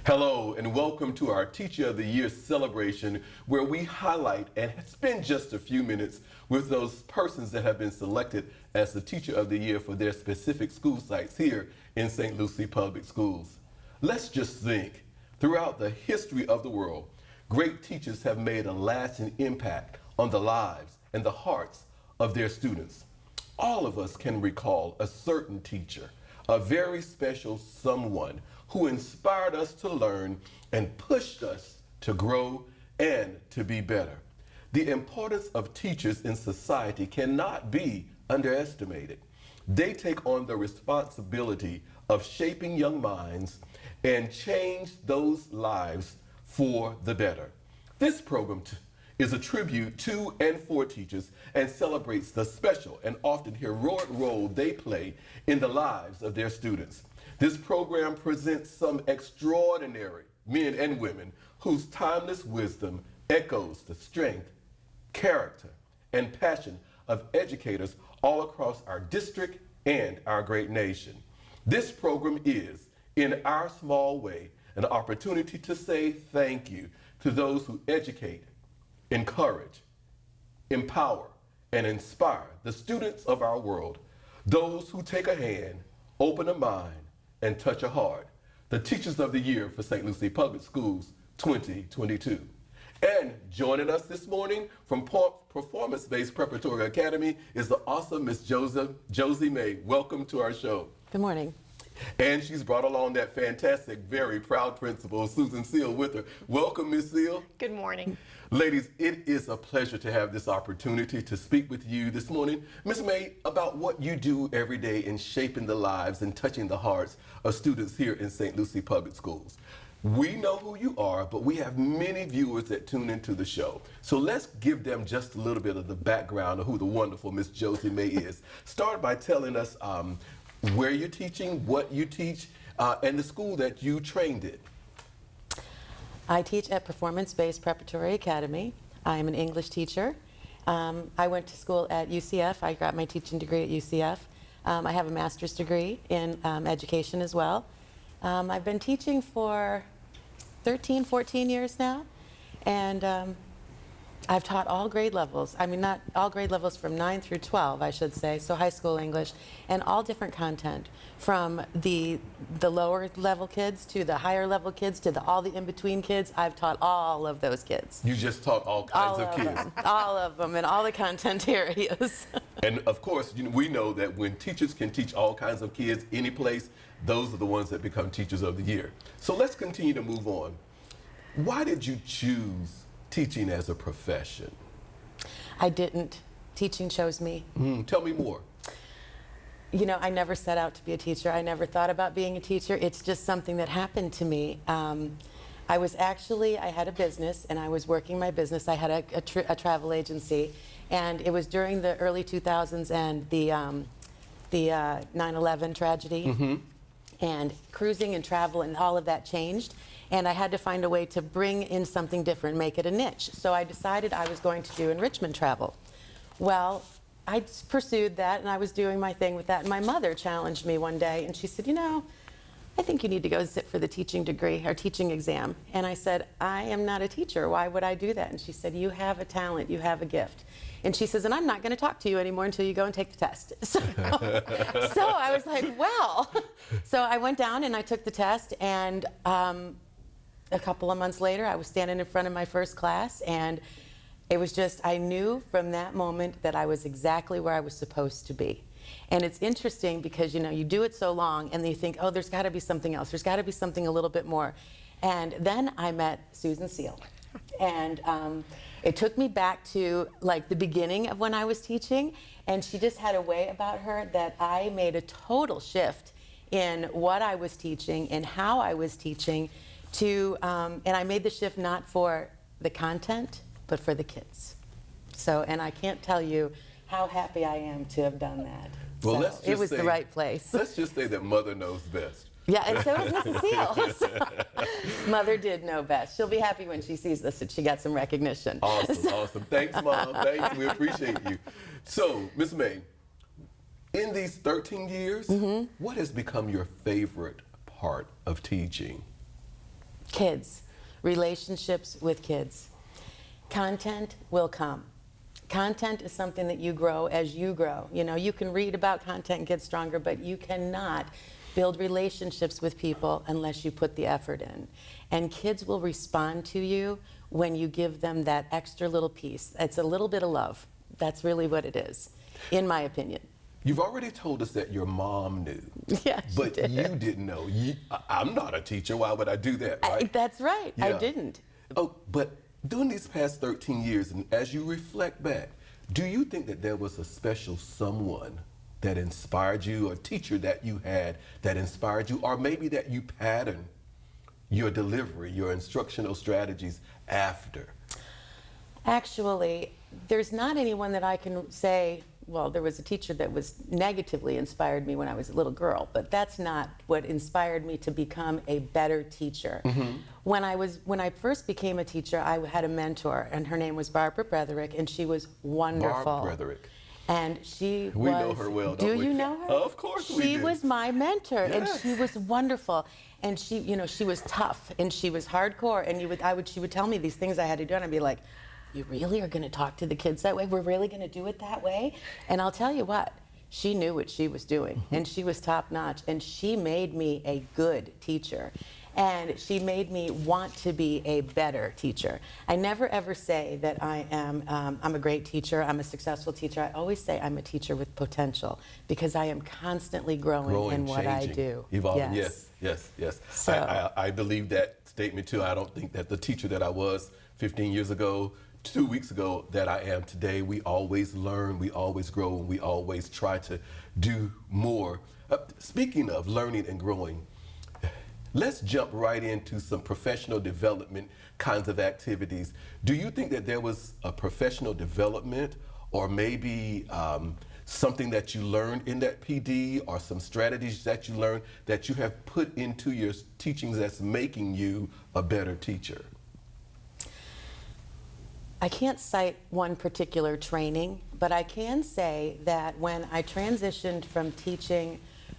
Hello and welcome to our Teacher of the Year celebration, where we highlight and spend just a few minutes with those persons that have been selected as the Teacher of the Year for their specific school sites here in St. Lucie Public Schools. Let's just think, throughout the history of the world, great teachers have made a lasting impact on the lives and the hearts of their students. All of us can recall a certain teacher, a very special someone who inspired us to learn and pushed us to grow and to be better. The importance of teachers in society cannot be underestimated. They take on the responsibility of shaping young minds and change those lives for the better. This program is a tribute to and for teachers and celebrates the special and often heroic role they play in the lives of their students. This program presents some extraordinary men and women whose timeless wisdom echoes the strength, character, and passion of educators all across our district and our great nation. This program is, in our small way, an opportunity to say thank you to those who educate, encourage, empower, and inspire the students of our world, those who take a hand, open a mind, and touch a heart. The Teachers of the Year for St. Lucie Public Schools 2022. And joining us this morning from Performance-Based Preparatory Academy is the awesome Miss Josie May. Welcome to our show. Good morning. And she's brought along that fantastic, very proud principal, Susan Seal, with her. Welcome, Miss Seal. Good morning. Ladies, it is a pleasure to have this opportunity to speak with you this morning, Ms. May, about what you do every day in shaping the lives and touching the hearts of students here in St. Lucie Public Schools. We know who you are, but we have many viewers that tune into the show. So let's give them just a little bit of the background of who the wonderful Miss Josie May is. Start by telling us where you're teaching, what you teach, and the school that you trained at. I teach at Performance-Based Preparatory Academy. I'm an English teacher. I went to school at UCF. I got my teaching degree at UCF. I have a master's degree in education as well. I've been teaching for 13, 14 years now, and I've taught all grade levels. I mean, not all grade levels, from 9 through 12, I should say, so high school English, and all different content, from the lower level kids to the higher level kids to all the in-between kids. I've taught all of those kids. You just taught all kinds of kids. All of them, in all the content areas. And of course, we know that when teachers can teach all kinds of kids any place, those are the ones that become Teachers of the Year. So let's continue to move on. Why did you choose teaching as a profession? I didn't. Teaching chose me. Tell me more. You know, I never set out to be a teacher. I never thought about being a teacher. It's just something that happened to me. I had a business, and I was working my business. I had a travel agency, and it was during the early 2000s and the 9/11 tragedy. And cruising and travel and all of that changed. And I had to find a way to bring in something different, make it a niche. So I decided I was going to do enrichment travel. Well, I pursued that, and I was doing my thing with that. And my mother challenged me one day, and she said, you know, I think you need to go sit for the teaching degree or teaching exam. And I said, I am not a teacher. Why would I do that? And she said, you have a talent, you have a gift. And she says, and I'm not going to talk to you anymore until you go and take the test. So I was like, well. So I went down and I took the test, and a couple of months later, I was standing in front of my first class, and it was just, I knew from that moment that I was exactly where I was supposed to be. And it's interesting because, you know, you do it so long, and then you think, oh, there's got to be something else. There's got to be something a little bit more. And then I met Susan Seal. And it took me back to like the beginning of when I was teaching, and she just had a way about her that I made a total shift in what I was teaching and how I was teaching and I made the shift not for the content, but for the kids. So, and I can't tell you how happy I am to have done that. Well, so it was the right place. Let's just say that Mother knows best. Yeah, and so is Mrs. Seal. Mother did know best. She'll be happy when she sees this that she got some recognition. Awesome. Thanks, Mom. Thanks. We appreciate you. So, Ms. May, in these 13 years, what has become your favorite part of teaching? Kids, relationships with kids. Content will come. Content is something that you grow as you grow. You know, you can read about content and get stronger, but you cannot build relationships with people unless you put the effort in. And kids will respond to you when you give them that extra little piece. It's a little bit of love. That's really what it is, in my opinion. You've already told us that your mom knew. Yeah, but you didn't know. I'm not a teacher. Why would I do that, right? That's right. Yeah. I didn't. Oh, but during these past 13 years, and as you reflect back, do you think that there was a special someone that inspired you, a teacher that you had that inspired you, or maybe that you patterned your delivery, your instructional strategies after? Actually, there's not anyone that I can say, well, there was a teacher that was negatively inspired me when I was a little girl, but that's not what inspired me to become a better teacher. Mm-hmm. When I first became a teacher, I had a mentor, and her name was Barbara Bretherick, and she was wonderful. Barb Bretherick. And she We was, know her well, do don't we? you know her? Of course we do. She was my mentor, and Yes. she was wonderful. And she, you know, she was tough, and she was hardcore, and she would tell me these things I had to do, and I'd be like, you really are going to talk to the kids that way? We're really going to do it that way? And I'll tell you what, she knew what she was doing, and she was top notch, and she made me a good teacher. And she made me want to be a better teacher. I never ever say that I'm a great teacher, I'm a successful teacher. I always say I'm a teacher with potential, because I am constantly growing in what I do. Evolving, yes. So, I believe that statement too. I don't think that the teacher that I was 15 years ago, 2 weeks ago, that I am today. We always learn, we always grow, and we always try to do more. Speaking of learning and growing, let's jump right into some professional development kinds of activities. Do you think that there was a professional development, or maybe something that you learned in that PD, or some strategies that you learned that you have put into your teachings that's making you a better teacher? I can't cite one particular training, but I can say that when I transitioned from teaching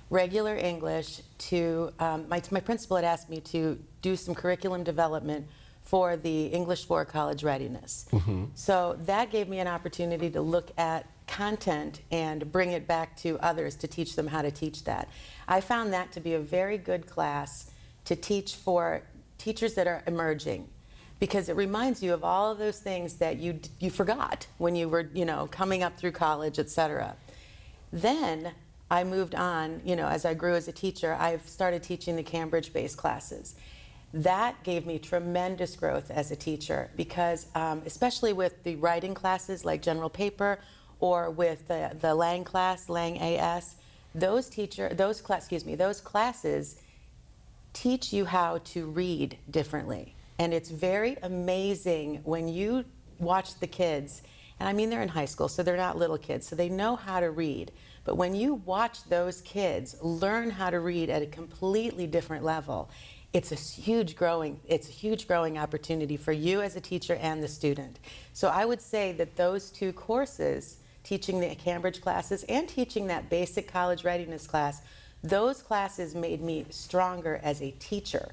regular English to, my principal had asked me to do some curriculum development for the English for college readiness. Mm-hmm. So that gave me an opportunity to look at content and bring it back to others to teach them how to teach that. I found that to be a very good class to teach for teachers that are emerging, because it reminds you of all of those things that you forgot when you were, coming up through college, etc. Then I moved on, as I grew as a teacher, I've started teaching the Cambridge-based classes. That gave me tremendous growth as a teacher, because especially with the writing classes like general paper, or with the Lang class, Lang AS, those classes teach you how to read differently. And it's very amazing when you watch the kids, and I mean they're in high school, so they're not little kids, so they know how to read. But when you watch those kids learn how to read at a completely different level, it's a huge growing opportunity for you as a teacher and the student. So I would say that those two courses, teaching the Cambridge classes and teaching that basic college readiness class, those classes made me stronger as a teacher.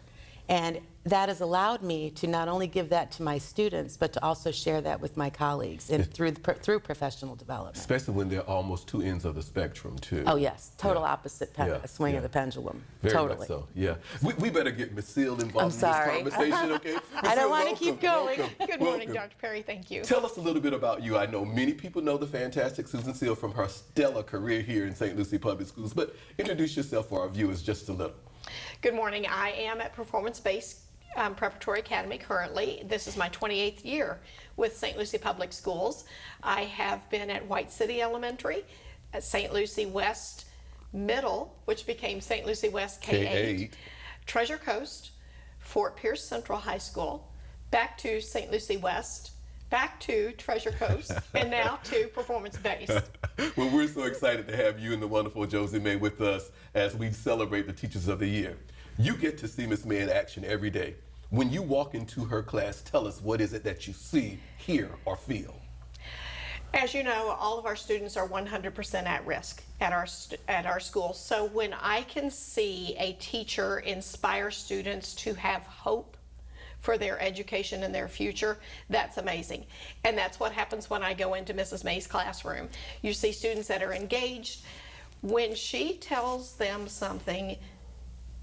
And that has allowed me to not only give that to my students, but to also share that with my colleagues and through professional development. Especially when they're almost two ends of the spectrum, too. Oh, yes. Total opposite swing of the pendulum. Very totally. much so, yeah. We better get Ms. Seal involved I'm sorry. in this conversation, okay? I don't want to keep going. Good morning, Dr. Perry. Thank you. Tell us a little bit about you. I know many people know the fantastic Susan Seal from her stellar career here in St. Lucie Public Schools, but introduce yourself for our viewers just a little. Good morning. I am at Performance-Based Preparatory Academy currently. This is my 28th year with St. Lucie Public Schools. I have been at White City Elementary, at St. Lucie West Middle, which became St. Lucie West K8, Treasure Coast, Fort Pierce Central High School, back to St. Lucie West, back to Treasure Coast, and now to Performance-Based. Well, we're so excited to have you and the wonderful Josie May with us as we celebrate the Teachers of the Year. You get to see Ms. May in action every day. When you walk into her class, tell us, what is it that you see, hear, or feel? As you know, all of our students are 100% at risk at our school. So when I can see a teacher inspire students to have hope for their education and their future, that's amazing. And that's what happens when I go into Mrs. May's classroom. You see students that are engaged. When she tells them something,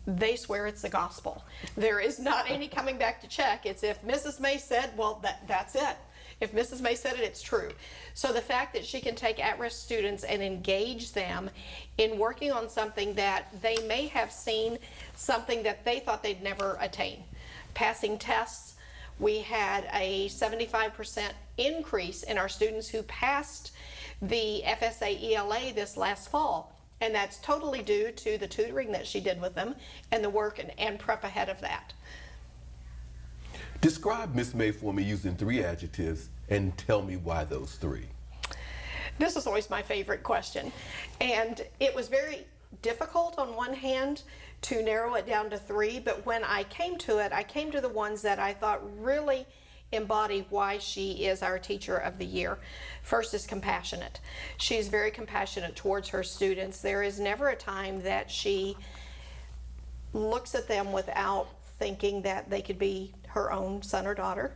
they swear it's the gospel. There is not any coming back to check. It's if Mrs. May said, well, that's it. If Mrs. May said it, it's true. So the fact that she can take at-risk students and engage them in working on something that they may have seen, something that they thought they'd never attain. Passing tests, we had a 75% increase in our students who passed the FSA ELA this last fall. And that's totally due to the tutoring that she did with them and the work and prep ahead of that. Describe Miss May for me using 3 adjectives and tell me why those 3. This is always my favorite question. And it was very difficult on one hand to narrow it down to 3, but when I came to it, I came to the ones that I thought really embody why she is our teacher of the year. First is compassionate. She's very compassionate towards her students. There is never a time that she looks at them without thinking that they could be her own son or daughter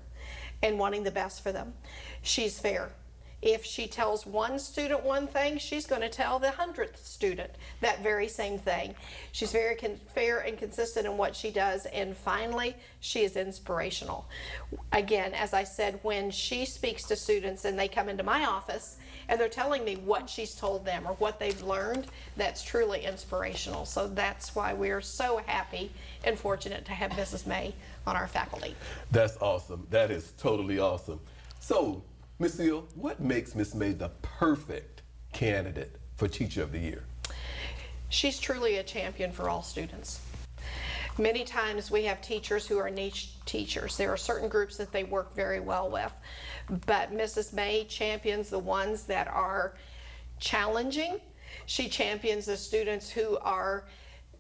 and wanting the best for them. She's fair. If she tells one student one thing, she's going to tell the 100th student that very same thing. She's very fair and consistent in what she does. And finally, she is inspirational. Again, as I said, when she speaks to students and they come into my office and they're telling me what she's told them or what they've learned, that's truly inspirational. So that's why we're so happy and fortunate to have Mrs. May on our faculty. That's awesome. That is totally awesome. So, Ms. Seal, what makes Ms. May the perfect candidate for Teacher of the Year? She's truly a champion for all students. Many times we have teachers who are niche teachers. There are certain groups that they work very well with, but Mrs. May champions the ones that are challenging. She champions the students who are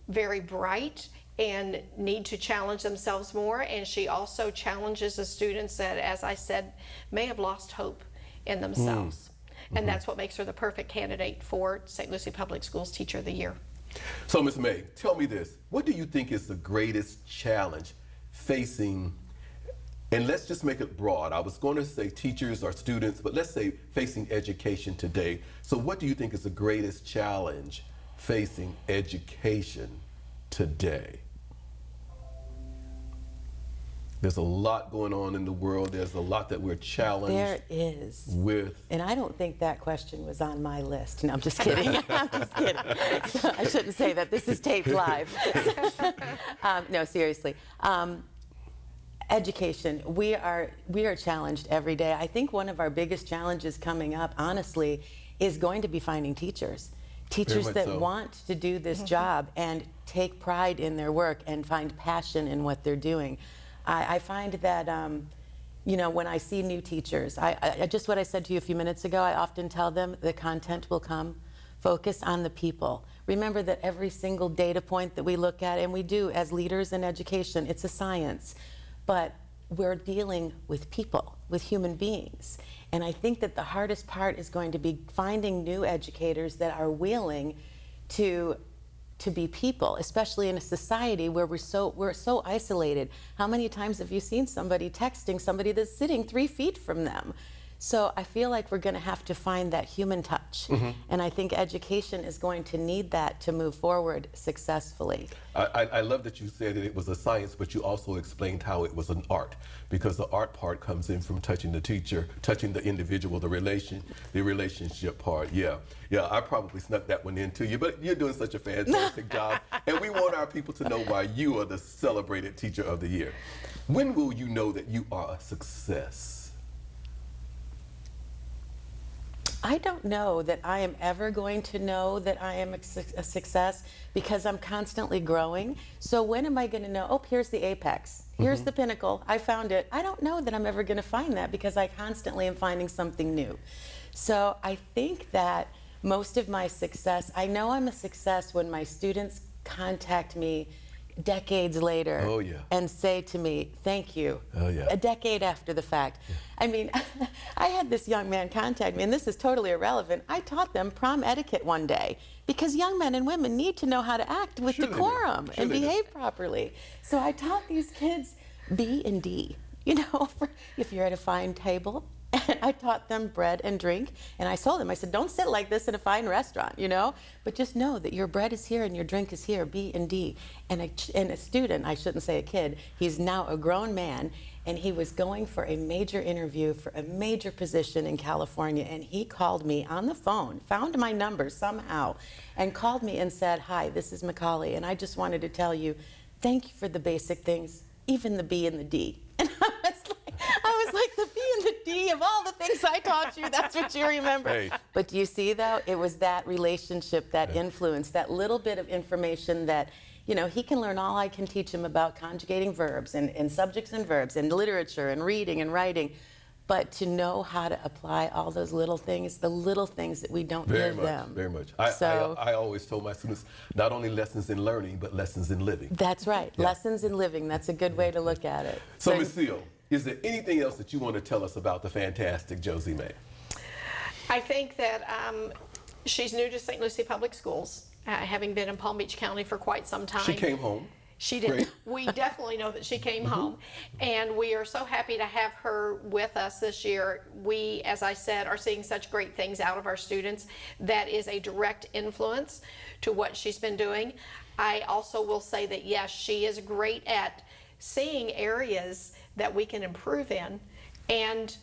very bright and need to challenge themselves more, and she also challenges the students that, as I said, may have lost hope in themselves. And that's what makes her the perfect candidate for St. Lucie Public Schools Teacher of the Year. So, Ms. May, tell me this. What do you think is the greatest challenge facing, and let's just make it broad. I was going to say teachers or students, but let's say facing education today. So what do you think is the greatest challenge facing education today? There's a lot going on in the world. There's a lot that we're challenged There is. with. And I don't think that question was on my list. No, I'm just kidding. I'm just kidding. I shouldn't say that. This is taped live. No, seriously. Education. We are challenged every day. I think one of our biggest challenges coming up, honestly, is going to be finding teachers. Teachers that want to do this job and take pride in their work and find passion in what they're doing. I find that, you know, when I see new teachers, I just what I said to you a few minutes ago, I often tell them the content will come. Focus on the people. Remember that every single data point that we look at, and we do as leaders in education, it's a science, but we're dealing with people, with human beings. And I think that the hardest part is going to be finding new educators that are willing to be people, especially in a society where we're so isolated. How many times have you seen somebody texting somebody that's sitting 3 feet from them? So I feel like we're going to have to find that human touch. And I think education is going to need that to move forward successfully. I love that you said that it was a science, but you also explained how it was an art, because the art part comes in from touching the teacher, touching the individual, the relationship part. Yeah, I probably snuck that one in to you, but you're doing such a fantastic job. And we want our people to know why you are the celebrated Teacher of the Year. When will you know that you are a success? I don't know that I am ever going to know that I am a success, because I'm constantly growing. So when am I going to know, oh, here's the apex, here's the pinnacle, I found it. I don't know that I'm ever going to find that, because I constantly am finding something new. So I think that most of my success, I know I'm a success when my students contact me decades later and say to me, thank you, a decade after the fact. I mean, I had this young man contact me, and this is totally irrelevant. I taught them prom etiquette one day, because young men and women need to know how to act with decorum and behave properly. So I taught these kids B and D, if you're at a fine table. And I taught them bread and drink, and I told them, I said, don't sit like this in a fine restaurant, but just know that your bread is here and your drink is here, B and D. And a student, I shouldn't say a kid, he's now a grown man, and he was going for a major interview for a major position in California, and he called me on the phone, found my number somehow, and called me and said, hi, this is Macaulay, and I just wanted to tell you, thank you for the basic things, even the B and the D. And I was like, the B and the D of all the things I taught you, that's what you remember. Hey. But do you see, though, it was that relationship, that influence, that little bit of information that, he can learn all I can teach him about conjugating verbs and subjects and verbs and literature and reading and writing. But to know how to apply all those little things, the little things that we don't give them. Very much. So, I always told my students, not only lessons in learning, but lessons in living. That's right. Yeah. Lessons in living. That's a good way to look at it. So, Ms. Seal, is there anything else that you want to tell us about the fantastic Josie May? I think that she's new to St. Lucie Public Schools, having been in Palm Beach County for quite some time. She came home. She did. Great. We definitely know that she came home, and we are so happy to have her with us this year. We, as I said, are seeing such great things out of our students. That is a direct influence to what she's been doing. I also will say that, yes, she is great at seeing areas that we can improve in and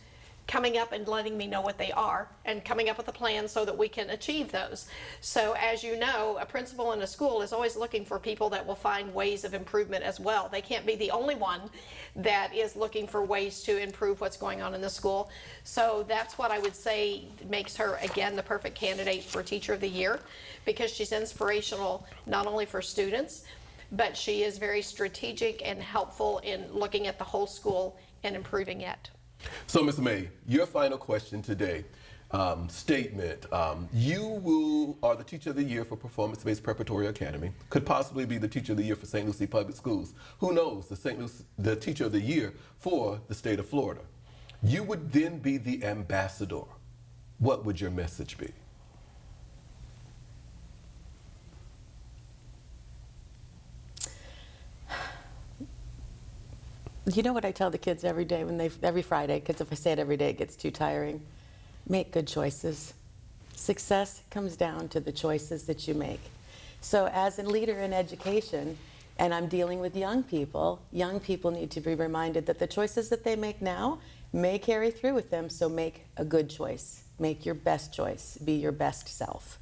coming up and letting me know what they are and coming up with a plan so that we can achieve those. So as you know, a principal in a school is always looking for people that will find ways of improvement as well. They can't be the only one that is looking for ways to improve what's going on in the school. So that's what I would say makes her, again, the perfect candidate for Teacher of the Year, because she's inspirational not only for students, but she is very strategic and helpful in looking at the whole school and improving it. So, Ms. May, your final question today. Statement. You are the Teacher of the Year for Performance-Based Preparatory Academy. Could possibly be the Teacher of the Year for St. Lucie Public Schools. Who knows? The Teacher of the Year for the state of Florida. You would then be the ambassador. What would your message be? You know what I tell the kids every day every Friday, because if I say it every day, it gets too tiring. Make good choices. Success comes down to the choices that you make. So as a leader in education, and I'm dealing with young people need to be reminded that the choices that they make now may carry through with them, so make a good choice. Make your best choice. Be your best self.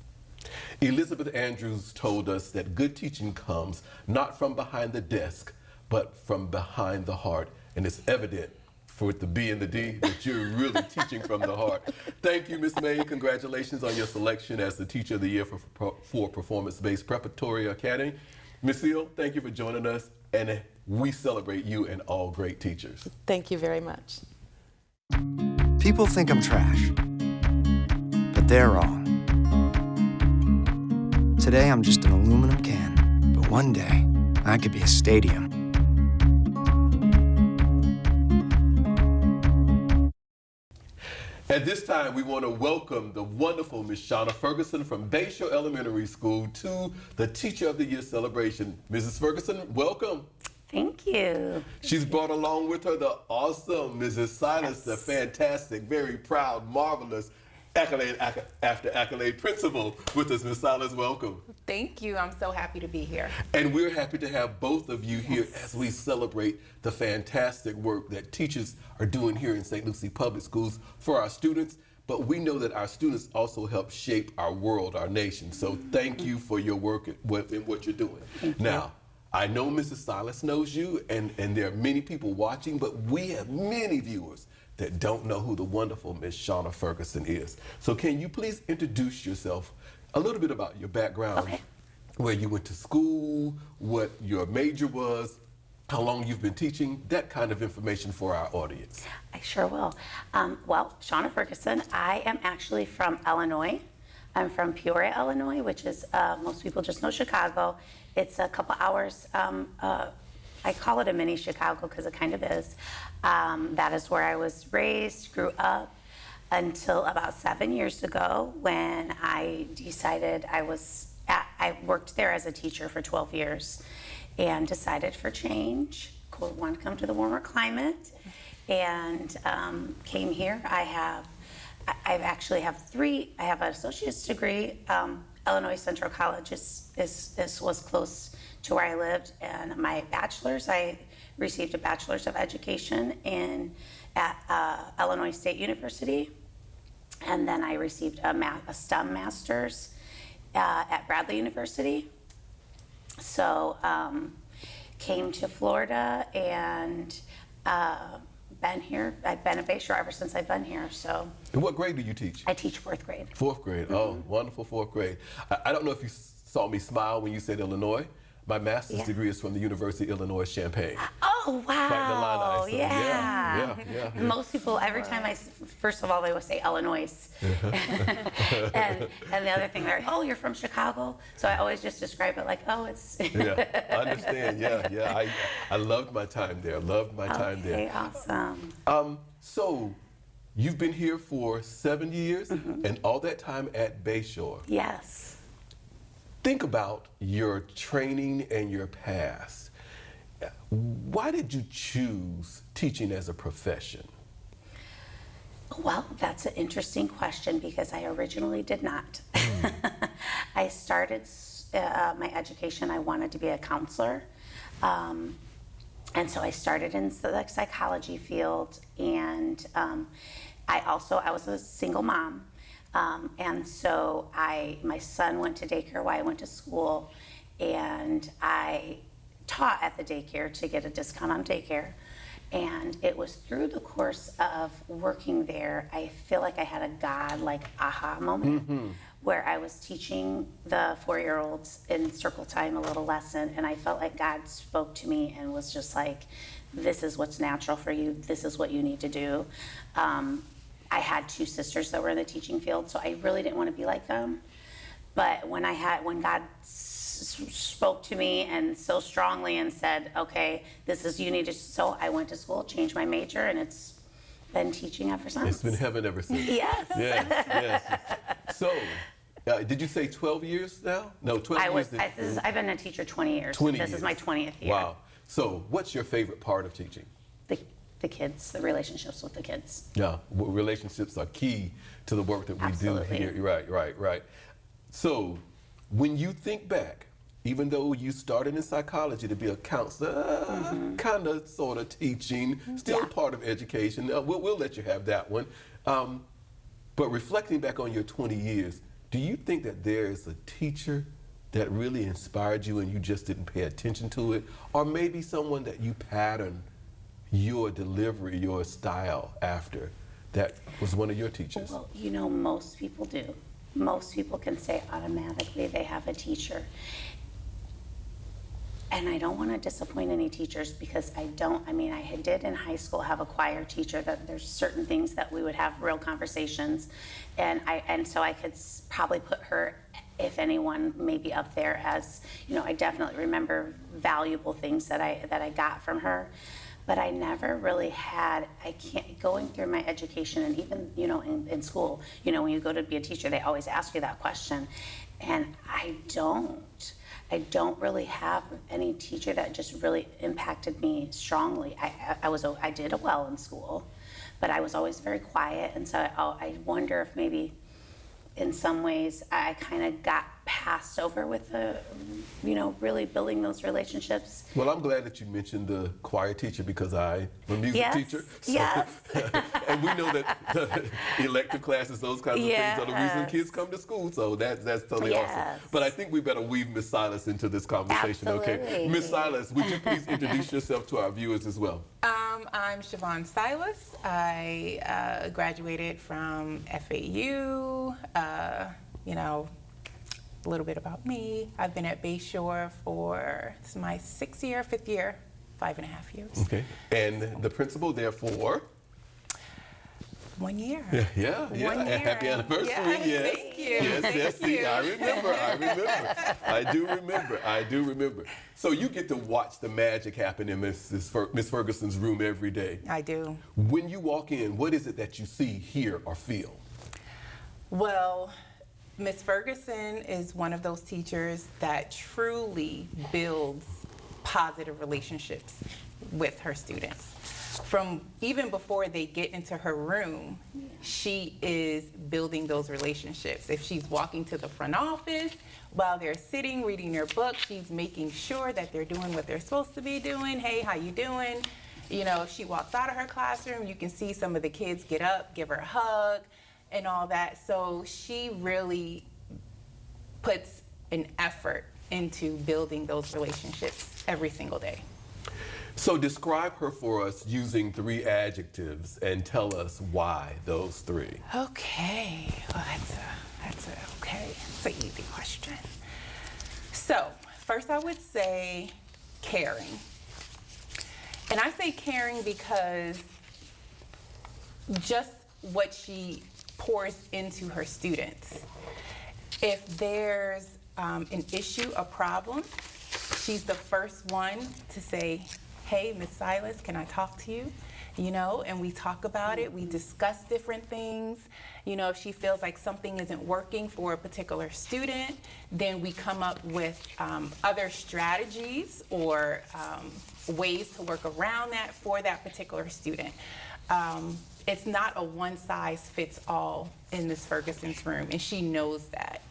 Elizabeth Andrews told us that good teaching comes not from behind the desk, but from behind the heart. And it's evident for the B and the D that you're really teaching from the heart. Thank you, Ms. May. Congratulations on your selection as the Teacher of the Year for Performance-Based Preparatory Academy. Ms. Seal, thank you for joining us, and we celebrate you and all great teachers. Thank you very much. People think I'm trash, but they're wrong. Today I'm just an aluminum can, but one day I could be a stadium. At this time, we want to welcome the wonderful Ms. Shawna Ferguson from Bayshore Elementary School to the Teacher of the Year celebration. Mrs. Ferguson, welcome. Thank you. She's brought along with her the awesome Mrs. Silas, the fantastic, very proud, marvelous, accolade after accolade principal with us. Ms. Silas, welcome. Thank you. I'm so happy to be here. And we're happy to have both of you here as we celebrate the fantastic work that teachers are doing here in St. Lucie Public Schools for our students. But we know that our students also help shape our world, our nation. So thank you for your work in what you're doing. Now, I know Mrs. Silas knows you, and there are many people watching, but we have many viewers that don't know who the wonderful Ms. Shawna Ferguson is. So can you please introduce yourself, a little bit about your background, where you went to school, what your major was, how long you've been teaching, that kind of information for our audience. I sure will. Well, Shawna Ferguson, I am actually from Illinois. I'm from Peoria, Illinois, which is, most people just know Chicago. It's a couple hours, I call it a mini Chicago because it kind of is. That is where I was raised, grew up, until about 7 years ago when I decided I worked there as a teacher for 12 years and decided for change. wanted to come to the warmer climate, and came here. I actually have three. I have an associate's degree. Illinois Central College was close to where I lived, and my bachelor's, I received a bachelor's of education at Illinois State University, and then I received a STEM master's at Bradley University. So came to Florida and been here. I've been at Bayshore ever since I've been here. So. And what grade do you teach? I teach 4th grade. 4th grade. Oh, wonderful 4th grade. I don't know if you saw me smile when you said Illinois. My master's degree is from the University of Illinois Champaign. Oh, wow. Right in the Lini, so yeah. Most people, every time first of all, they would say Illinois. and the other thing, they're like, oh, you're from Chicago? So I always just describe it like, oh, it's. Yeah, I understand. Yeah. I loved my time there. Okay, awesome. So you've been here for 7 years, and all that time at Bayshore. Yes. Think about your training and your past. Why did you choose teaching as a profession? Well, that's an interesting question because I originally did not. I started my education, I wanted to be a counselor. And so I started in the psychology field, and I was a single mom. And so my son went to daycare while I went to school, and I taught at the daycare to get a discount on daycare. And it was through the course of working there, I feel like I had a God-like aha moment where I was teaching the 4-year-olds in circle time a little lesson, and I felt like God spoke to me and was just like, this is what's natural for you, this is what you need to do. I had 2 sisters that were in the teaching field, so I really didn't want to be like them. But when God spoke to me and so strongly and said, okay, this is, you need to, so I went to school, changed my major, and it's been teaching ever since. It's been heaven ever since. Yes. Yes. So, did you say 12 years now? No, 12 years. I've been a teacher 20 years. 20 This years. is my 20th year. Wow. So, what's your favorite part of teaching? The kids, the relationships with the kids. Yeah, relationships are key to the work that we Absolutely. do here. Right. So, when you think back, even though you started in psychology to be a counselor, kind of, sort of teaching, still part of education, we'll let you have that one. But reflecting back on your 20 years, do you think that there is a teacher that really inspired you and you just didn't pay attention to it? Or maybe someone that you patterned your delivery, your style after, that was one of your teachers? Well, most people do. Most people can say automatically they have a teacher. And I don't want to disappoint any teachers because I did in high school have a choir teacher that there's certain things that we would have real conversations. And so I could probably put her, if anyone, maybe up there as, I definitely remember valuable things that I got from her. But I never really had, going through my education and even, in school, when you go to be a teacher, they always ask you that question. And I don't really have any teacher that just really impacted me strongly. I did well in school, but I was always very quiet. And so I wonder if maybe in some ways I kind of got passed over with the, really building those relationships. Well, I'm glad that you mentioned the choir teacher because I'm a music teacher. So, yes. And we know that the elective classes, those kinds of things are the reason kids come to school. So that's totally awesome. But I think we better weave Miss Silas into this conversation, okay? Absolutely. Miss Silas, would you please introduce yourself to our viewers as well? I'm Siobhan Silas. I graduated from FAU. A little bit about me. I've been at Bayshore for, this is my 5th year, 5.5 years. Okay. And the principal there for? 1 year. Yeah. 1 year. Happy anniversary. Yes. Thank you. Yes. Thank you. I remember. I do remember. So you get to watch the magic happen in Miss Ferguson's room every day. I do. When you walk in, what is it that you see, hear, or feel? Well, Miss Ferguson is one of those teachers that truly builds positive relationships. with her students. From even before they get into her room, she is building those relationships. If she's walking to the front office while they're sitting reading their book, she's making sure that they're doing what they're supposed to be doing. Hey, how you doing? You know, if she walks out of her classroom, you can see some of the kids get up, give her a hug, and all that. So she really puts an effort into building those relationships every single day. So describe her for us using 3 adjectives and tell us why those 3. Okay, well, that's an easy question. So first I would say caring. And I say caring because just what she pours into her students. If there's an issue, a problem, she's the first one to say, hey, Miss Silas, can I talk to you? You know, and we talk about it, we discuss different things. You know, if she feels like something isn't working for a particular student, then we come up with other strategies or ways to work around that for that particular student. It's not a one-size-fits-all in this Ferguson's room, and she knows that.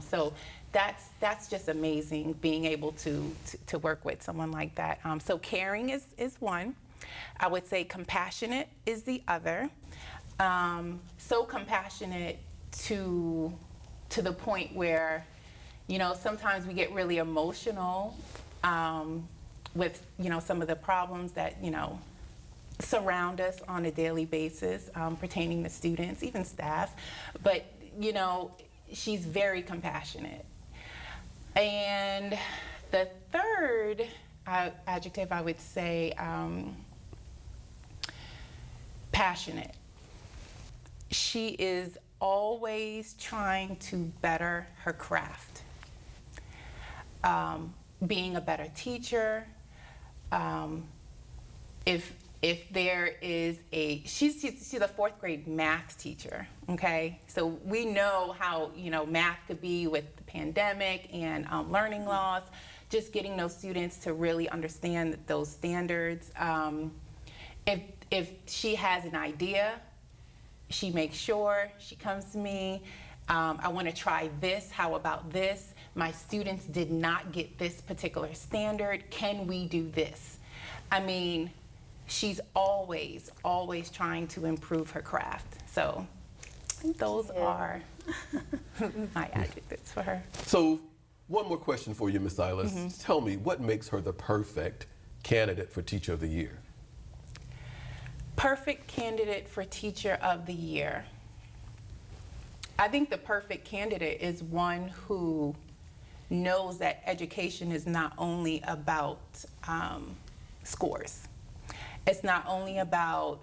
So that's just amazing, being able to work with someone like that. So caring is one. I would say compassionate is the other. So compassionate to the point where, you know, sometimes we get really emotional with, you know, some of the problems that, you know, surround us on a daily basis, pertaining to students, even staff. But, you know, she's very compassionate. And the third adjective I would say, passionate. She is always trying to better her craft. Being a better teacher. If there is she's a 4th grade math teacher, okay? So we know how, you know, math could be with the pandemic and learning loss, just getting those students to really understand those standards. If she has an idea, she makes sure, she comes to me, I wanna try this, how about this? My students did not get this particular standard, can we do this? I mean, she's always trying to improve her craft. So those are my adjectives for her. So one more question for you, Ms. Silas. Tell me, what makes her the perfect candidate for Teacher of the Year? Perfect candidate for Teacher of the Year. I think the perfect candidate is one who knows that education is not only about scores. It's not only about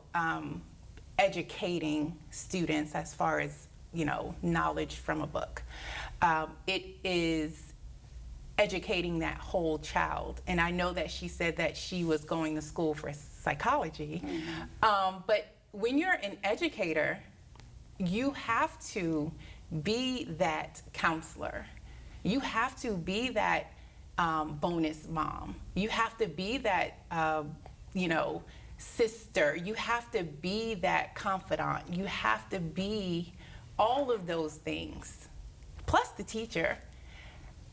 educating students as far as, you know, knowledge from a book. It is educating that whole child. And I know that she said that she was going to school for psychology. But when you're an educator, you have to be that counselor. You have to be that bonus mom. You have to be that, you know, sister. You have to be that confidant. You have to be all of those things, plus the teacher,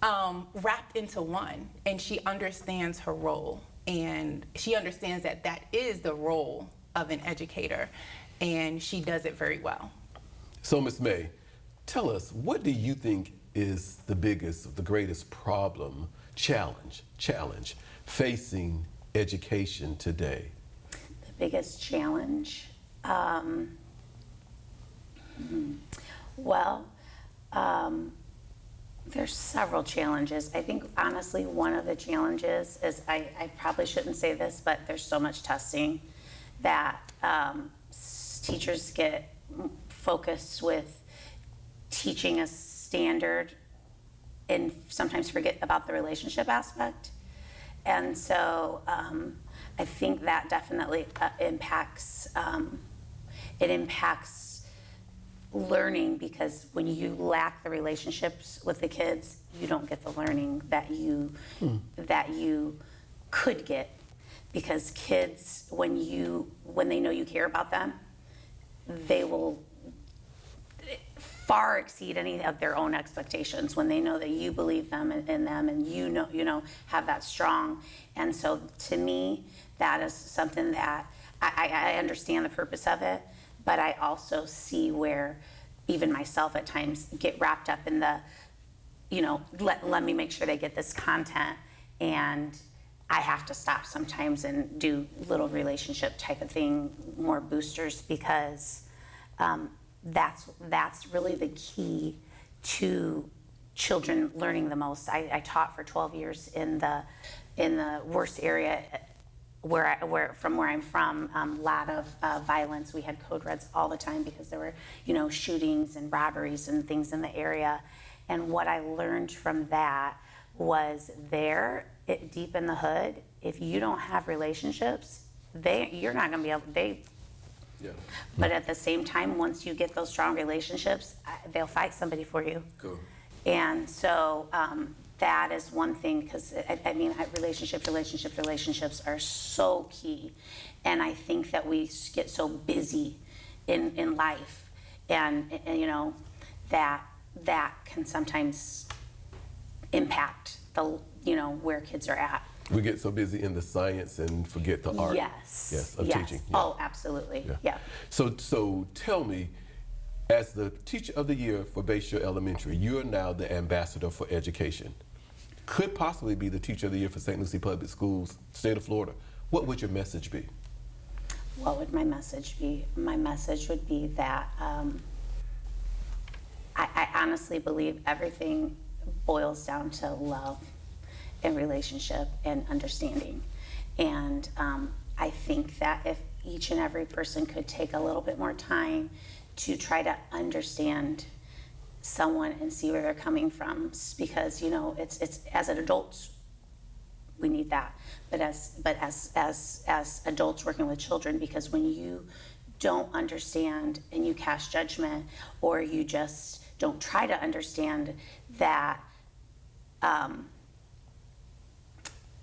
wrapped into one. And she understands her role. And she understands that that is the role of an educator. And she does it very well. So, Ms. May, tell us, what do you think is the biggest, the greatest problem, challenge facing education today? The biggest challenge? There's several challenges. I think, honestly, one of the challenges is, I probably shouldn't say this, but there's so much testing that teachers get focused with teaching a standard and sometimes forget about the relationship aspect. And so I think that definitely impacts learning, because when you lack the relationships with the kids, you don't get the learning that you could get. because kids, when they know you care about them, they will far exceed any of their own expectations when they know that you believe in them and you know have that strong. And so to me, that is something that I understand the purpose of it, but I also see where even myself at times get wrapped up in the, let me make sure they get this content, and I have to stop sometimes and do little relationship type of thing, more boosters, because that's really the key to children learning the most. I taught for 12 years in the worst area where I'm from, a lot of violence. We had code reds all the time because there were, shootings and robberies and things in the area. And what I learned from that was deep in the hood, if you don't have relationships, you're not gonna be able, Yeah. But at the same time, once you get those strong relationships, they'll fight somebody for you. Cool. And so that is one thing, because relationships are so key. And I think that we get so busy in life, and that can sometimes impact where kids are at. We get so busy in the science and forget the art. Yes. Of teaching. Yeah. Oh, absolutely. Yeah. So tell me, as the Teacher of the Year for Bayshore Elementary, you are now the ambassador for education. Could possibly be the Teacher of the Year for St. Lucie Public Schools, state of Florida. What would your message be? What would my message be? My message would be that I honestly believe everything boils down to love and relationship and understanding. And I think that if each and every person could take a little bit more time to try to understand someone and see where they're coming from, because it's as adults we need that, but as adults working with children, because when you don't understand and you cast judgment, or you just don't try to understand, that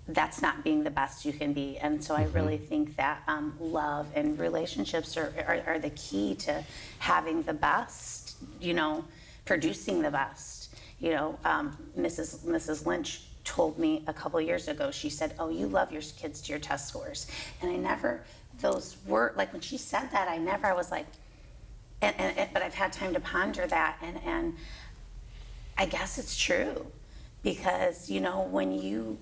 that's not being the best you can be. And so I really think that love and relationships are the key to having the best, producing the best. Mrs. Lynch told me a couple years ago, she said, "Oh, you love your kids to your test scores." And those were, like, when she said that, I was like, but I've had time to ponder that, and I guess it's true, because, when you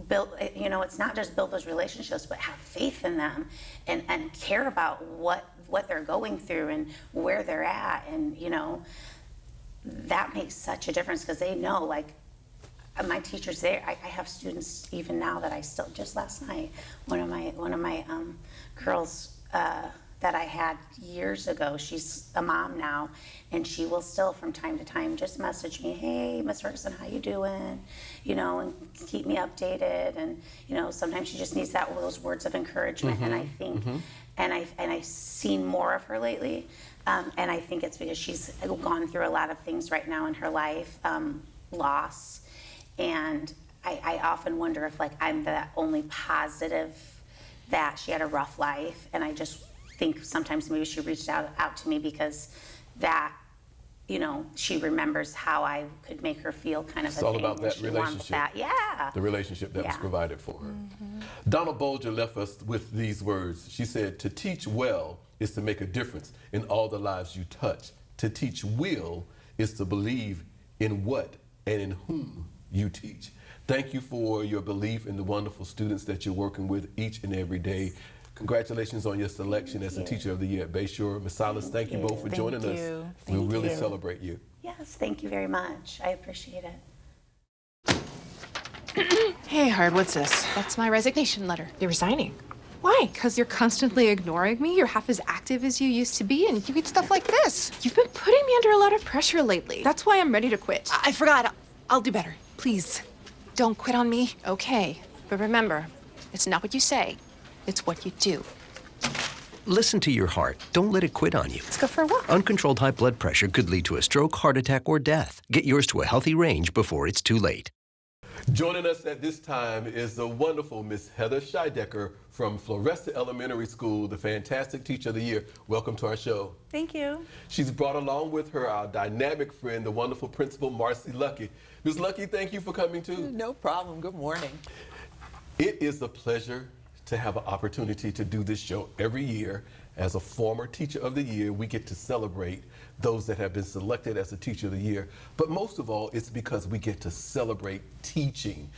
build, it's not just build those relationships, but have faith in them and care about what they're going through and where they're at, and that makes such a difference, because they know, like, my teachers there, I have students even now that I still, just last night, one of my girls that I had years ago, she's a mom now, and she will still from time to time just message me, "Hey, Miss Ferguson, how you doing?" And keep me updated, and sometimes she just needs those words of encouragement. And I think, and I've seen more of her lately, and I think it's because she's gone through a lot of things right now in her life, loss, and I often wonder if, like, I'm the only positive, that she had a rough life, and I just think sometimes maybe she reached out to me because that, she remembers how I could make her feel kind of It's a all thing. about that She wants relationship. that. Yeah. The relationship that was Yeah. provided for her. Donald Bolger left us with these words. She said, "To teach well is to make a difference in all the lives you touch. To teach will is to believe in what and in whom you teach." Thank you for your belief in the wonderful students that you're working with each and every day. Congratulations on your selection as the Teacher of the Year at Bayshore. Ms. Silas, thank you both for joining us. you. We'll Thank really you. celebrate you. Yes, thank you very much. I appreciate it. Hey, Hard, what's this? That's my resignation letter. You're resigning. Why? Because you're constantly ignoring me? You're half as active as you used to be, and you get stuff like this. You've been putting me under a lot of pressure lately. That's why I'm ready to quit. I forgot. I'll do better. Please, don't quit on me. Okay, but remember, it's not what you say, it's what you do. Listen to your heart. Don't let it quit on you. Let's go for a walk. Uncontrolled high blood pressure could lead to a stroke, heart attack, or death. Get yours to a healthy range before it's too late. Joining us at this time is the wonderful Miss Heather Shidecker from Floresta Elementary School, the fantastic Teacher of the Year. Welcome to our show. Thank you. She's brought along with her our dynamic friend, the wonderful Principal Marcy Lucky. Ms. Lucky, thank you for coming too. No problem. Good morning. It is a pleasure to have an opportunity to do this show every year. As a former Teacher of the Year, we get to celebrate those that have been selected as a Teacher of the Year. But most of all, it's because we get to celebrate teaching.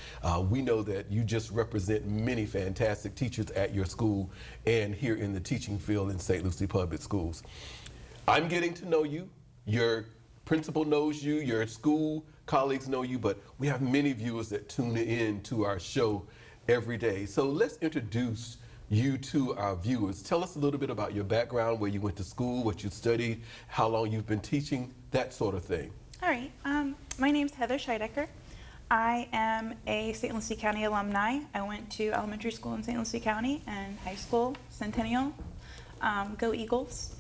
We know that you just represent many fantastic teachers at your school and here in the teaching field in St. Lucie Public Schools. I'm getting to know you. Your principal knows you, your school colleagues know you, but we have many viewers that tune in to our show every day. So let's introduce you to our viewers. Tell us a little bit about your background, where you went to school, what you studied, how long you've been teaching, that sort of thing. All right. My name's Heather Shidecker. I am a St. Lucie County alumni. I went to elementary school in St. Lucie County and high school, Centennial. Go Eagles.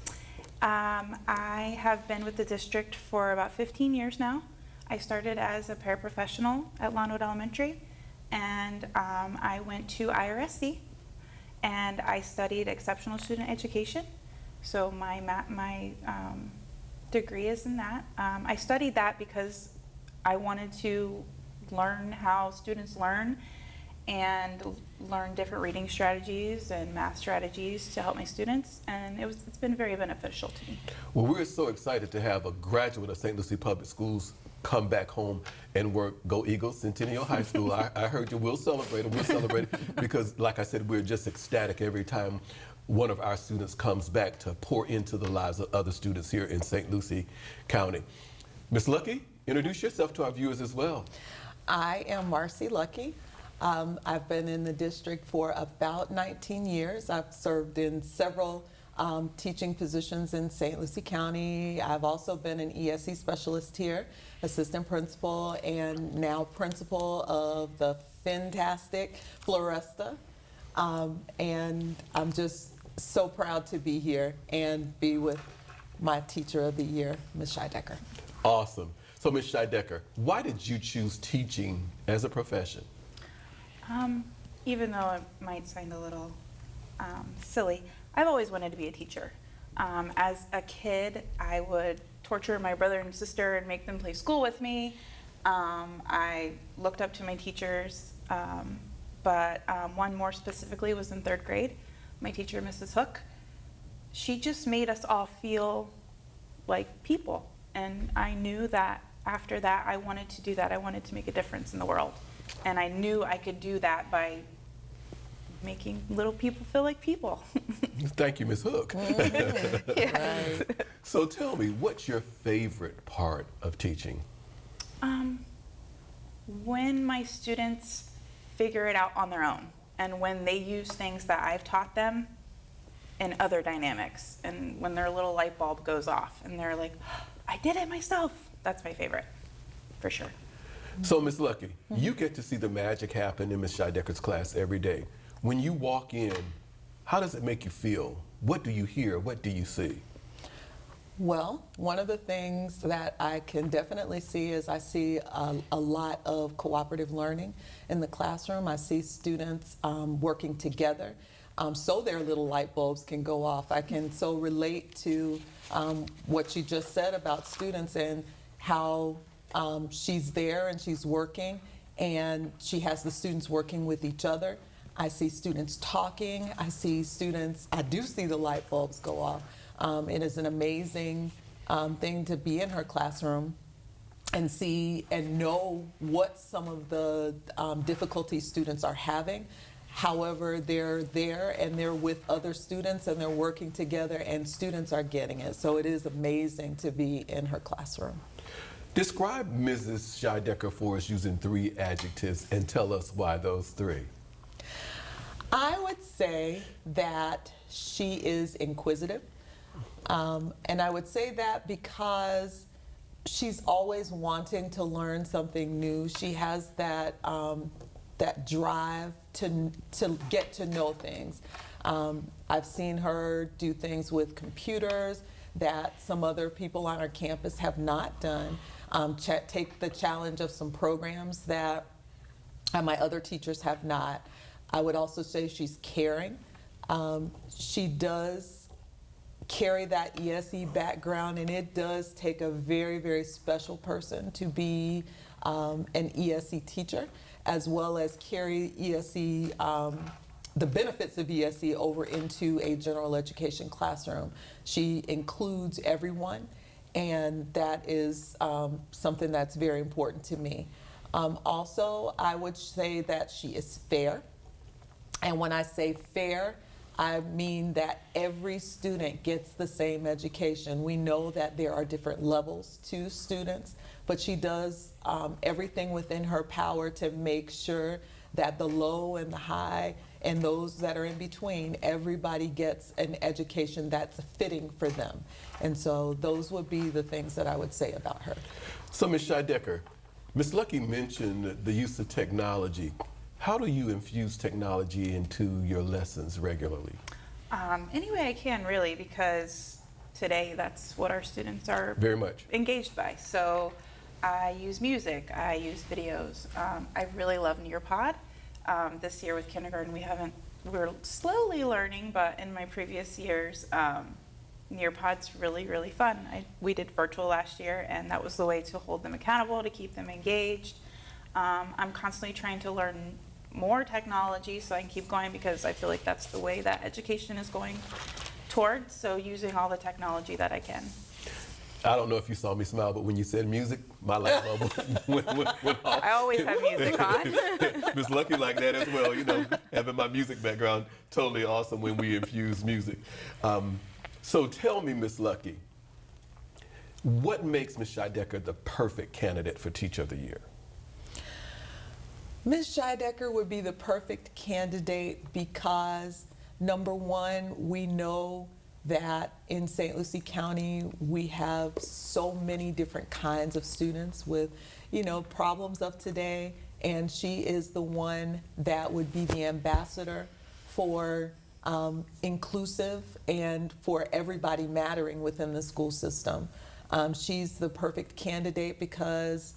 I have been with the district for about 15 years now. I started as a paraprofessional at Lawnwood Elementary, and I went to IRSC. And I studied exceptional student education. So my degree is in that. I studied that because I wanted to learn how students learn and learn different reading strategies and math strategies to help my students. And it's been very beneficial to me. Well, we're so excited to have a graduate of St. Lucie Public Schools come back home and work. Go Eagles, Centennial High School. I heard you. We'll celebrate it because, like I said, we're just ecstatic every time one of our students comes back to pour into the lives of other students here in St. Lucie County. Ms. Lucky, introduce yourself to our viewers as well. I am Marcy Lucky. I've been in the district for about 19 years. I've served in several teaching positions in St. Lucie County. I've also been an ESE specialist here, assistant principal, and now principal of the fantastic Floresta. And I'm just so proud to be here and be with my Teacher of the Year, Ms. Shidecker. Awesome. So, Ms. Shidecker, why did you choose teaching as a profession? Even though it might sound a little silly, I've always wanted to be a teacher. As a kid, I would torture my brother and sister and make them play school with me. I looked up to my teachers, but one more specifically was in 3rd grade. My teacher, Mrs. Hook, she just made us all feel like people. And I knew that after that, I wanted to do that. I wanted to make a difference in the world. And I knew I could do that by making little people feel like people. Thank you, Ms. Hook. Yes. So tell me, what's your favorite part of teaching? When my students figure it out on their own, and when they use things that I've taught them in other dynamics, and when their little light bulb goes off, and they're like, I did it myself. That's my favorite, for sure. So, Ms. Lucky, you get to see the magic happen in Ms. Shidecker's class every day. When you walk in, how does it make you feel? What do you hear? What do you see? Well, one of the things that I can definitely see is I see a lot of cooperative learning in the classroom. I see students working together so their little light bulbs can go off. I can so relate to what you just said about students and how she's there and she's working and she has the students working with each other. I see students talking. I do see the light bulbs go off. It is an amazing thing to be in her classroom and see and know what some of the difficulties students are having. However, they're there and they're with other students and they're working together and students are getting it. So it is amazing to be in her classroom. Describe Mrs. Shidecker for us using 3 adjectives and tell us why those 3. I would say that she is inquisitive. And I would say that because she's always wanting to learn something new. She has that drive to get to know things. I've seen her do things with computers that some other people on our campus have not done. Take the challenge of some programs that and my other teachers have not. I would also say she's caring. She does carry that ESE background, and it does take a very, very special person to be an ESE teacher, as well as carry ESE, the benefits of ESE over into a general education classroom. She includes everyone, and that is something that's very important to me. Also, I would say that she is fair. And when I say fair, I mean that every student gets the same education. We know that there are different levels to students, but she does everything within her power to make sure that the low and the high and those that are in between, everybody gets an education that's fitting for them. And so those would be the things that I would say about her. So Ms. Shidecker, Ms. Lucky mentioned the use of technology. How do you infuse technology into your lessons regularly? Any way I can, really, because today that's what our students are Very much engaged by. So I use music, I use videos. I really love Nearpod. This year with kindergarten, we're slowly learning, but in my previous years, Nearpod's really, really fun. We did virtual last year, and that was the way to hold them accountable, to keep them engaged. I'm constantly trying to learn more technology so I can keep going, because I feel like that's the way that education is going towards, so using all the technology that I can. I don't know if you saw me smile, but when you said music, my light bulb went off. I always have music on. Miss Lucky like that as well, you know, having my music background, totally awesome when we infuse music. So tell me, Miss Lucky, what makes Ms. Shidecker the perfect candidate for Teacher of the Year? Ms. Shidecker would be the perfect candidate because, number one, we know that in St. Lucie County we have so many different kinds of students with, you know, problems of today, and she is the one that would be the ambassador for inclusive and for everybody mattering within the school system. She's the perfect candidate because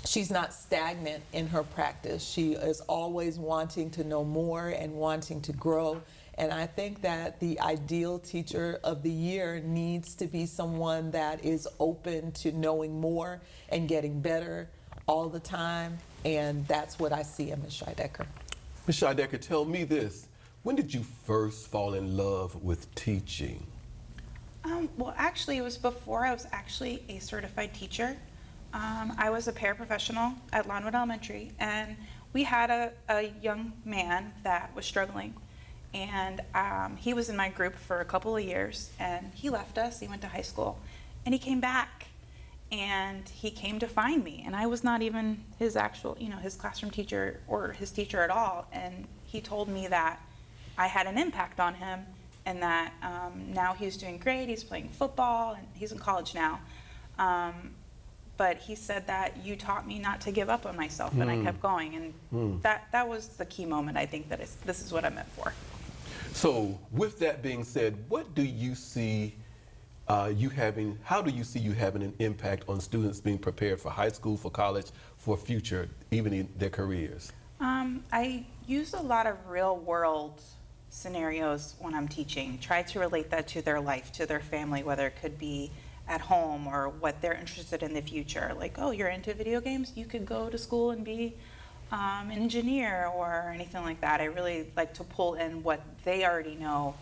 she's not stagnant in her practice. She is always wanting to know more and wanting to grow. And I think that the ideal Teacher of the Year needs to be someone that is open to knowing more and getting better all the time. And that's what I see in Ms. Shidecker. Ms. Shidecker, tell me this. When did you first fall in love with teaching? Well, actually, it was before I was actually a certified teacher. I was a paraprofessional at Lawnwood Elementary, and we had a young man that was struggling. And he was in my group for a couple of years, and he left us. He went to high school, and he came back, and he came to find me. And I was not even his actual, his classroom teacher or his teacher at all. And he told me that I had an impact on him, and that now he's doing great. He's playing football, and he's in college now. But he said that you taught me not to give up on myself, and I kept going. And that was the key moment, I think, that this is what I'm meant for. So with that being said, what do you see how do you see you having an impact on students being prepared for high school, for college, for future, even in their careers? I use a lot of real world scenarios when I'm teaching, try to relate that to their life, to their family, whether it could be at home or what they're interested in the future. Like, oh, you're into video games? You could go to school and be an engineer or anything like that. I really like to pull in what they already know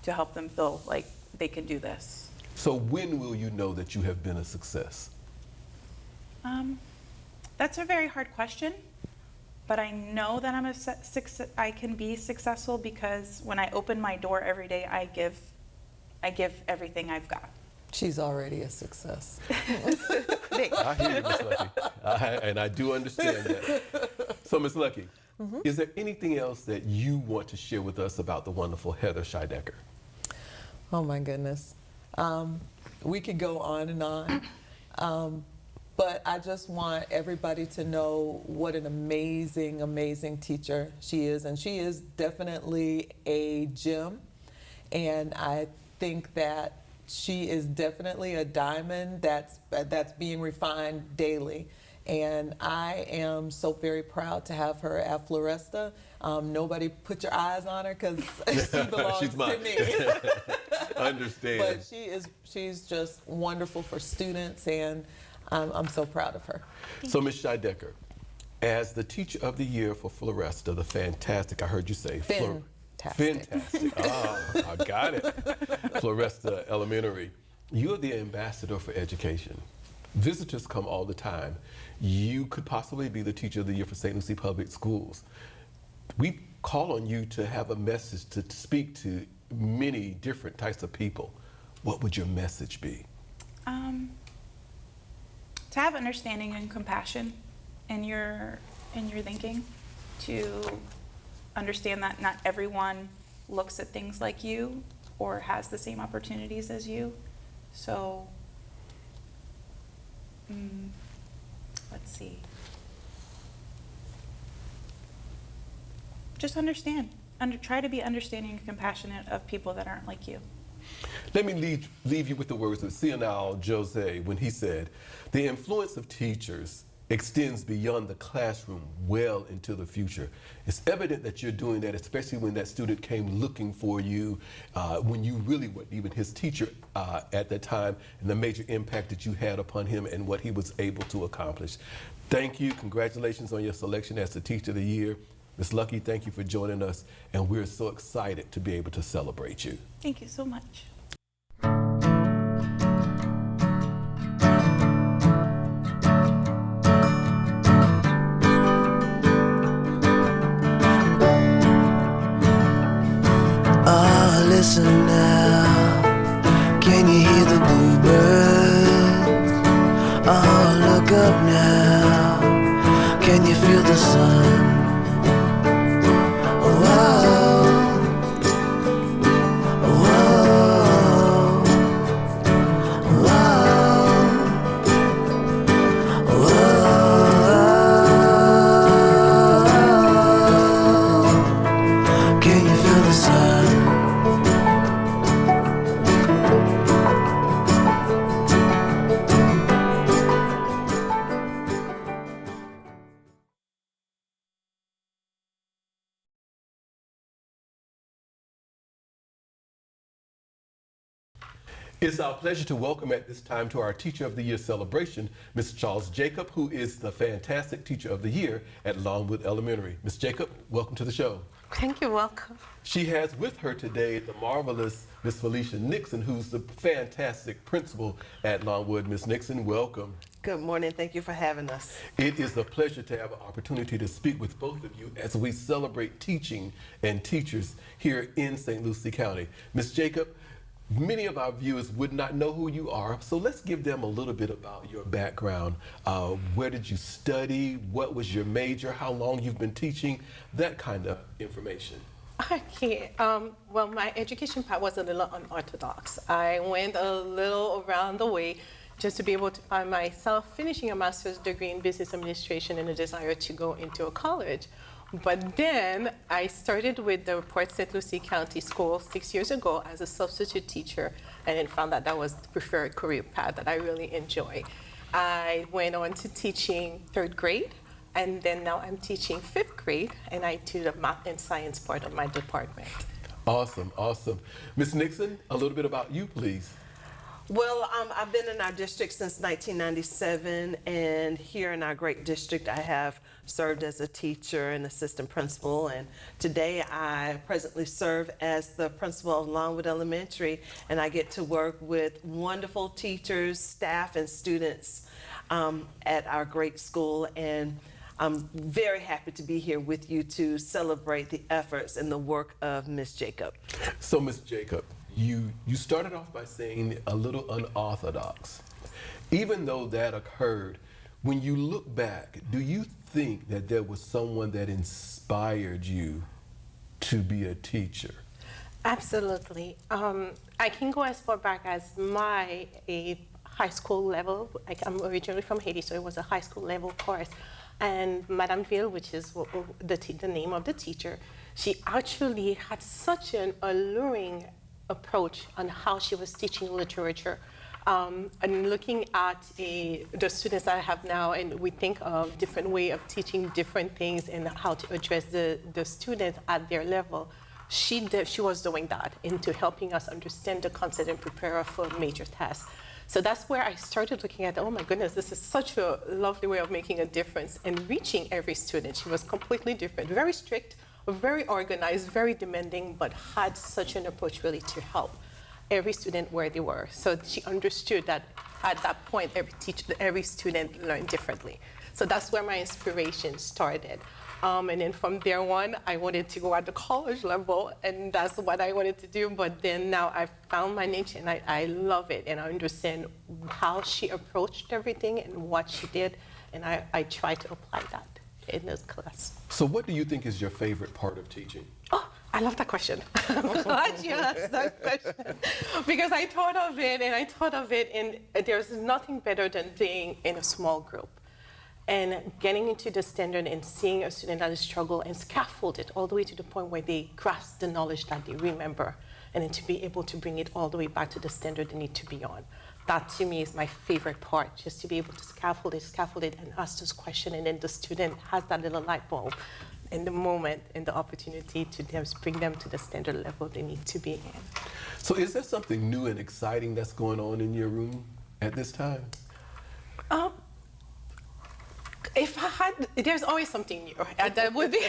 to help them feel like they can do this. So when will you know that you have been a success? That's a very hard question, but I know that I can be successful because when I open my door every day, I give everything I've got. She's already a success. I hear you, Ms. Lucky. And I do understand that. So, Ms. Lucky, is there anything else that you want to share with us about the wonderful Heather Shidecker? Oh my goodness. We could go on and on. But I just want everybody to know what an amazing, amazing teacher she is. And she is definitely a gem. And I think that she is definitely a diamond that's being refined daily. And I am so very proud to have her at Floresta. Nobody put your eyes on her because she belongs She's to mine. me. Understand. But she's just wonderful for students, and I'm so proud of her. So, Ms. Shidecker, as the Teacher of the Year for Floresta, the fantastic, I heard you say. Fantastic. I got it. Floresta Elementary. You are the ambassador for education. Visitors come all the time. You could possibly be the Teacher of the Year for St. Lucie Public Schools. We call on you to have a message to speak to many different types of people. What would your message be? To have understanding and compassion in your thinking, to understand that not everyone looks at things like you or has the same opportunities as you. So, let's see. Just understand. Try to be understanding and compassionate of people that aren't like you. Let me leave you with the words of Colonel Josie when he said, "The influence of teachers extends beyond the classroom well into the future." It's evident that you're doing that, especially when that student came looking for you, when you really weren't even his teacher at that time, and the major impact that you had upon him and what he was able to accomplish. Thank you. Congratulations on your selection as the Teacher of the Year. Ms. Lucky, thank you for joining us, and we're so excited to be able to celebrate you. Thank you so much. Oh, listen now, can you hear the bluebirds? Oh, look up now, can you feel the sun? It's our pleasure to welcome at this time to our Teacher of the Year celebration, Ms. Charles Jacob, who is the fantastic Teacher of the Year at Lawnwood Elementary. Ms. Jacob, welcome to the show. Thank you, welcome. She has with her today the marvelous Ms. Felicia Nixon, who's the fantastic principal at Lawnwood. Ms. Nixon, welcome. Good morning, thank you for having us. It is a pleasure to have an opportunity to speak with both of you as we celebrate teaching and teachers here in St. Lucie County. Ms. Jacob, many of our viewers would not know who you are, so let's give them a little bit about your background. Where did you study? What was your major? How long you've been teaching? That kind of information. Okay, well, my education part was a little unorthodox. I went a little around the way just to be able to find myself finishing a master's degree in business administration and a desire to go into a college. But then I started with the Port St. Lucie County School 6 years ago as a substitute teacher, and then found that that was the preferred career path that I really enjoy. I went on to teaching 3rd grade, and then now I'm teaching 5th grade, and I do the math and science part of my department. Awesome, awesome. Ms. Nixon, a little bit about you, please. Well, I've been in our district since 1997, and here in our great district, I have served as a teacher and assistant principal, and today I presently serve as the principal of Lawnwood Elementary, and I get to work with wonderful teachers, staff, and students at our great school, and I'm very happy to be here with you to celebrate the efforts and the work of Ms. Jacob. So, Ms. Jacob, you started off by saying a little unorthodox. Even though that occurred, when you look back, do you think that there was someone that inspired you to be a teacher? Absolutely. I can go as far back as my high school level. Like, I'm originally from Haiti, so it was a high school level course. And Madame Ville, which is the name of the teacher, she actually had such an alluring approach on how she was teaching literature. And looking at the students that I have now, and we think of different way of teaching different things and how to address the students at their level. She was doing that into helping us understand the concept and prepare us for major tests. So that's where I started looking at, oh my goodness, this is such a lovely way of making a difference and reaching every student. She was completely different, very strict, very organized, very demanding, but had such an approach really to help every student where they were. So she understood that at that point, every student learned differently. So that's where my inspiration started. And then from there on, I wanted to go at the college level, and that's what I wanted to do. But then now I found my niche, and I love it, and I understand how she approached everything and what she did, and I try to apply that in this class. So what do you think is your favorite part of teaching? Oh, I love that question. I'm glad you asked that question. Because I thought of it, and there's nothing better than being in a small group and getting into the standard and seeing a student that is struggle and scaffold it all the way to the point where they grasp the knowledge that they remember, and then to be able to bring it all the way back to the standard they need to be on. That to me is my favorite part, just to be able to scaffold it and ask this question, and then the student has that little light bulb in the moment and the opportunity to bring them to the standard level they need to be in. So is there something new and exciting that's going on in your room at this time? There's always something new. That would be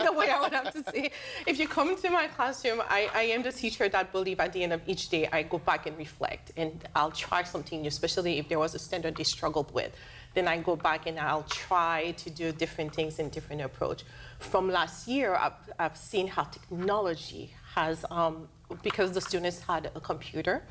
the way I would have to say. If you come to my classroom, I am the teacher that believe at the end of each day, I go back and reflect, and I'll try something new, especially if there was a standard they struggled with. Then I go back and I'll try to do different things and different approach. From last year, I've seen how technology has, because the students had a computer,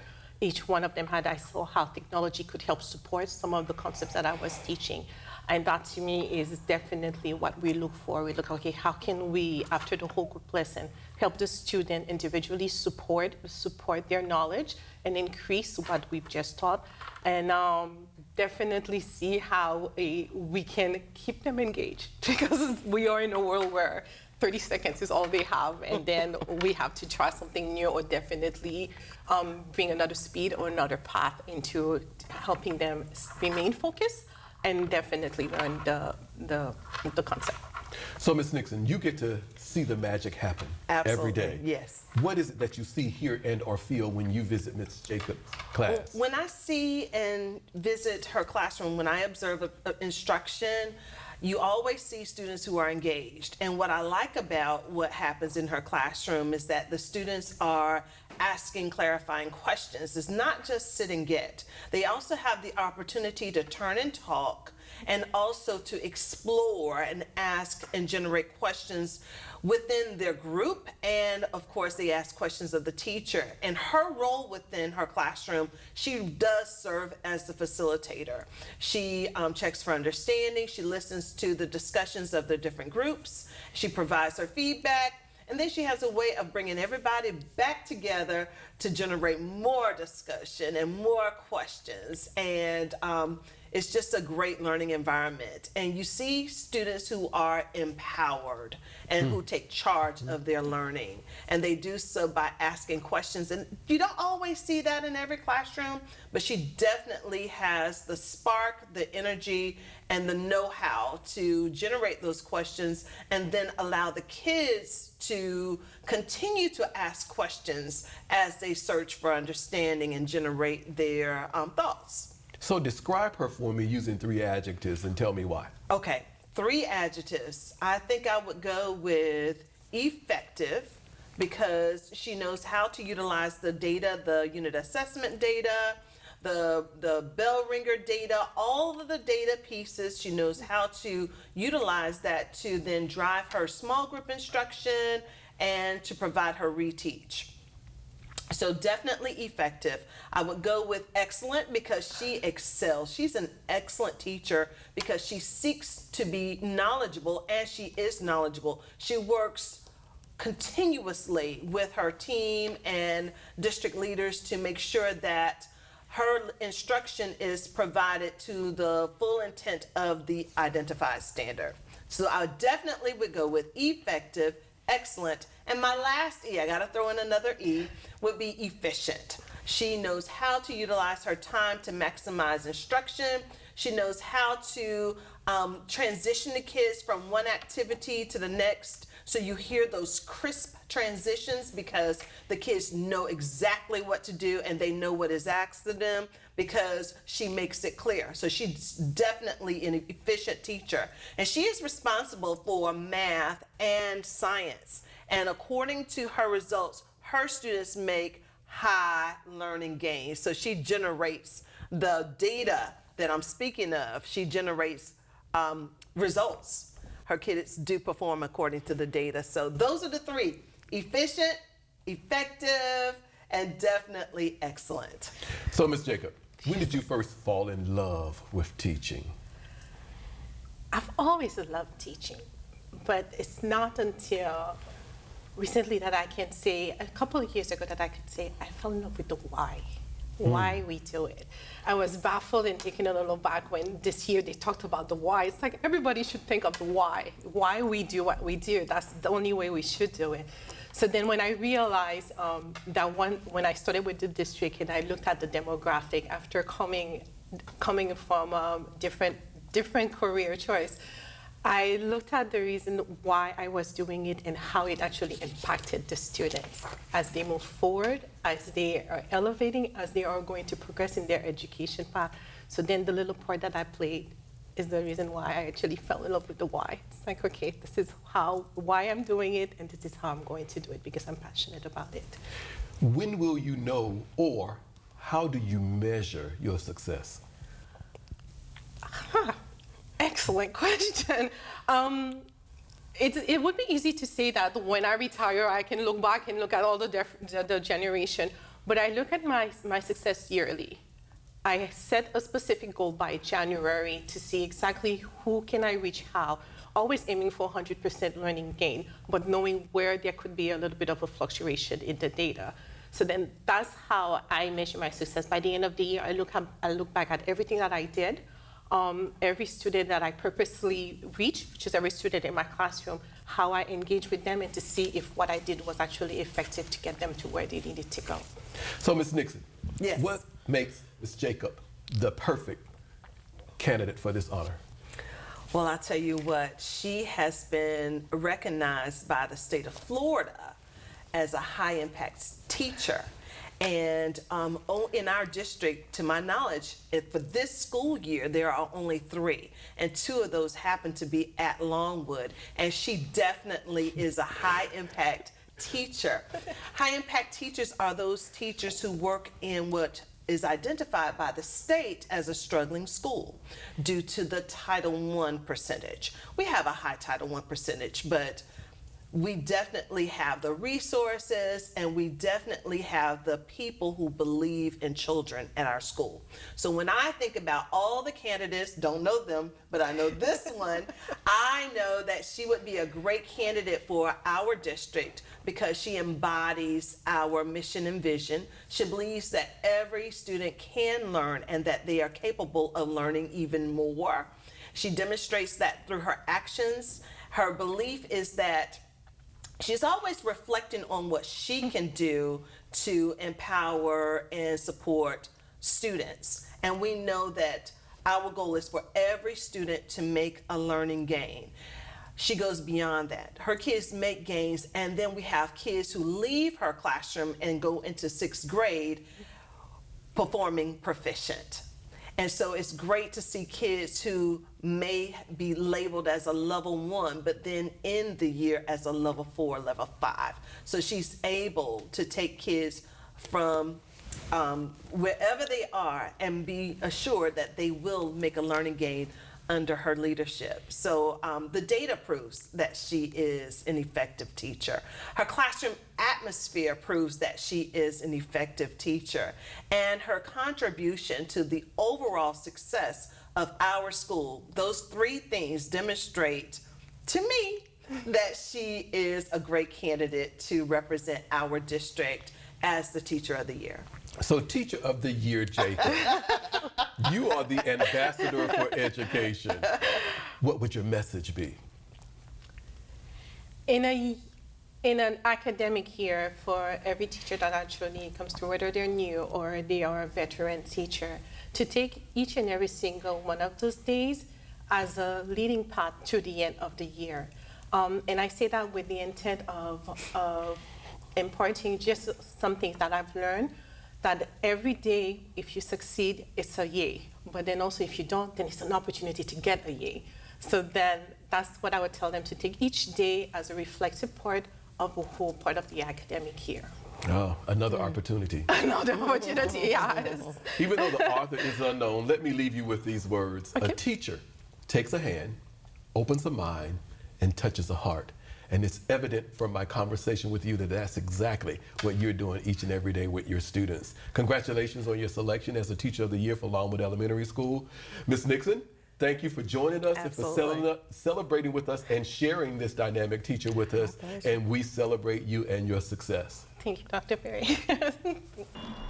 each one of them had, I saw how technology could help support some of the concepts that I was teaching. And that to me is definitely what we look for. We look, okay, how can we, after the whole group lesson, help the student individually support their knowledge and increase what we've just taught, and definitely see how we can keep them engaged, because we are in a world where 30 seconds is all they have, and then we have to try something new or definitely bring another speed or another path into helping them remain focused and definitely learn the concept. So, Ms. Nixon, you get to see the magic happen every day. Yes. What is it that you see, hear, and or feel when you visit Ms. Jacobs' class? When I see and visit her classroom, when I observe instruction, you always see students who are engaged. And what I like about what happens in her classroom is that the students are asking clarifying questions. It's not just sit and get. They also have the opportunity to turn and talk, and also to explore and ask and generate questions within their group. And of course, they ask questions of the teacher. And her role within her classroom, she does serve as the facilitator. She checks for understanding. She listens to the discussions of the different groups. She provides her feedback. And then she has a way of bringing everybody back together to generate more discussion and more questions. And it's just a great learning environment. And you see students who are empowered and who take charge of their learning. And they do so by asking questions. And you don't always see that in every classroom, but she definitely has the spark, the energy, and the know-how to generate those questions and then allow the kids to continue to ask questions as they search for understanding and generate their thoughts. So describe her for me using 3 adjectives and tell me why. Okay, 3 adjectives. I think I would go with effective, because she knows how to utilize the data, the unit assessment data, the bell ringer data, all of the data pieces. She knows how to utilize that to then drive her small group instruction and to provide her reteach. So definitely effective. I would go with excellent, because she excels. She's an excellent teacher because she seeks to be knowledgeable, and she is knowledgeable. She works continuously with her team and district leaders to make sure that her instruction is provided to the full intent of the identified standard. So I definitely would go with effective, excellent, and my last E, I gotta throw in another E, would be efficient. She knows how to utilize her time to maximize instruction. She knows how to transition the kids from one activity to the next. So you hear those crisp transitions because the kids know exactly what to do and they know what is asked of them because she makes it clear. So she's definitely an efficient teacher. And she is responsible for math and science. And according to her results, her students make high learning gains. So she generates the data that I'm speaking of. She generates results. Her kids do perform according to the data. So those are the three: efficient, effective, and definitely excellent. So, Ms. Jacob, when did you first fall in love with teaching? I've always loved teaching, but it's not until recently that I can say, a couple of years ago, that I could say I fell in love with the why we do it. I was baffled and taken a little back when this year they talked about the why. It's like everybody should think of the why we do what we do. That's the only way we should do it. So then when I realized that when I started with the district and I looked at the demographic after coming from different career choice, I looked at the reason why I was doing it and how it actually impacted the students as they move forward, as they are elevating, as they are going to progress in their education path. So then the little part that I played is the reason why I actually fell in love with the why. It's like, okay, this is why I'm doing it, and this is how I'm going to do it because I'm passionate about it. When will you know, or how do you measure your success? Excellent question. It would be easy to say that when I retire, I can look back and look at all the generation, but I look at my success yearly. I set a specific goal by January to see exactly who can I reach how, always aiming for 100% learning gain, but knowing where there could be a little bit of a fluctuation in the data. So then that's how I measure my success. By the end of the year, I look back at everything that I did, every student that I purposely reached, which is every student in my classroom, how I engage with them and to see if what I did was actually effective to get them to where they needed to go. So, Ms. Nixon, yes, what makes Ms. Jacob the perfect candidate for this honor? Well, I'll tell you what, she has been recognized by the state of Florida as a high impact teacher. And in our district, to my knowledge, for this school year, there are only 3, and 2 of those happen to be at Lawnwood. And she definitely is a high impact teacher. High impact teachers are those teachers who work in what is identified by the state as a struggling school due to the Title I percentage. We have a high Title I percentage, but we definitely have the resources and we definitely have the people who believe in children at our school. So when I think about all the candidates, don't know them, but I know this one, I know that she would be a great candidate for our district because she embodies our mission and vision. She believes that every student can learn and that they are capable of learning even more. She demonstrates that through her actions. Her belief is that she's always reflecting on what she can do to empower and support students. And we know that our goal is for every student to make a learning gain. She goes beyond that. Her kids make gains, and then we have kids who leave her classroom and go into 6th grade performing proficient. And so it's great to see kids who may be labeled as a level 1, but then end the year as a level 4, level 5. So she's able to take kids from wherever they are and be assured that they will make a learning gain under her leadership. So the data proves that she is an effective teacher. Her classroom atmosphere proves that she is an effective teacher. And her contribution to the overall success of our school, those 3 things demonstrate to me that she is a great candidate to represent our district as the Teacher of the Year. So, Teacher of the Year, Jacob, you are the ambassador for education. What would your message be? In in an academic year, for every teacher that actually comes through, whether they're new or they are a veteran teacher, to take each and every single one of those days as a leading path to the end of the year. And I say that with the intent of imparting just some things that I've learned, that every day, if you succeed, it's a yay. But then also if you don't, then it's an opportunity to get a yay. So then that's what I would tell them, to take each day as a reflexive part of a whole part of the academic year. Oh, another opportunity. Another opportunity, yes. Even though the author is unknown, let me leave you with these words. Okay. A teacher takes a hand, opens a mind, and touches a heart. And it's evident from my conversation with you that that's exactly what you're doing each and every day with your students. Congratulations on your selection as a Teacher of the Year for Lawnwood Elementary School. Ms. Nixon, thank you for joining us Absolutely. and for celebrating with us and sharing this dynamic teacher with us. And we celebrate you and your success. Thank you, Dr. Perry.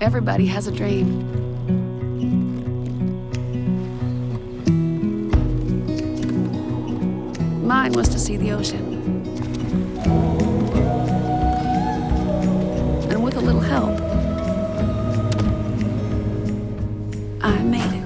Everybody has a dream. Mine was to see the ocean. And with a little help, I made it.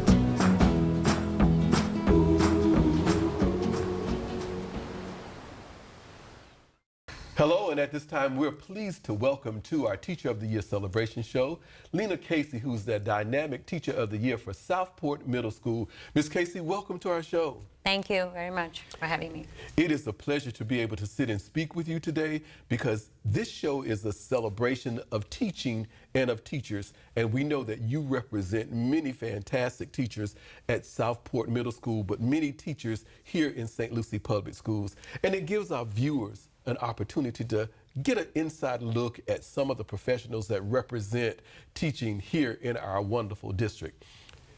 Hello, and at this time, we're pleased to welcome to our Teacher of the Year celebration show, Lina Caissy, who's the dynamic Teacher of the Year for Southport Middle School. Ms. Caissy, welcome to our show. Thank you very much for having me. It is a pleasure to be able to sit and speak with you today, because this show is a celebration of teaching and of teachers, and we know that you represent many fantastic teachers at Southport Middle School, but many teachers here in St. Lucie Public Schools, and it gives our viewers an opportunity to get an inside look at some of the professionals that represent teaching here in our wonderful district.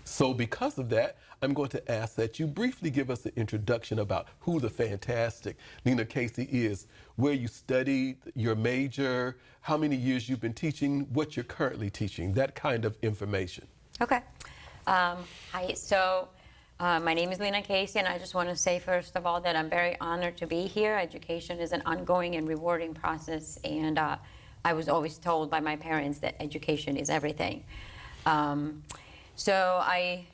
So because of that, I'm going to ask that you briefly give us an introduction about who the fantastic Lina Caissy is, where you studied, your major, how many years you've been teaching, what you're currently teaching, that kind of information. Okay. Hi. So my name is Lina Caissy, and I just want to say, first of all, that I'm very honored to be here. Education is an ongoing and rewarding process, and I was always told by my parents that education is everything. So I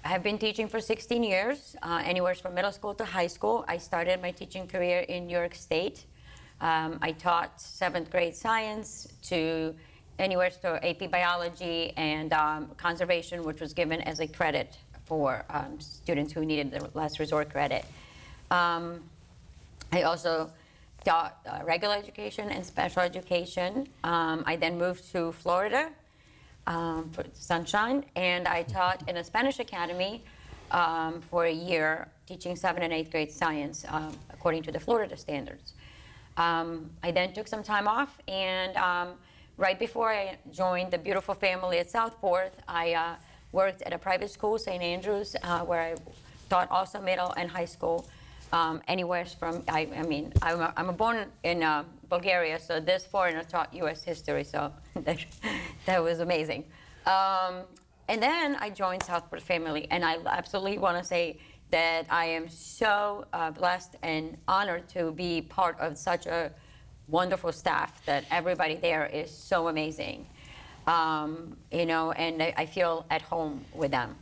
have been teaching for 16 years, anywhere from middle school to high school. I started my teaching career in New York State. I taught 7th grade science to anywhere to AP biology and conservation, which was given as a credit for students who needed the last resort credit. I also taught regular education and special education. I then moved to Florida for sunshine, and I taught in a Spanish academy for a year, teaching 7th and 8th grade science according to the Florida standards. I then took some time off, and right before I joined the beautiful family at Southport, I worked at a private school, St. Andrews, where I taught also middle and high school, anywhere from, I'm born in Bulgaria, so this foreigner taught U.S. history, so that was amazing. And then I joined Southport family, and I absolutely want to say that I am so blessed and honored to be part of such a wonderful staff, that everybody there is so amazing. And I feel at home with them.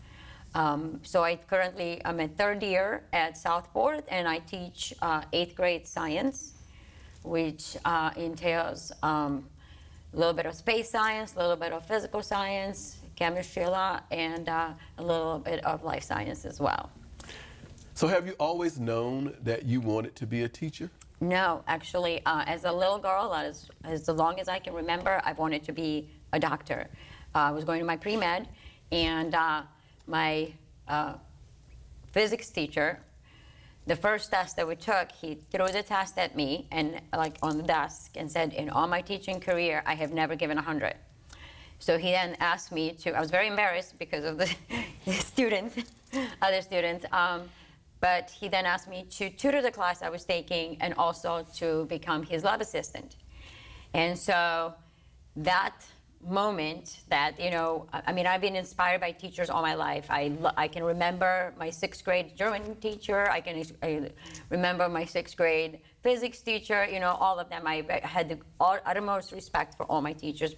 So I currently am in 3rd year at Southport, and I teach 8th grade science, which entails a little bit of space science, a little bit of physical science, chemistry a lot, and a little bit of life science as well. So have you always known that you wanted to be a teacher? No, actually, as a little girl, as long as I can remember, I've wanted to be a doctor. I was going to my pre-med, and my physics teacher, the first test that we took, he threw the test at me and on the desk and said, in all my teaching career, I have never given 100. So he then asked me to, I was very embarrassed because of the students, other students, but he then asked me to tutor the class I was taking and also to become his lab assistant. And so that moment that, you know, I mean, I've been inspired by teachers all my life. I can remember my 6th grade German teacher. I remember my 6th grade physics teacher. You know, all of them. I had the uttermost respect for all my teachers,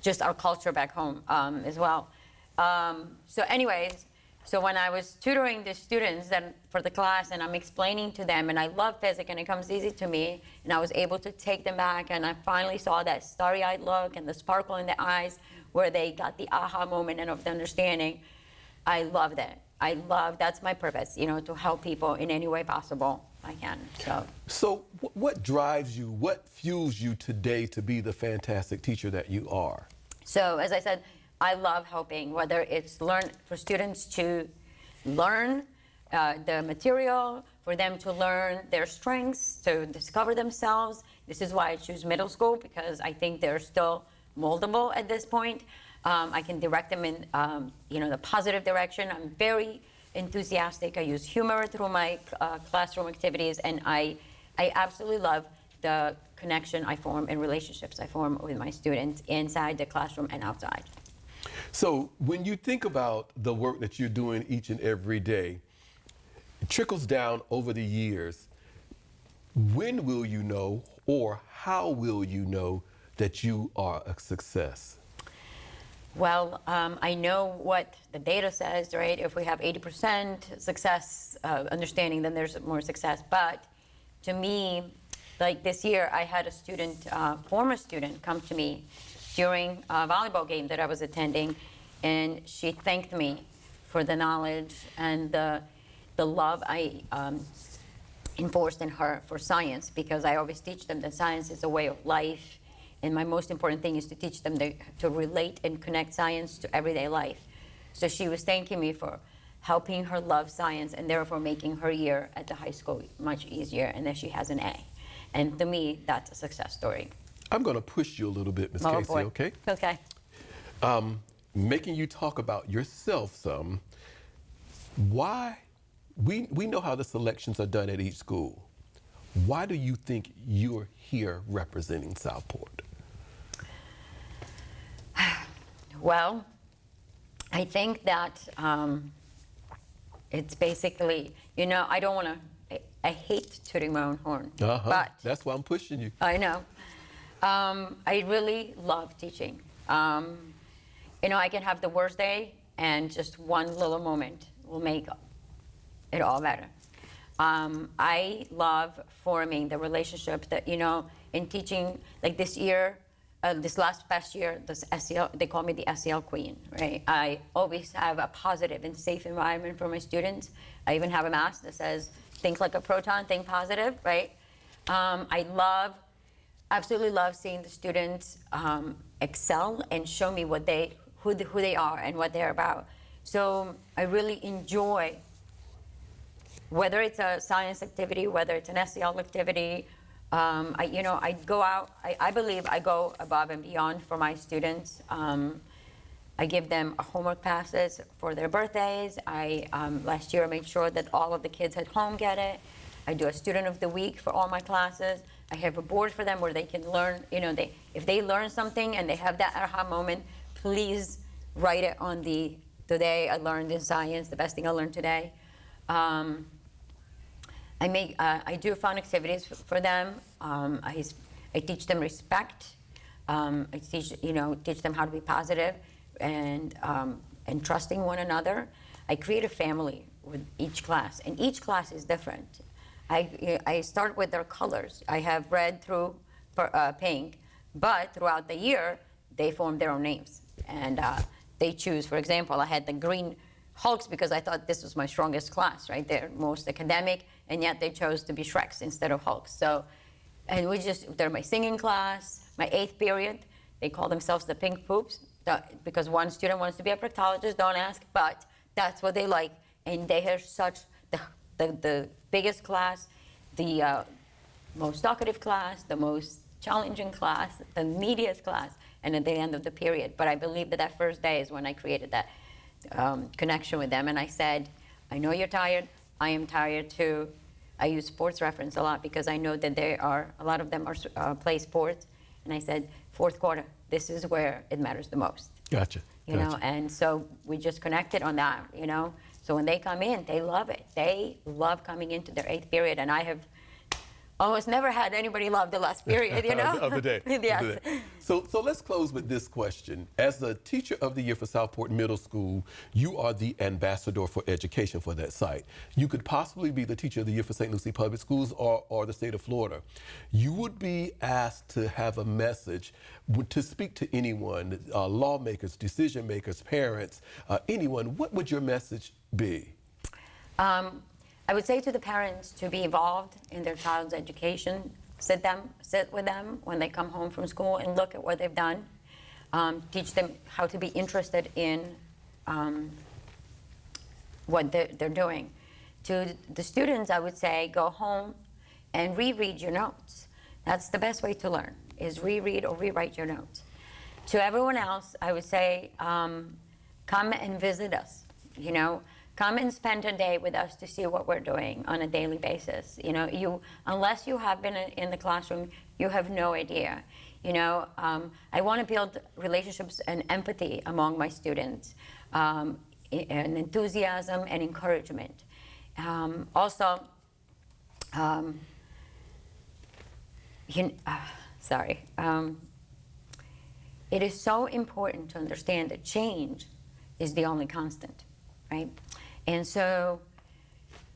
just our culture back home as well. So anyways, so when I was tutoring the students for the class, and I'm explaining to them, and I love physics and it comes easy to me, and I was able to take them back, and I finally saw that starry-eyed look and the sparkle in the eyes where they got the aha moment and of the understanding. I love that. That's my purpose, you know, to help people in any way possible I can. So what drives you, what fuels you today to be the fantastic teacher that you are? So as I said, I love helping, whether it's for students to learn the material, for them to learn their strengths, to discover themselves. This is why I choose middle school, because I think they're still moldable at this point. I can direct them in you know, the positive direction. I'm very enthusiastic. I use humor through my classroom activities, and I absolutely love the connection I form and relationships I form with my students inside the classroom and outside. So when you think about the work that you're doing each and every day, it trickles down over the years. When will you know, or how will you know that you are a success? Well, I know what the data says, right? If we have 80% success understanding, then there's more success. But to me, like this year, I had a student, former student, come to me during a volleyball game that I was attending, and she thanked me for the knowledge and the love I enforced in her for science, because I always teach them that science is a way of life, and my most important thing is to teach them to relate and connect science to everyday life. So she was thanking me for helping her love science, and therefore making her year at the high school much easier, and that she has an A. And to me, that's a success story. I'm going to push you a little bit, Ms. Caissy, okay? Okay. Making you talk about yourself some. Why? We know how the selections are done at each school. Why do you think you're here representing Southport? Well, I think that it's basically, you know, I don't want to, I hate tooting my own horn. But that's why I'm pushing you. I know. I really love teaching. You know, I can have the worst day, and just one little moment will make it all better. I love forming the relationship that, you know, in teaching, like this year, this past year, this SEL, they call me the SEL queen, right? I always have a positive and safe environment for my students. I even have a mask that says, think like a proton, think positive, right? I absolutely love seeing the students excel and show me who they are and what they're about. So I really enjoy, whether it's a science activity, whether it's an SEL activity, I go out, I believe I go above and beyond for my students. I give them homework passes for their birthdays. Last year I made sure that all of the kids at home get it. I do a student of the week for all my classes. I have a board for them where they can learn, you know, if they learn something and they have that aha moment, please write it on the day I learned in science, the best thing I learned today. I do fun activities for them. I teach them respect. I teach them how to be positive and trusting one another. I create a family with each class, and each class is different. I start with their colors. I have red through pink, but throughout the year, they form their own names. And they choose, for example, I had the green Hulks because I thought this was my strongest class, right? They're most academic, and yet they chose to be Shreks instead of Hulks. So, and they're my singing class, my 8th period. They call themselves the Pink Poops because one student wants to be a proctologist, don't ask, but that's what they like. And they have such the biggest class, the most talkative class, the most challenging class, the neediest class, and at the end of the period. But I believe that first day is when I created that connection with them. And I said, I know you're tired. I am tired too. I use sports reference a lot because I know that a lot of them play sports. And I said, fourth quarter. This is where it matters the most. Gotcha. You know, and so we just connected on that, you know. So when they come in, they love it. They love coming into their 8th period, and I have almost never had anybody love the last period, you know? of the day. Yes. Of the day. So let's close with this question. As the Teacher of the Year for Southport Middle School, you are the ambassador for education for that site. You could possibly be the Teacher of the Year for St. Lucie Public Schools or the state of Florida. You would be asked to have a message to speak to anyone, lawmakers, decision makers, parents, anyone. What would your message be? I would say to the parents to be involved in their child's education. Sit with them when they come home from school and look at what they've done. Teach them how to be interested in what they're doing. To the students, I would say go home and reread your notes. That's the best way to learn, is reread or rewrite your notes. To everyone else, I would say come and visit us, you know. Come and spend a day with us to see what we're doing on a daily basis. You know, unless you have been in the classroom, you have no idea. You know, I want to build relationships and empathy among my students, and enthusiasm and encouragement. It is so important to understand that change is the only constant, right? And so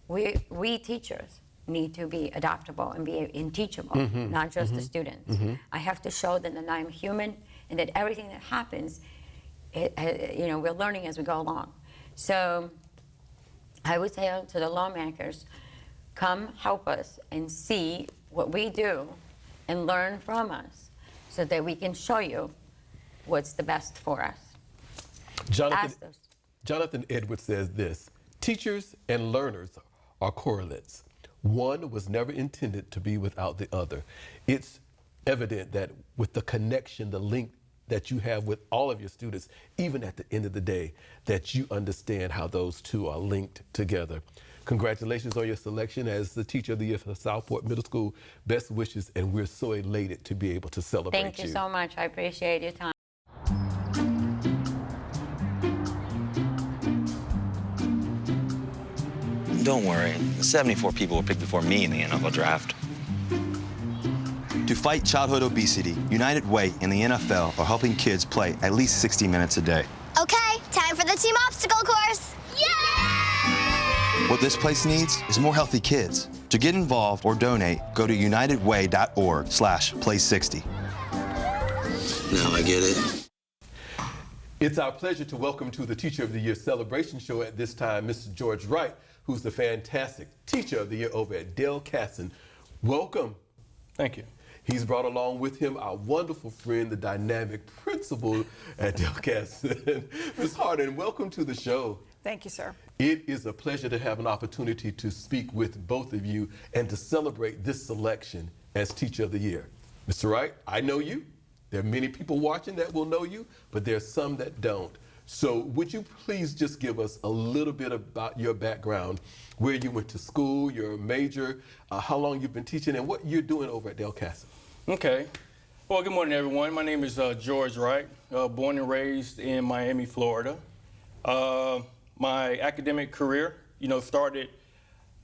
we teachers need to be adaptable and teachable, not just the students. I have to show them that I'm human and that everything that happens, you know, we're learning as we go along. So I would say to the lawmakers, come help us and see what we do and learn from us so that we can show you what's the best for us. Jonathan Edwards says this: teachers and learners are correlates. One was never intended to be without the other. It's evident that with the connection, the link that you have with all of your students, even at the end of the day, that you understand how those two are linked together. Congratulations on your selection as the Teacher of the Year for Southport Middle School. Best wishes, and we're so elated to be able to celebrate you. Thank you so much. I appreciate your time. Don't worry, 74 people were picked before me in the NFL draft. To fight childhood obesity, United Way and the NFL are helping kids play at least 60 minutes a day. Okay, time for the team obstacle course. Yay! What this place needs is more healthy kids. To get involved or donate, go to unitedway.org/play60. Now I get it. It's our pleasure to welcome to the Teacher of the Year celebration show at this time, Mr. George Wright, who's the fantastic Teacher of the Year over at Cassens. Welcome. Thank you. He's brought along with him our wonderful friend, the dynamic principal at Cassens, Ms. Harden. Welcome to the show. Thank you, sir. It is a pleasure to have an opportunity to speak with both of you and to celebrate this selection as Teacher of the Year. Mr. Wright, I know you. There are many people watching that will know you, but there's some that don't. So would you please just give us a little bit about your background, where you went to school, your major, how long you've been teaching, and what you're doing over at Cassens? Okay. Well, good morning, everyone. My name is George Wright, born and raised in Miami, Florida. My academic career, started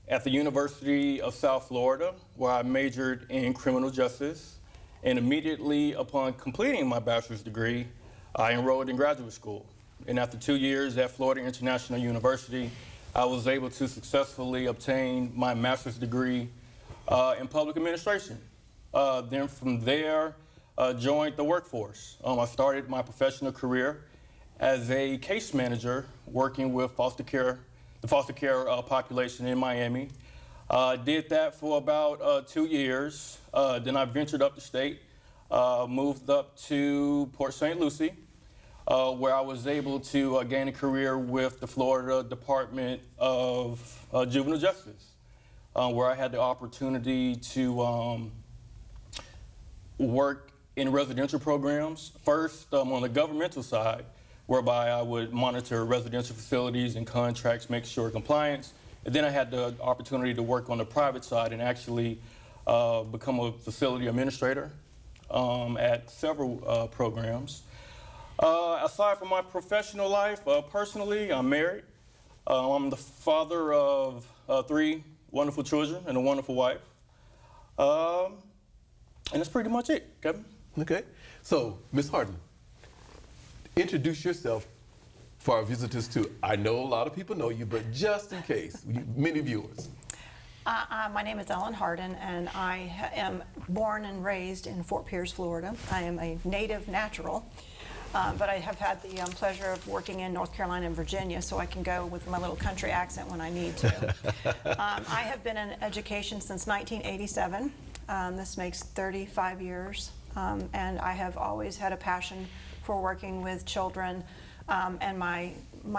at the University of South Florida, where I majored in criminal justice. And immediately upon completing my bachelor's degree, I enrolled in graduate school. And after 2 years at Florida International University, I was able to successfully obtain my master's degree in public administration. Then from there, joined the workforce. I started my professional career as a case manager working with the foster care population in Miami. Did that for about 2 years. Then I ventured up the state, moved up to Port St. Lucie, where I was able to gain a career with the Florida Department of Juvenile Justice, where I had the opportunity to work in residential programs. First, on the governmental side, whereby I would monitor residential facilities and contracts, make sure compliance. And then I had the opportunity to work on the private side and actually become a facility administrator. at several programs. Aside from my professional life, personally, I'm married. I'm the father of 3 wonderful children and a wonderful wife. And that's pretty much it, Kevin. Okay. So, Ms. Harden, introduce yourself for our visitors too. I know a lot of people know you, but just in case, many viewers. My name is Ellen Harden, and I am born and raised in Fort Pierce, Florida. I am a native natural, but I have had the pleasure of working in North Carolina and Virginia, so I can go with my little country accent when I need to. I have been in education since 1987. This makes 35 years, and I have always had a passion for working with children, and my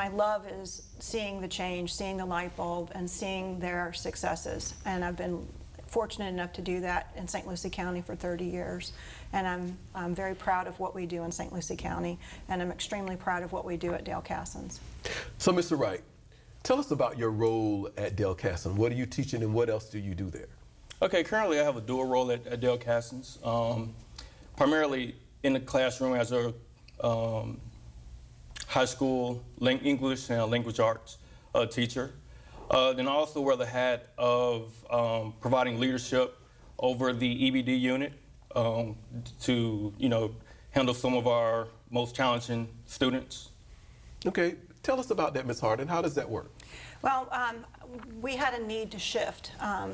love is seeing the change, seeing the light bulb, and seeing their successes. And I've been fortunate enough to do that in St. Lucie County for 30 years. And I'm very proud of what we do in St. Lucie County, and I'm extremely proud of what we do at Dale Cassens. So, Mr. Wright, tell us about your role at Dale Cassens. What are you teaching, and what else do you do there? Okay, currently I have a dual role at Dale Cassens, primarily in the classroom as a high school English and language arts teacher. Then I also wear the hat of providing leadership over the EBD unit to, handle some of our most challenging students. Okay, tell us about that, Ms. Harden. How does that work? Well, we had a need to shift a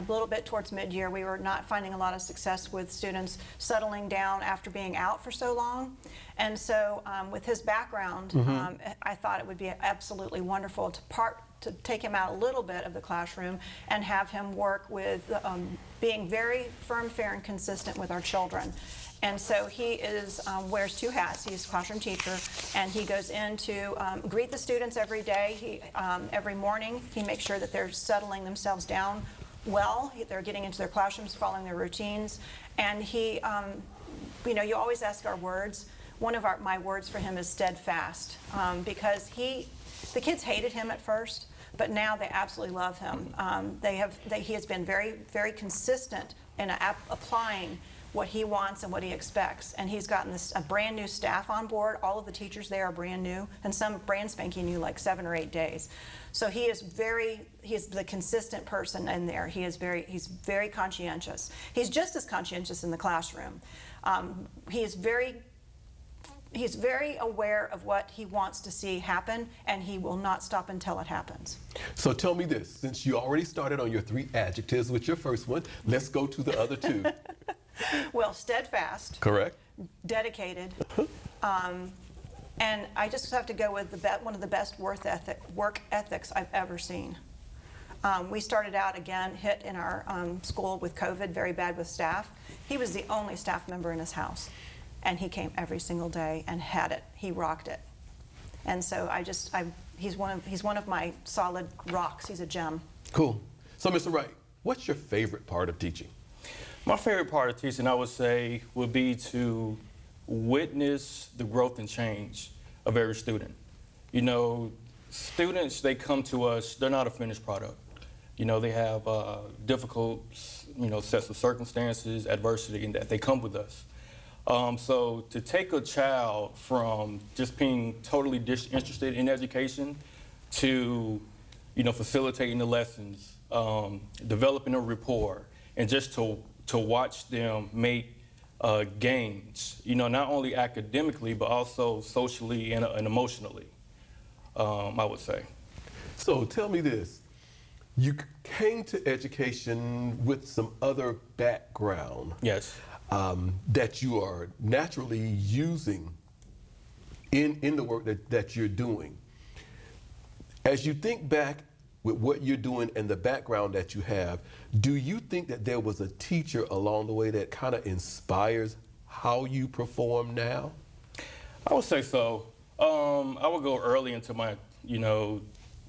little bit towards mid-year. We were not finding a lot of success with students settling down after being out for so long. And so with his background, I thought it would be absolutely wonderful to take him out a little bit of the classroom and have him work with being very firm, fair, and consistent with our children. And so he wears 2 hats. He's a classroom teacher, and he goes in to greet the students every day. Every morning, he makes sure that they're settling themselves down well. They're getting into their classrooms, following their routines. And he, you always ask our words. One of my words for him is steadfast, because the kids hated him at first, but now they absolutely love him. He has been very, very consistent in applying what he wants and what he expects. And he's gotten a brand new staff on board. All of the teachers there are brand new, and some brand spanking new, like 7 or 8 days. So he is the consistent person in there. He's very conscientious. He's just as conscientious in the classroom. He's very aware of what he wants to see happen, and he will not stop until it happens. So tell me this, since you already started on your 3 adjectives with your first one, let's go to the other 2. Well, steadfast. Correct. Dedicated. And I just have to go with one of the best work ethics I've ever seen. We started out, again, hit in our school with COVID, very bad with staff. He was the only staff member in his house, and he came every single day and had it. He rocked it. And so he's one of my solid rocks. He's a gem. Cool. So, Mr. Wright, what's your favorite part of teaching? My favorite part of teaching, I would say, would be to witness the growth and change of every student. Students, they come to us, they're not a finished product. They have difficult, sets of circumstances, adversity, and that they come with us. So to take a child from just being totally disinterested in education to, facilitating the lessons, developing a rapport, and just to watch them make gains, not only academically, but also socially and emotionally, I would say. So tell me this. You came to education with some other background. Yes. That you are naturally using in the work that you're doing. As you think back with what you're doing and the background that you have, do you think that there was a teacher along the way that kind of inspires how you perform now? I would say so. I would go early into my,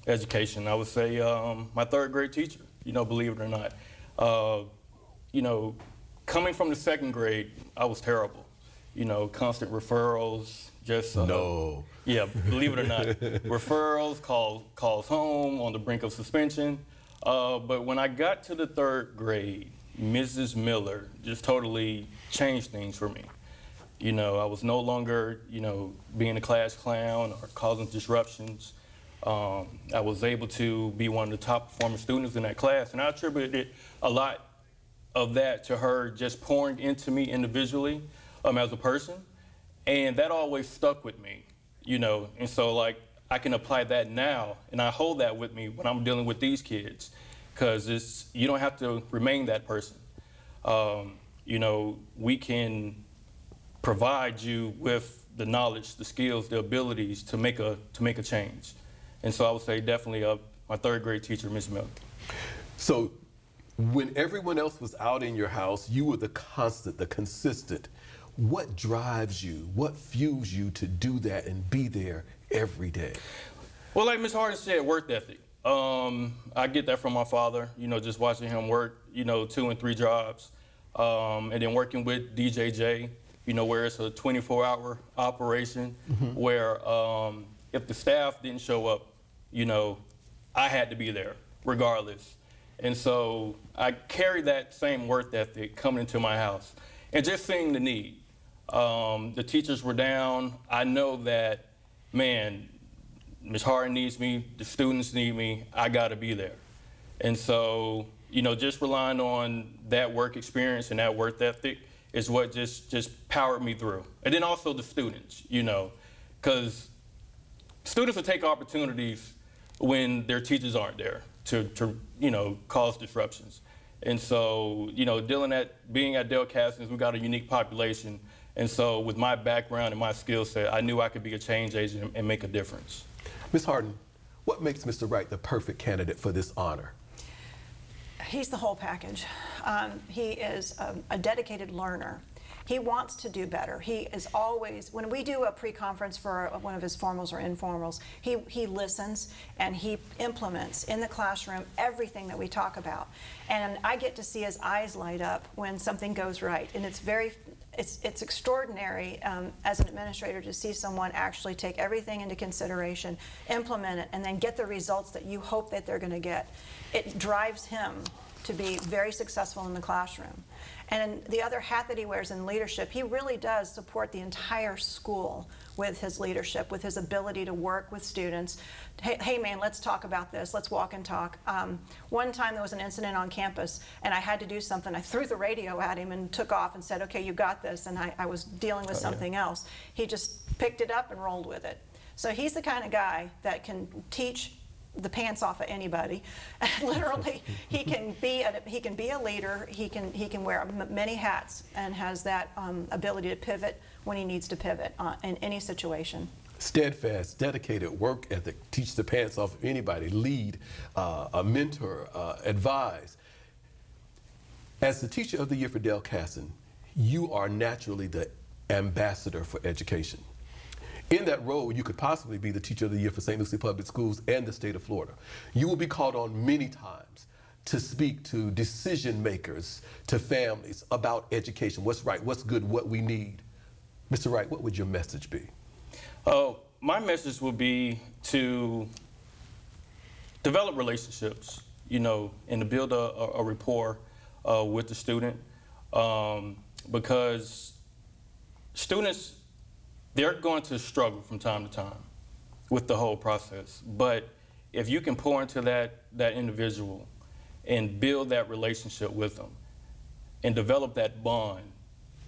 education. I would say my 3rd grade teacher, believe it or not. Coming from the 2nd grade, I was terrible. Constant referrals, just... No. Yeah, believe it or not. Referrals, calls home, on the brink of suspension. But when I got to the 3rd grade, Mrs. Miller just totally changed things for me. You know, I was no longer, you know, being a class clown or causing disruptions. I was able to be one of the top performing students in that class, and I attributed a lot of that to her just pouring into me individually as a person, and that always stuck with me, you know, and so like I can apply that now, and I hold that with me when I'm dealing with these kids, because you don't have to remain that person. You know, we can provide you with the knowledge, the skills, the abilities to make a change. And so I would say definitely my third grade teacher, Ms. Miller. So when everyone else was out in your house, you were the constant, the consistent. What drives you? What fuels you to do that and be there every day? Well, like Ms. Harden said, work ethic. I get that from my father, you know, just watching him work, you know, 2 and 3 jobs. And then working with DJJ, you know, where it's a 24-hour operation, where if the staff didn't show up, you know, I had to be there regardless. And so I carry that same work ethic coming into my house and just seeing the need. The teachers were down. I know that, man, Ms. Harden needs me, the students need me, I gotta be there. And so, you know, just relying on that work experience and that work ethic is what just powered me through. And then also the students, you know, because students will take opportunities when their teachers aren't there to you know, cause disruptions. And so, you know, being at Cassens, we got a unique population. And so with my background and my skill set, I knew I could be a change agent and make a difference. Ms. Harden, what makes Mr. Wright the perfect candidate for this honor? He's the whole package. He is a dedicated learner. He wants to do better. He is always, when we do a pre-conference for one of his formals or informals, he listens and he implements in the classroom everything that we talk about. And I get to see his eyes light up when something goes right. And it's extraordinary as an administrator to see someone actually take everything into consideration, implement it, and then get the results that you hope that they're going to get. It drives him to be very successful in the classroom. And the other hat that he wears in leadership, he really does support the entire school with his leadership, with his ability to work with students. Hey man, let's talk about this. Let's walk and talk. One time there was an incident on campus and I had to do something. I threw the radio at him and took off and said, okay, you got this. And I was dealing with something else. He just picked it up and rolled with it. So he's the kind of guy that can teach the pants off of anybody. Literally, he can be a leader. He can wear many hats and has that ability to pivot when he needs to pivot in any situation. Steadfast, dedicated work ethic, teach the pants off of anybody, lead, a mentor, advise. As the Teacher of the Year for Cassens, you are naturally the ambassador for education. In that role, you could possibly be the Teacher of the Year for St. Lucie Public Schools and the state of Florida. You will be called on many times to speak to decision makers, to families about education, what's right, what's good, what we need. Mr. Wright, what would your message be? My message would be to develop relationships, you know, and to build a rapport with the student, because students, they're going to struggle from time to time with the whole process. But if you can pour into that individual and build that relationship with them and develop that bond,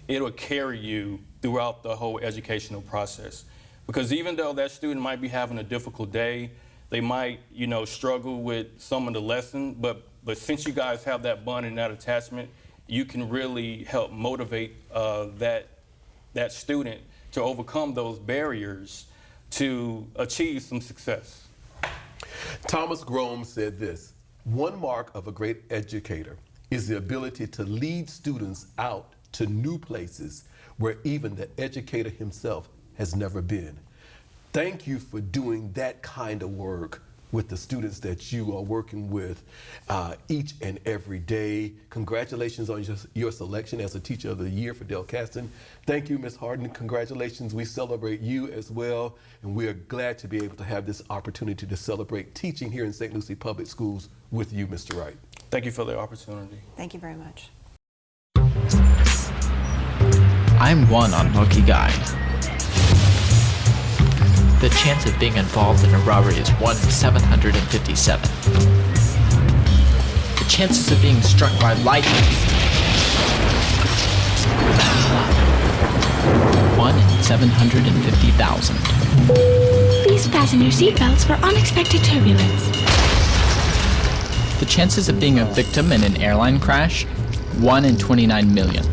it'll carry you throughout the whole educational process. Because even though that student might be having a difficult day, they might, you know, struggle with some of the lesson, but since you guys have that bond and that attachment, you can really help motivate that student to overcome those barriers to achieve some success. Thomas Grome said this: one mark of a great educator is the ability to lead students out to new places where even the educator himself has never been. Thank you for doing that kind of work with the students that you are working with each and every day. Congratulations on your selection as a Teacher of the Year for Cassens. Thank you, Ms. Harden. Congratulations. We celebrate you as well, and we are glad to be able to have this opportunity to celebrate teaching here in St. Lucie Public Schools with you, Mr. Wright. Thank you for the opportunity. Thank you very much. I'm one unlucky guy. The chance of being involved in a robbery is 1 in 757. The chances of being struck by lightning 1 in 750,000. Please fasten your seatbelts for unexpected turbulence. The chances of being a victim in an airline crash 1 in 29 million.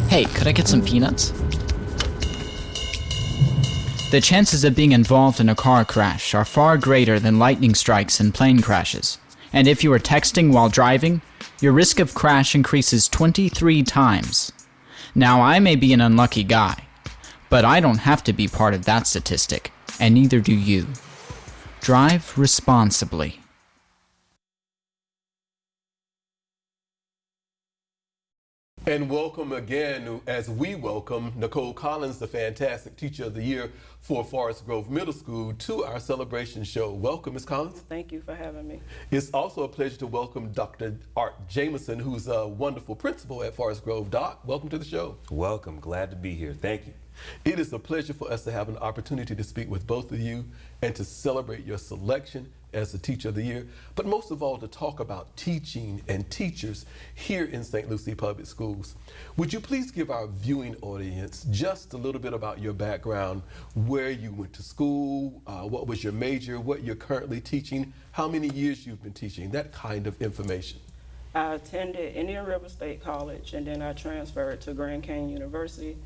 Hey, could I get some peanuts? The chances of being involved in a car crash are far greater than lightning strikes and plane crashes. And if you are texting while driving, your risk of crash increases 23 times. Now, I may be an unlucky guy, but I don't have to be part of that statistic, and neither do you. Drive responsibly. And welcome again as we welcome Nicole Collins, the fantastic Teacher of the Year for Forest Grove Middle School, to our celebration show. Welcome, Ms. Collins. Thank you for having me. It's also a pleasure to welcome Dr. Art Jameson, who's a wonderful principal at Forest Grove. Doc, welcome to the show. Welcome. Glad to be here. Thank you. It is a pleasure for us to have an opportunity to speak with both of you and to celebrate your selection as the Teacher of the Year, but most of all to talk about teaching and teachers here in St. Lucie Public Schools. Would you please give our viewing audience just a little bit about your background, where you went to school, what was your major, what you're currently teaching, how many years you've been teaching, that kind of information. I attended Indian River State College, and then I transferred to Grand Canyon University.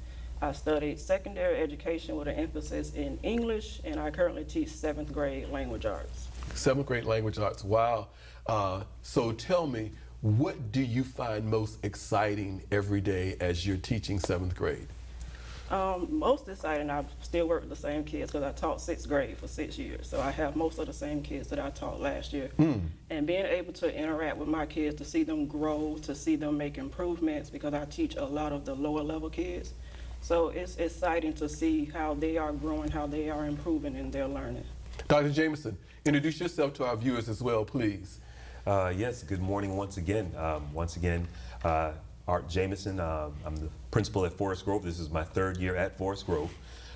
I studied secondary education with an emphasis in English, and I currently teach 7th grade language arts. 7th grade language arts, wow. So tell me, what do you find most exciting every day as you're teaching 7th grade? Most exciting, I still work with the same kids because I taught 6th grade for 6 years. So I have most of the same kids that I taught last year. And being able to interact with my kids, to see them grow, to see them make improvements, because I teach a lot of the lower level kids. So it's exciting to see how they are growing, how they are improving in their learning. Dr. Jameson, introduce yourself to our viewers as well, please. Yes, good morning once again. Art Jameson, I'm the principal at Forest Grove. This is my 3rd year at Forest Grove.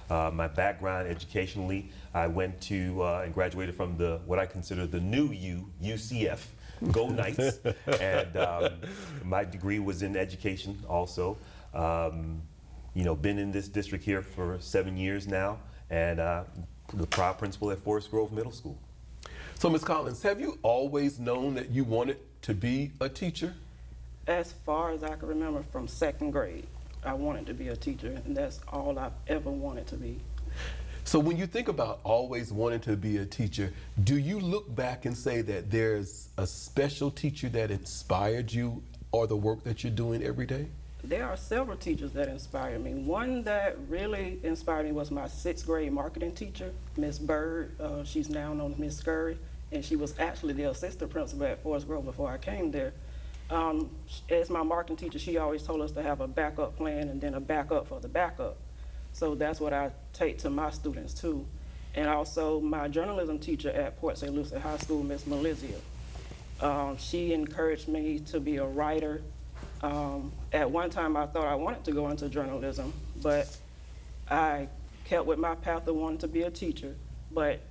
My background educationally, I went to and graduated from what I consider the new UCF. Go Knights. And my degree was in education also. You know, been in this district here for 7 years now, and the proud principal at Forest Grove Middle School. So, Ms. Collins, have you always known that you wanted to be a teacher? As far as I can remember, from 2nd grade, I wanted to be a teacher, and that's all I've ever wanted to be. So when you think about always wanting to be a teacher, do you look back and say that there's a special teacher that inspired you or the work that you're doing every day? There are several teachers that inspired me. One that really inspired me was my 6th grade marketing teacher, Miss Bird. She's now known as Miss Scurry, and she was actually the assistant principal at Forest Grove before I came there. As my marketing teacher, she always told us to have a backup plan and then a backup for the backup. So that's what I take to my students too. And also my journalism teacher at Port St. Lucie High School, Miss Melizia. She encouraged me to be a writer. At one time I thought I wanted to go into journalism, but I kept with my path of wanting to be a teacher. But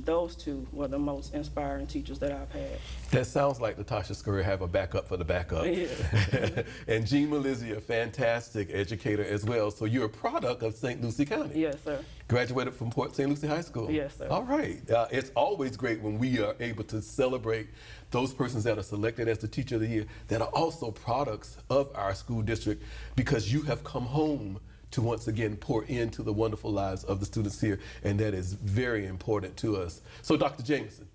those two were the most inspiring teachers that I've had. That sounds like Latasha Scurry have a backup for the backup. Yeah. And Jean Melizia, a fantastic educator as well. So you're a product of St. Lucie County. Yes, sir. Graduated from Port St. Lucie High School. Yes, sir. All right. It's always great when we are able to celebrate those persons that are selected as the Teacher of the Year that are also products of our school district, because you have come home to once again pour into the wonderful lives of the students here, and that is very important to us. So Dr. Jameson,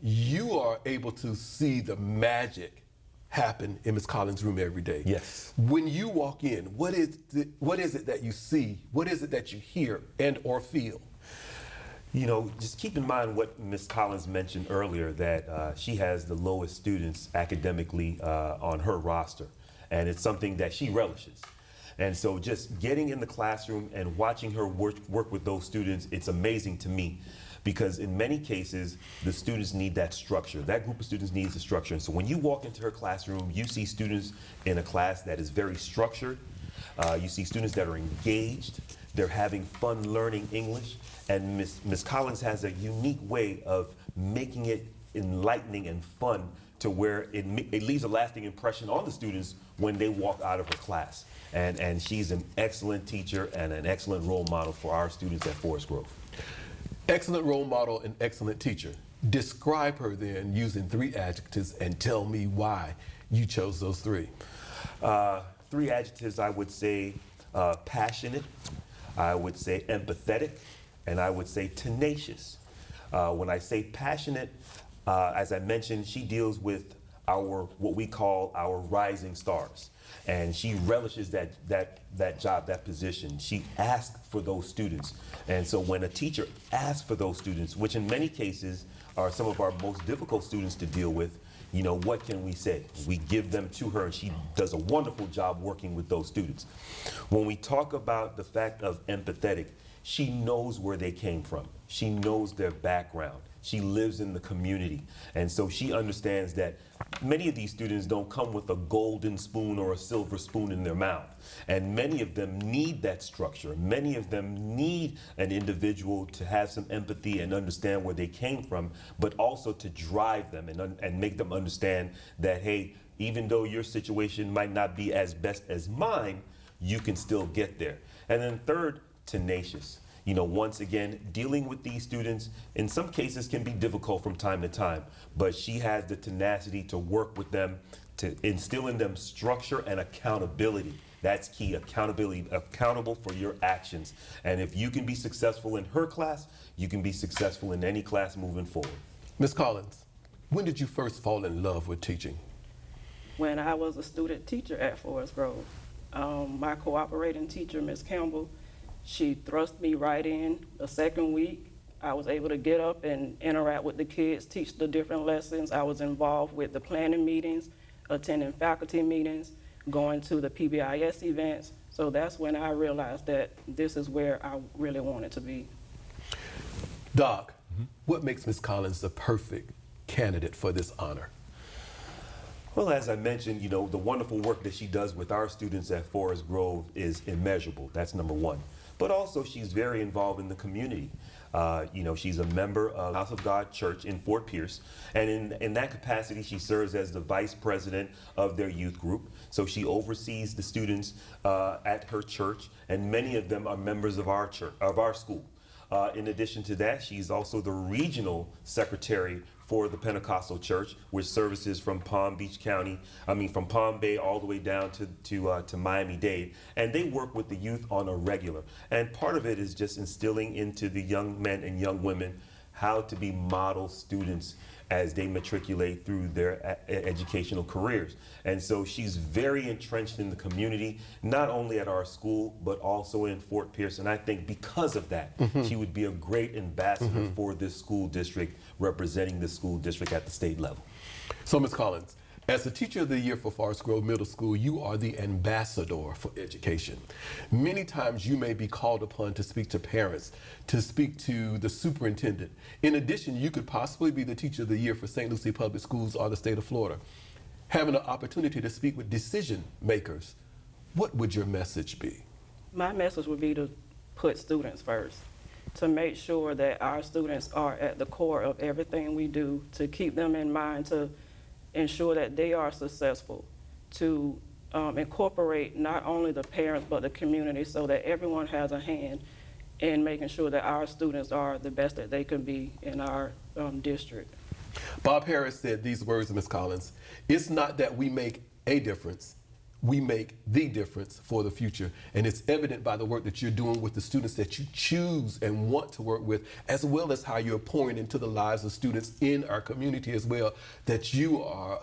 you are able to see the magic happen in Ms. Collins' room every day. Yes. When you walk in, what is it that you see? What is it that you hear and or feel? You know, just keep in mind what Ms. Collins mentioned earlier, that she has the lowest students academically on her roster, and it's something that she relishes. And so just getting in the classroom and watching her work with those students, it's amazing to me, because in many cases, the students need that structure. That group of students needs the structure. And so when you walk into her classroom, you see students in a class that is very structured. You see students that are engaged. They're having fun learning English. And Ms. Collins has a unique way of making it enlightening and fun to where it leaves a lasting impression on the students when they walk out of her class. And she's an excellent teacher and an excellent role model for our students at Forest Grove. Excellent role model and excellent teacher. Describe her then using 3 adjectives and tell me why you chose those 3. 3 adjectives, I would say passionate, I would say empathetic, and I would say tenacious. When I say passionate, as I mentioned, she deals with what we call our rising stars. And she relishes that job, that position. She asks for those students. And so when a teacher asks for those students, which in many cases are some of our most difficult students to deal with, you know, what can we say? We give them to her, and she does a wonderful job working with those students. When we talk about the fact of empathetic, she knows where they came from. She knows their background. She lives in the community. And so she understands that many of these students don't come with a golden spoon or a silver spoon in their mouth. And many of them need that structure. Many of them need an individual to have some empathy and understand where they came from, but also to drive them and make them understand that, hey, even though your situation might not be as best as mine, you can still get there. And then third, tenacious. You know, once again, dealing with these students in some cases can be difficult from time to time, but she has the tenacity to work with them, to instill in them structure and accountability. That's key, accountability, accountable for your actions. And if you can be successful in her class, you can be successful in any class moving forward. Ms. Collins, when did you first fall in love with teaching? When I was a student teacher at Forest Grove. My cooperating teacher, Ms. Campbell, she thrust me right in. The second week, I was able to get up and interact with the kids, teach the different lessons. I was involved with the planning meetings, attending faculty meetings, going to the PBIS events. So that's when I realized that this is where I really wanted to be. Doc, what makes Ms. Collins the perfect candidate for this honor? Well, as I mentioned, you know, the wonderful work that she does with our students at Forest Grove is immeasurable. That's number one. But also, she's very involved in the community. You know, she's a member of House of God Church in Fort Pierce, and in that capacity, she serves as the vice president of their youth group. So she oversees the students at her church, and many of them are members of our church, of our school. In addition to that, she's also the regional secretary for the Pentecostal Church, which services from Palm Bay all the way down to Miami-Dade. And they work with the youth on a regular. And part of it is just instilling into the young men and young women how to be model students as they matriculate through their educational careers. And so she's very entrenched in the community, not only at our school, but also in Fort Pierce. And I think because of that, she would be a great ambassador for this school district, representing the school district at the state level. So, Ms. Collins, as the Teacher of the Year for Forest Grove Middle School, you are the ambassador for education. Many times you may be called upon to speak to parents, to speak to the superintendent. In addition, you could possibly be the Teacher of the Year for St. Lucie Public Schools or the state of Florida. Having an opportunity to speak with decision makers, what would your message be? My message would be to put students first, to make sure that our students are at the core of everything we do, to keep them in mind, to ensure that they are successful, to incorporate not only the parents but the community so that everyone has a hand in making sure that our students are the best that they can be in our district. Bob Harris said these words, Ms. Collins, "It's not that we make a difference, we make the difference for the future." And it's evident by the work that you're doing with the students that you choose and want to work with, as well as how you're pouring into the lives of students in our community as well, that you are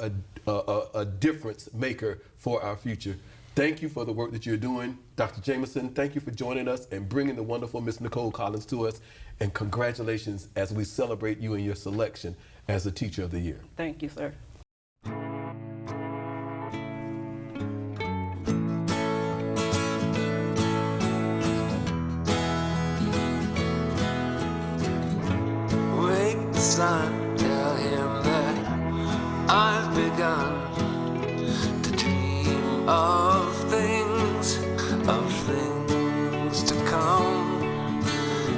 a difference maker for our future. Thank you for the work that you're doing. Dr. Jameson, thank you for joining us and bringing the wonderful Miss Nicole Collins to us. And congratulations as we celebrate you and your selection as the Teacher of the Year. Thank you, sir. sun, tell him that I've begun to dream of things to come,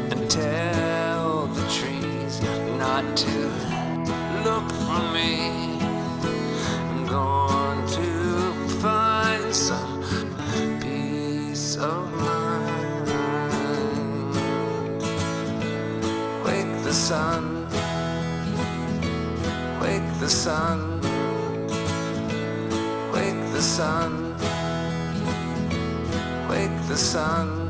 and tell the trees not to look for me. I'm going to find some peace of mind. Wake the sun, wake the sun, wake the sun, wake the sun.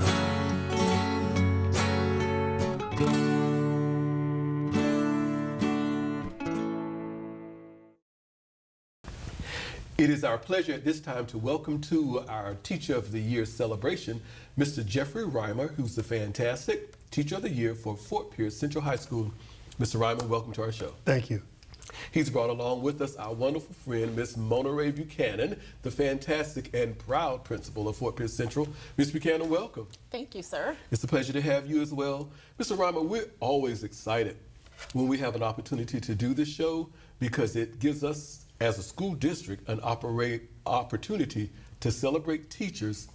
It is our pleasure at this time to welcome to our Teacher of the Year celebration, Mr. Jeffery Rymer, who's the fantastic Teacher of the Year for Fort Pierce Central High School. Mr. Rymer, welcome to our show. Thank you. He's brought along with us our wonderful friend, Miss Mona Ray Buchanan, the fantastic and proud principal of Fort Pierce Central. Ms. Buchanan, welcome. Thank you, sir. It's a pleasure to have you as well. Mr. Rymer, we're always excited when we have an opportunity to do this show because it gives us, as a school district, an opportunity to celebrate teachers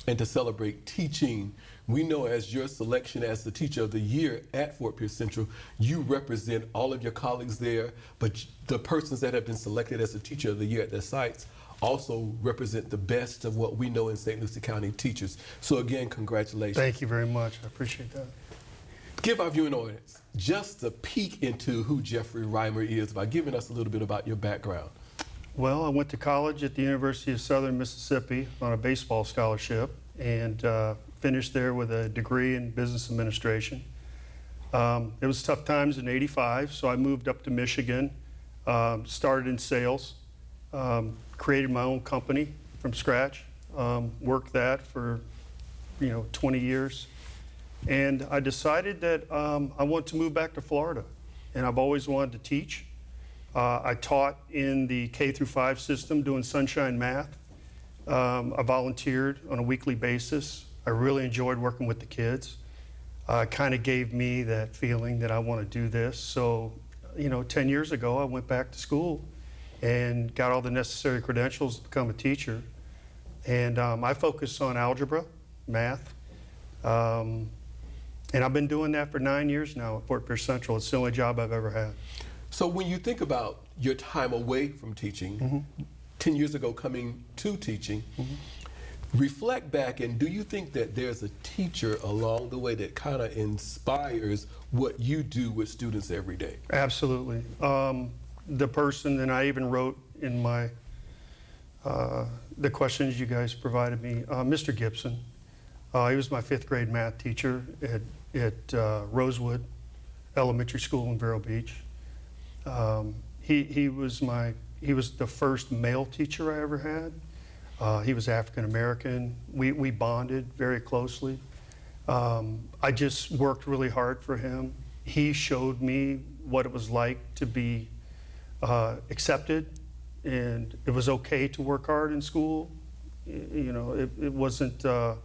and to celebrate teaching. We know as your selection as the Teacher of the Year at Fort Pierce Central, you represent all of your colleagues there, but the persons that have been selected as the Teacher of the Year at their sites also represent the best of what we know in St. Lucie County teachers. So again, congratulations. Thank you very much. I appreciate that. Give our viewing audience just a peek into who Jeffery Rymer is by giving us a little bit about your background. Well, I went to college at the University of Southern Mississippi on a baseball scholarship and finished there with a degree in business administration. It was tough times in '85, so I moved up to Michigan, started in sales, created my own company from scratch, worked that for 20 years. And I decided that I want to move back to Florida, and I've always wanted to teach. I taught in the K-5 system doing sunshine math. I volunteered on a weekly basis. I really enjoyed working with the kids. It kind of gave me that feeling that I want to do this. So, 10 years ago, I went back to school and got all the necessary credentials to become a teacher. And I focus on algebra, math. And I've been doing that for 9 years now at Fort Pierce Central. It's the only job I've ever had. So when you think about your time away from teaching, 10 years ago coming to teaching, reflect back and do you think that there's a teacher along the way that kind of inspires what you do with students every day? Absolutely. The person, and I even wrote in my, the questions you guys provided me, Mr. Gibson. He was my 5th grade math teacher at Rosewood Elementary School in Vero Beach. He was the first male teacher I ever had. He was African American. We bonded very closely. I just worked really hard for him. He showed me what it was like to be accepted, and it was okay to work hard in school. It wasn't to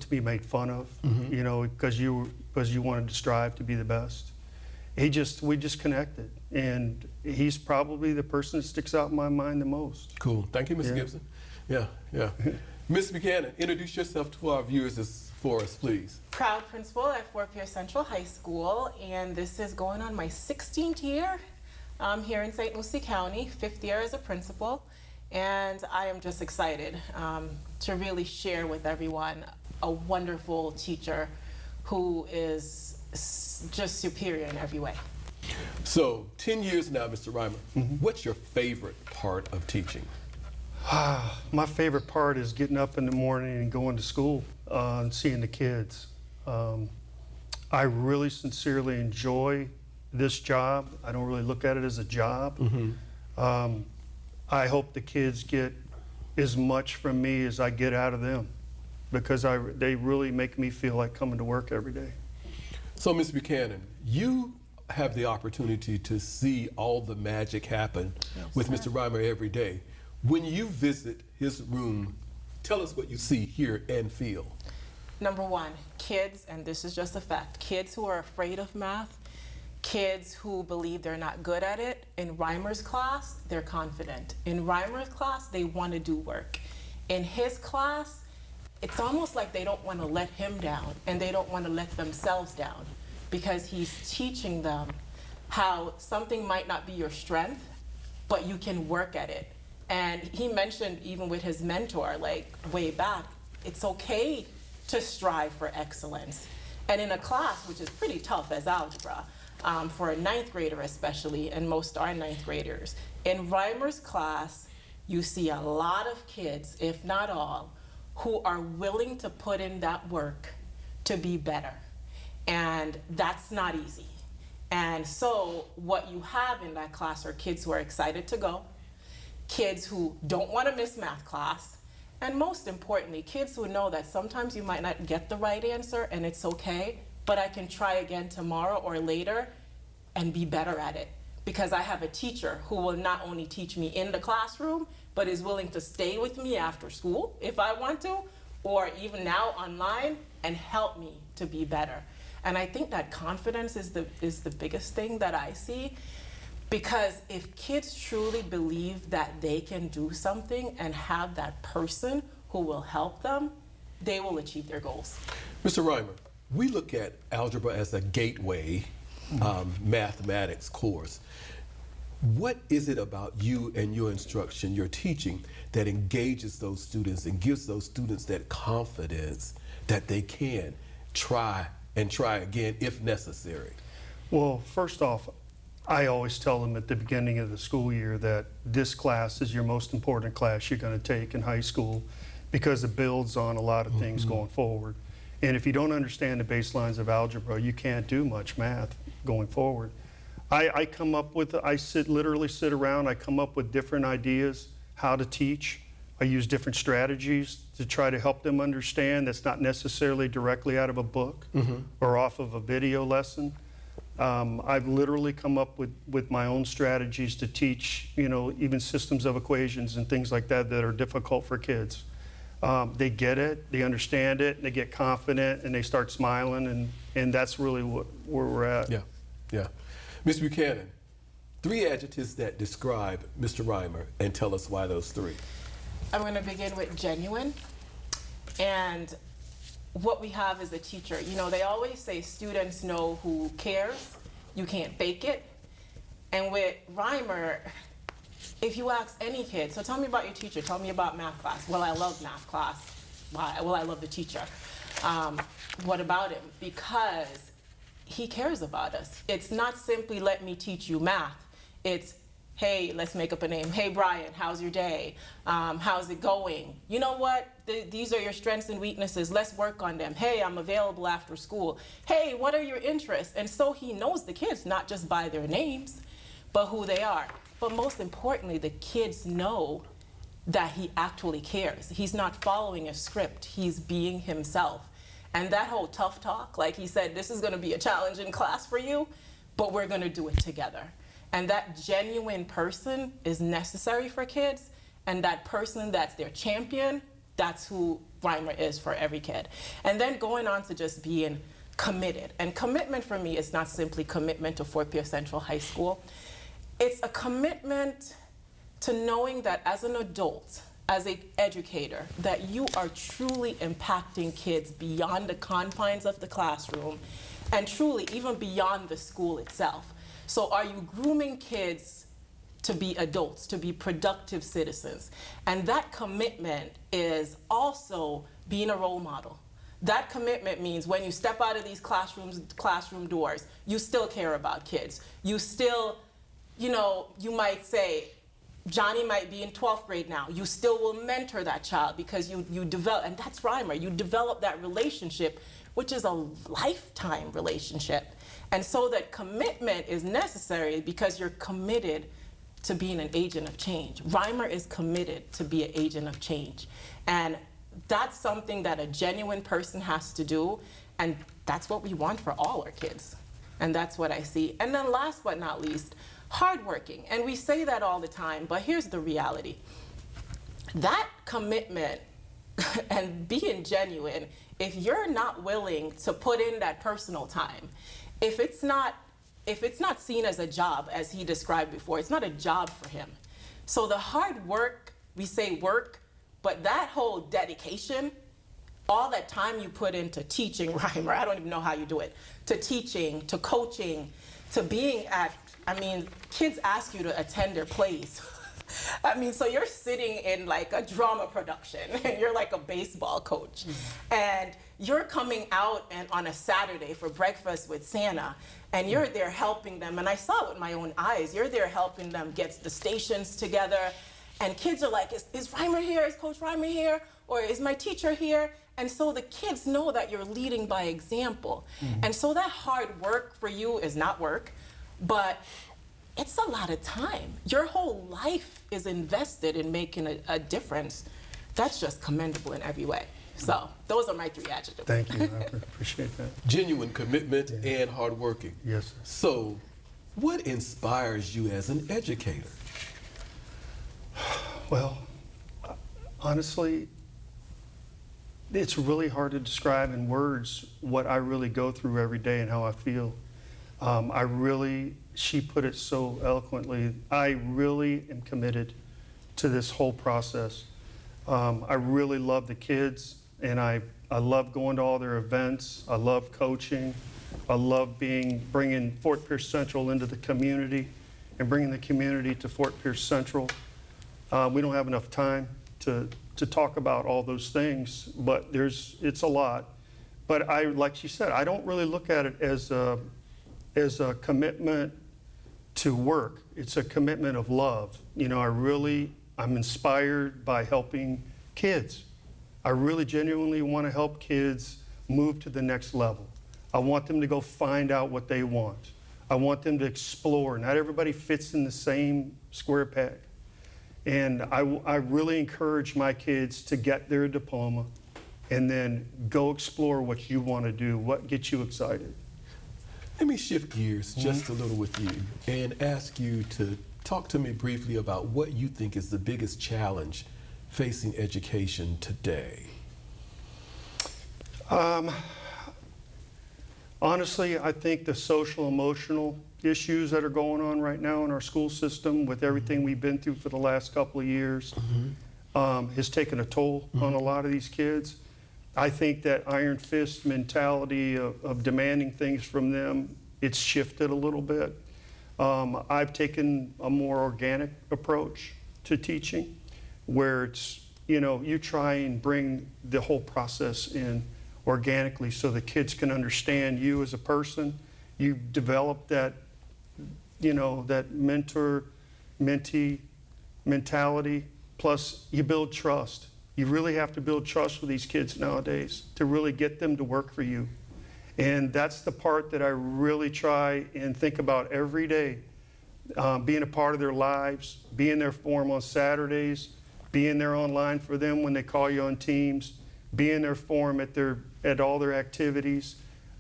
be made fun of, because you wanted to strive to be the best. We just connected, and he's probably the person that sticks out in my mind the most. Cool. Thank you, Mr. Gibson. Yeah. Ms. Buchanan, introduce yourself to our viewers for us, please. Proud principal at Fort Pierce Central High School, and this is going on my 16th year here in St. Lucie County, 5th year as a principal, and I am just excited to really share with everyone a wonderful teacher who is just superior in every way. So, 10 years now, Mr. Rymer, what's your favorite part of teaching? My favorite part is getting up in the morning and going to school and seeing the kids. I really sincerely enjoy this job. I don't really look at it as a job. I hope the kids get as much from me as I get out of them, because they really make me feel like coming to work every day. So, Ms. Buchanan, you have the opportunity to see all the magic happen with Mr. Rymer every day. When you visit his room, tell us what you see, hear, and feel. Number one, kids, and this is just a fact, kids who are afraid of math Kids who believe they're not good at it, in Rymer's class, they're confident. In Rymer's class, they want to do work. In his class, it's almost like they don't want to let him down and they don't want to let themselves down, because he's teaching them how something might not be your strength, but you can work at it. And he mentioned, even with his mentor, like way back, it's okay to strive for excellence. And in a class which is pretty tough as algebra, for a 9th grader especially, and most are 9th graders, in Rymer's class, you see a lot of kids, if not all, who are willing to put in that work to be better. And that's not easy. And so what you have in that class are kids who are excited to go, kids who don't want to miss math class, and most importantly, kids who know that sometimes you might not get the right answer and it's okay, but I can try again tomorrow or later and be better at it, because I have a teacher who will not only teach me in the classroom, but is willing to stay with me after school if I want to, or even now online, and help me to be better. And I think that confidence is the biggest thing that I see, because if kids truly believe that they can do something and have that person who will help them, they will achieve their goals. Mr. Rymer, we look at algebra as a gateway mathematics course. What is it about you and your instruction, your teaching, that engages those students and gives those students that confidence that they can try and try again if necessary? Well, first off, I always tell them at the beginning of the school year that this class is your most important class you're going to take in high school, because it builds on a lot of things going forward. And if you don't understand the baselines of algebra, you can't do much math going forward. I come up with, literally sit around, I come up with different ideas how to teach. I use different strategies to try to help them understand that's not necessarily directly out of a book or off of a video lesson. I've literally come up with my own strategies to teach, even systems of equations and things like that that are difficult for kids. They get it, they understand it, they get confident, and they start smiling, and that's really where we're at. Yeah. Ms. Buchanan, 3 adjectives that describe Mr. Rymer, and tell us why those 3. I'm going to begin with genuine. And what we have as a teacher, they always say students know who cares, you can't fake it. And with Rymer, if you ask any kid, so tell me about your teacher, tell me about math class. Well, I love math class. Why? Well, I love the teacher. What about him? Because he cares about us. It's not simply let me teach you math. It's, hey, let's make up a name. Hey, Brian, how's your day? How's it going? You know what? These are your strengths and weaknesses. Let's work on them. Hey, I'm available after school. Hey, what are your interests? And so he knows the kids, not just by their names, but who they are. But most importantly, the kids know that he actually cares. He's not following a script. He's being himself. And that whole tough talk, like he said, this is going to be a challenging class for you, but we're going to do it together. And that genuine person is necessary for kids, and that person that's their champion, that's who Rymer is for every kid. And then going on to just being committed. And commitment for me is not simply commitment to Fort Pierce Central High School. It's a commitment to knowing that as an adult, as an educator, that you are truly impacting kids beyond the confines of the classroom and truly even beyond the school itself. So are you grooming kids to be adults, to be productive citizens? And that commitment is also being a role model. That commitment means when you step out of these classroom doors, you still care about kids. You still, you might say, Johnny might be in 12th grade now. You still will mentor that child because you develop, and that's Rymer, you develop that relationship, which is a lifetime relationship. And so that commitment is necessary because you're committed to being an agent of change. Rymer is committed to be an agent of change. And that's something that a genuine person has to do, and that's what we want for all our kids. And that's what I see. And then last but not least, hardworking. And we say that all the time, but here's the reality. That commitment and being genuine, if you're not willing to put in that personal time, if it's not if it's not seen as a job, as he described before, it's not a job for him. So the hard work, we say work, but that whole dedication, all that time you put into teaching Rymer, I don't even know how you do it, to teaching, to coaching, to being at, I mean, kids ask you to attend their plays. I mean, so you're sitting in like a drama production and you're like a baseball coach. And you're coming out and on a Saturday for breakfast with Santa and you're there helping them. And I saw it with my own eyes. You're there helping them get the stations together. And kids are like, is Rymer here? Is Coach Rymer here? Or is my teacher here? And so the kids know that you're leading by example. And so that hard work for you is not work, but it's a lot of time. Your whole life is invested in making a difference. That's just commendable in every way. So those are my 3 adjectives. Thank you, I appreciate that. Genuine commitment and hardworking. Yes, sir. So what inspires you as an educator? Well, honestly, it's really hard to describe in words what I really go through every day and how I feel. She put it so eloquently, I really am committed to this whole process. I really love the kids, and I love going to all their events. I love coaching. I love bringing Fort Pierce Central into the community and bringing the community to Fort Pierce Central. We don't have enough time to talk about all those things, but it's a lot. But like she said, I don't really look at it as a commitment to work. It's a commitment of love. You know, I'm inspired by helping kids. I really genuinely want to help kids move to the next level. I want them to go find out what they want. I want them to explore. Not everybody fits in the same square peg. And I really encourage my kids to get their diploma and then go explore what you want to do, what gets you excited. Let me shift gears just a little with you and ask you to talk to me briefly about what you think is the biggest challenge facing education today. Honestly, I think the social emotional issues that are going on right now in our school system with everything we've been through for the last couple of years has taken a toll on a lot of these kids. I think that iron fist mentality of demanding things from them, it's shifted a little bit. I've taken a more organic approach to teaching where it's, you try and bring the whole process in organically so the kids can understand you as a person. You develop that, that mentor-mentee mentality, plus you build trust. You really have to build trust with these kids nowadays to really get them to work for you. And that's the part that I really try and think about every day, being a part of their lives, being there for them on Saturdays, being there online for them when they call you on Teams, being there for them at all their activities.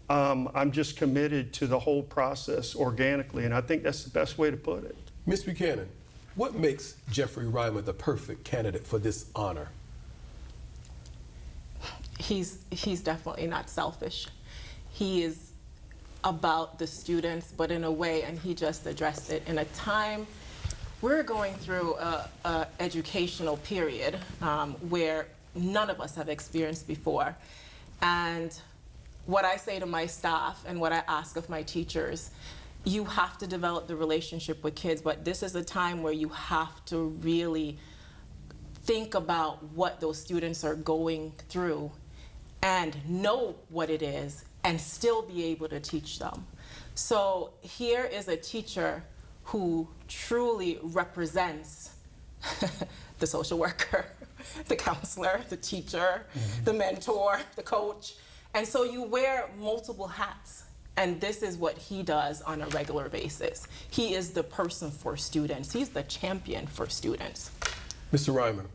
I'm just committed to the whole process organically, and I think that's the best way to put it. Ms. Buchanan, what makes Jeffery Rymer the perfect candidate for this honor? He's definitely not selfish. He is about the students, but in a way, and he just addressed it, in a time we're going through a educational period where none of us have experienced before. And what I say to my staff and what I ask of my teachers, you have to develop the relationship with kids, but this is a time where you have to really think about what those students are going through and know what it is and still be able to teach them. So here is a teacher who truly represents the social worker, the counselor, the teacher, the mentor, the coach. And so you wear multiple hats. And this is what he does on a regular basis. He is the person for students. He's the champion for students. Mr. Rymer,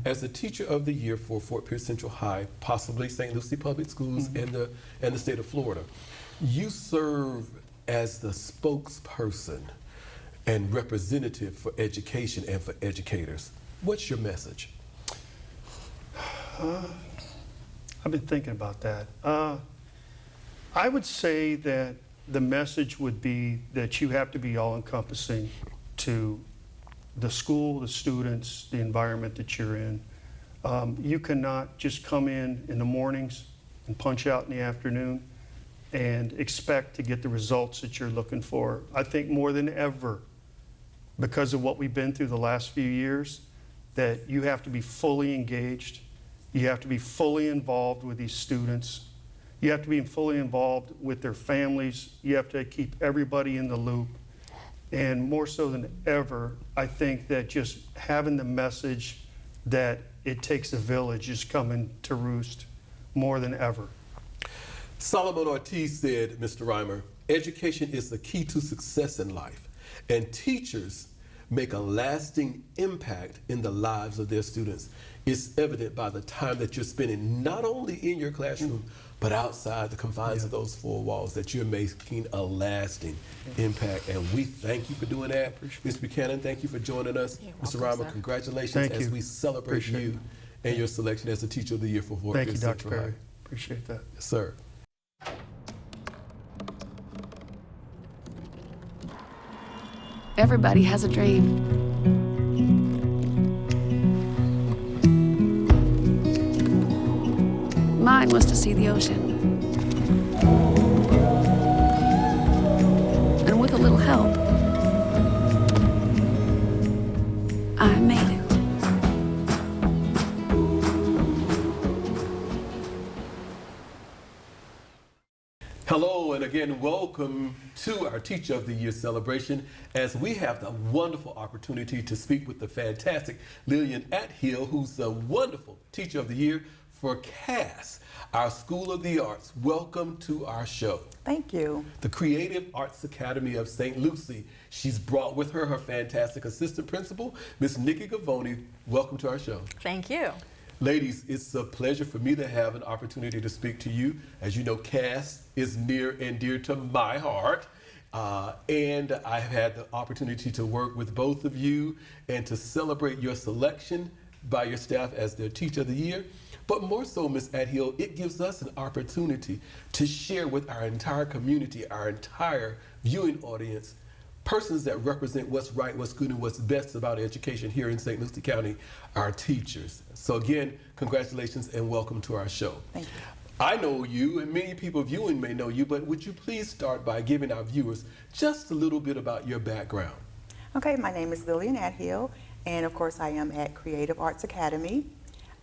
as the Teacher of the Year for Fort Pierce Central High, possibly St. Lucie Public Schools and the state of Florida, you serve as the spokesperson and representative for education and for educators. What's your message? I've been thinking about that. I would say that the message would be that you have to be all-encompassing to the school, the students, the environment that you're in. You cannot just come in the mornings and punch out in the afternoon and expect to get the results that you're looking for. I think more than ever, because of what we've been through the last few years, that you have to be fully engaged. You have to be fully involved with these students. You have to be fully involved with their families. You have to keep everybody in the loop. And more so than ever, I think that just having the message that it takes a village is coming to roost more than ever. Solomon Ortiz said, Mr. Rymer, education is the key to success in life, and teachers make a lasting impact in the lives of their students. It's evident by the time that you're spending not only in your classroom, but outside the confines of those four walls, that you're making a lasting impact. And we thank you for doing that. Ms. Buchanan, thank you for joining us. Mr. Rymer, congratulations as we celebrate you and your selection as the Teacher of the Year for Fort Pierce Thank you, Dr. Central High. Perry. Appreciate that. Yes, sir. Everybody has a dream. Mine was to see the ocean. And with a little help, I made it. Hello, and again, welcome to our Teacher of the Year celebration as we have the wonderful opportunity to speak with the fantastic Lillian Athill, who's a wonderful Teacher of the Year for Cass, our School of the Arts. Welcome to our show. Thank you. The Creative Arts Academy of St. Lucie. She's brought with her her fantastic assistant principal, Miss Nikki Gavoni. Welcome to our show. Thank you. Ladies, it's a pleasure for me to have an opportunity to speak to you. As you know, Cass is near and dear to my heart. And I've had the opportunity to work with both of you and to celebrate your selection by your staff as their Teacher of the Year. But more so, Ms. Athill, it gives us an opportunity to share with our entire community, our entire viewing audience, persons that represent what's right, what's good, and what's best about education here in St. Lucie County, our teachers. So again, congratulations and welcome to our show. Thank you. I know you, and many people viewing may know you, but would you please start by giving our viewers just a little bit about your background? Okay, my name is Lillian Athill, and of course I am at Creative Arts Academy.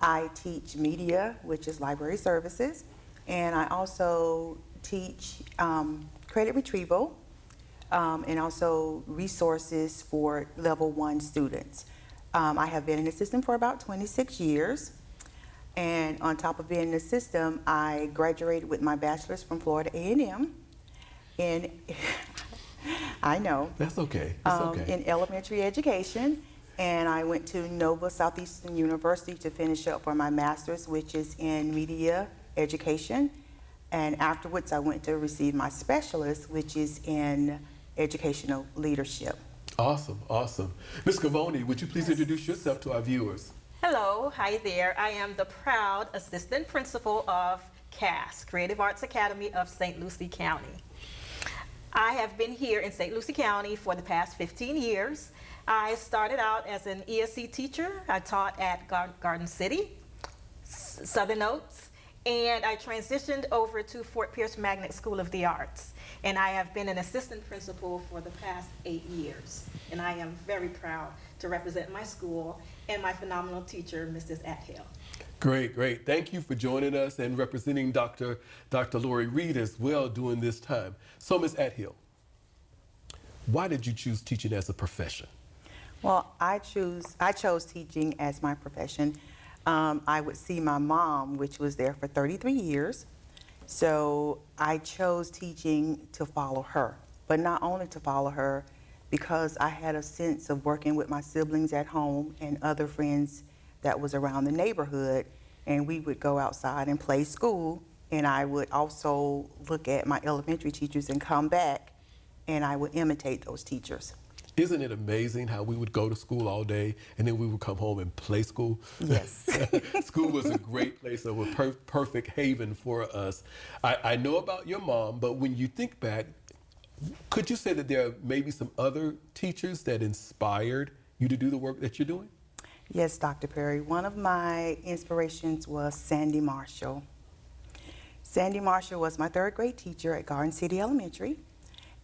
I teach media, which is library services, and I also teach credit retrieval, and also resources for level 1 students. I have been in the system for about 26 years. And on top of being in the system, I graduated with my bachelor's from Florida A&M in, I know. That's okay, that's okay. In elementary education. And I went to Nova Southeastern University to finish up for my master's, which is in media education. And afterwards, I went to receive my specialist, which is in educational leadership. Awesome, awesome. Ms. Gavoni, would you please introduce yourself to our viewers? Hello, hi there. I am the proud assistant principal of CAS, Creative Arts Academy of St. Lucie County. I have been here in St. Lucie County for the past 15 years. I started out as an ESC teacher. I taught at Garden City, Southern Oaks, and I transitioned over to Fort Pierce Magnet School of the Arts. And I have been an assistant principal for the past 8 years. And I am very proud to represent my school and my phenomenal teacher, Mrs. Athill. Great, great. Thank you for joining us and representing Dr. Lori Reed as well during this time. So, Ms. Athill, why did you choose teaching as a profession? Well, I chose teaching as my profession. I would see my mom, which was there for 33 years. So I chose teaching to follow her, but not only to follow her, because I had a sense of working with my siblings at home and other friends that was around the neighborhood, and we would go outside and play school, and I would also look at my elementary teachers and come back, and I would imitate those teachers. Isn't it amazing how we would go to school all day and then we would come home and play school? Yes. School was a great place, a perfect haven for us. I know about your mom, but when you think back, Could you say that there are maybe some other teachers that inspired you to do the work that you're doing? Yes, Dr. Perry. One of my inspirations was Sandy Marshall. Sandy Marshall was my third grade teacher at Garden City Elementary,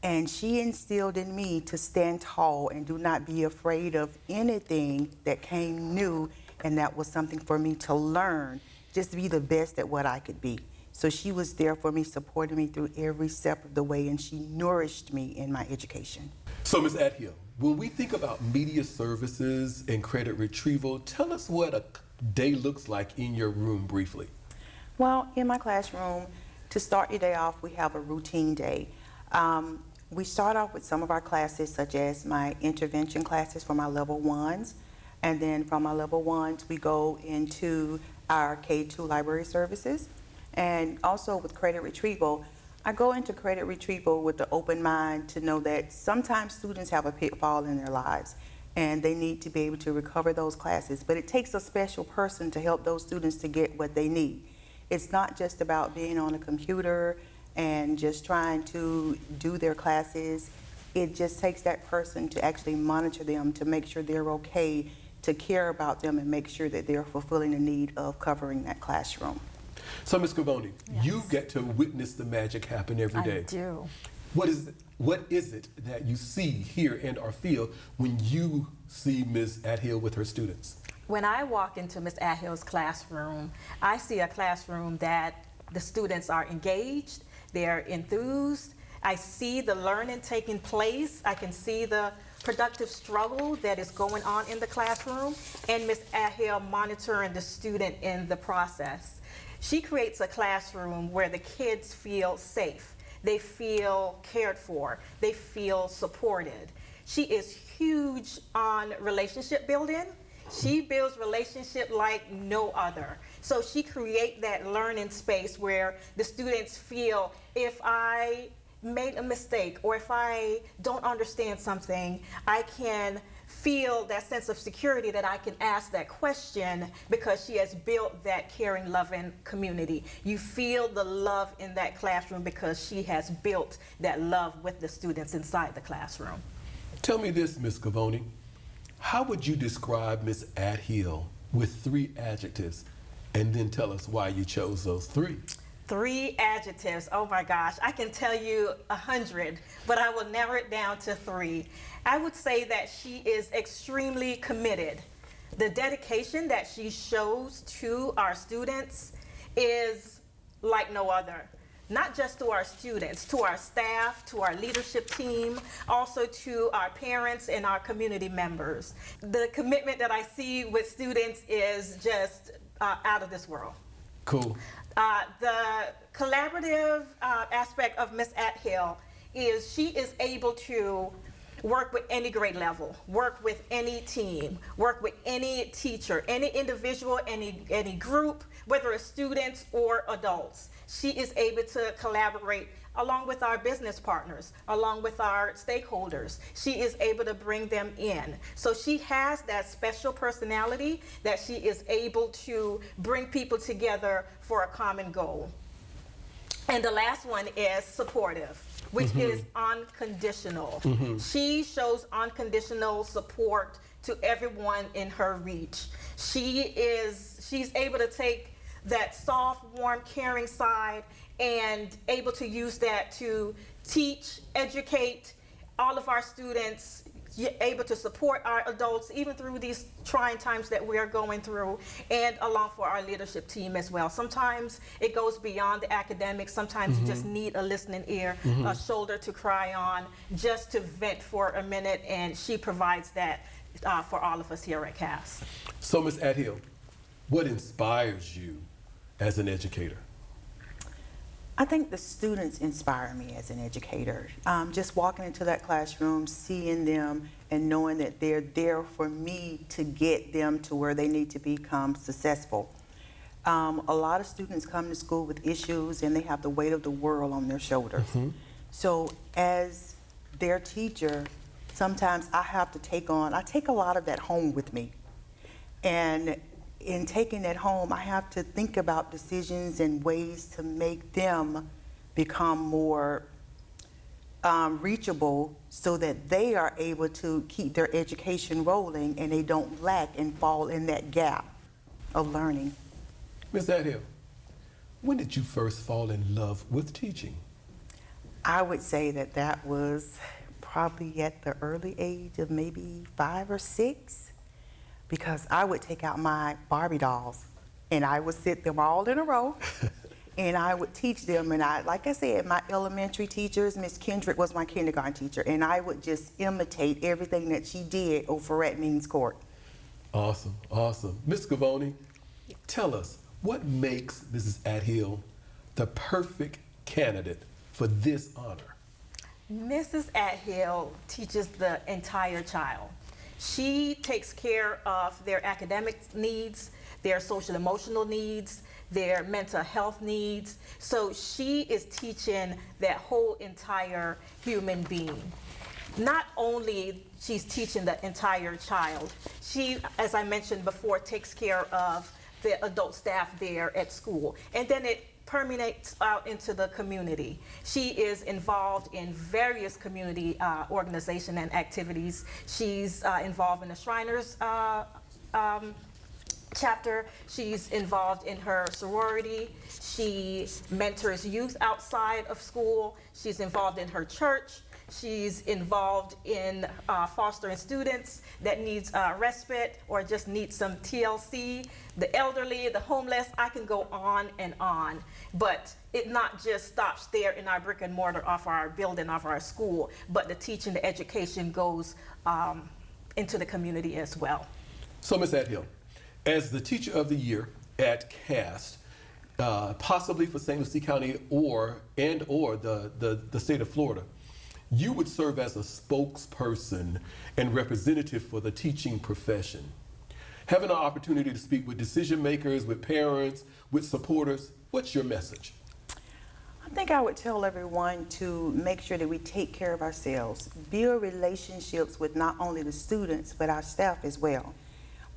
and she instilled in me to stand tall and do not be afraid of anything that came new, and that was something for me to learn, just to be the best at what I could be. So she was there for me, supporting me through every step of the way, and she nourished me in my education. So, Ms. Athill, when we think about media services and credit retrieval, tell us what a day looks like in your room briefly. Well, in my classroom, to start your day off, we have a routine day. We start off with some of our classes, such as my intervention classes for my level 1s, and then from my level 1s, we go into our K-2 library services. And also with credit retrieval, I go into credit retrieval with the open mind to know that sometimes students have a pitfall in their lives and they need to be able to recover those classes. But it takes a special person to help those students to get what they need. It's not just about being on a computer and just trying to do their classes. It just takes that person to actually monitor them, to make sure they're okay, to care about them and make sure that they're fulfilling the need of covering that classroom. So, Ms. Cavoni, you get to witness the magic happen every day. I do. What is it that you see, hear, and or feel when you see Ms. Athill with her students? When I walk into Ms. Athill's classroom, I see a classroom that the students are engaged, they're enthused. I see the learning taking place. I can see the productive struggle that is going on in the classroom, and Ms. Athill monitoring the student in the process. She creates a classroom where the kids feel safe, they feel cared for, they feel supported. She is huge on relationship building. She builds relationship like no other. So she creates that learning space where the students feel, if I made a mistake or if I don't understand something, I can feel that sense of security that I can ask that question because she has built that caring, loving community. You feel the love in that classroom because she has built that love with the students inside the classroom. Tell me this, Ms. Cavoni. How would you describe Ms. Athill with 3 adjectives, and then tell us why you chose those 3? 3 adjectives, oh my gosh, I can tell you 100, but I will narrow it down to 3. I would say that she is extremely committed. The dedication that she shows to our students is like no other. Not just to our students, to our staff, to our leadership team, also to our parents and our community members. The commitment that I see with students is just out of this world. Cool. The collaborative aspect of Ms. Athill is she is able to work with any grade level, work with any team, work with any teacher, any individual, any group, whether it's students or adults. She is able to collaborate along with our business partners, along with our stakeholders. She is able to bring them in. So she has that special personality that she is able to bring people together for a common goal. And the last one is supportive, which is unconditional. She shows unconditional support to everyone in her reach. She's able to take that soft, warm, caring side and able to use that to teach, educate all of our students, able to support our adults even through these trying times that we are going through, and along for our leadership team as well. Sometimes it goes beyond the academics. Sometimes you just need a listening ear, a shoulder to cry on, just to vent for a minute, and she provides that for all of us here at Cass. So, Ms. Athill, what inspires you as an educator? I think the students inspire me as an educator. Just walking into that classroom, seeing them and knowing that they're there for me to get them to where they need to become successful. A lot of students come to school with issues and they have the weight of the world on their shoulders. So as their teacher, sometimes I have to take a lot of that home with me. And in taking that home, I have to think about decisions and ways to make them become more reachable so that they are able to keep their education rolling and they don't lack and fall in that gap of learning. Ms. Athill, when did you first fall in love with teaching? I would say that that was probably at the early age of maybe 5 or 6, because I would take out my Barbie dolls and I would sit them all in a row and I would teach them. And like I said, my elementary teachers, Miss Kendrick was my kindergarten teacher, and I would just imitate everything that she did over at Means Court. Awesome, awesome. Ms. Scavone, tell us, what makes Mrs. Athill the perfect candidate for this honor? Mrs. Athill teaches the entire child. She takes care of their academic needs, their social emotional needs, their mental health needs. So she is teaching that whole entire human being. Not only she's teaching the entire child, she, as I mentioned before, takes care of the adult staff there at school. And then it permeates out into the community. She is involved in various community organization and activities. She's involved in the Shriners chapter. She's involved in her sorority. She mentors youth outside of school. She's involved in her church. She's involved in fostering students that needs respite or just need some TLC, the elderly, the homeless. I can go on and on, but it not just stops there in our brick and mortar of our building of our school, but the teaching, the education goes into the community as well. So Ms. Athill, as the Teacher of the Year at CAST, possibly for St. Lucie County or the state of Florida, you would serve as a spokesperson and representative for the teaching profession. Having an opportunity to speak with decision makers, with parents, with supporters, what's your message? I think I would tell everyone to make sure that we take care of ourselves, build relationships with not only the students, but our staff as well.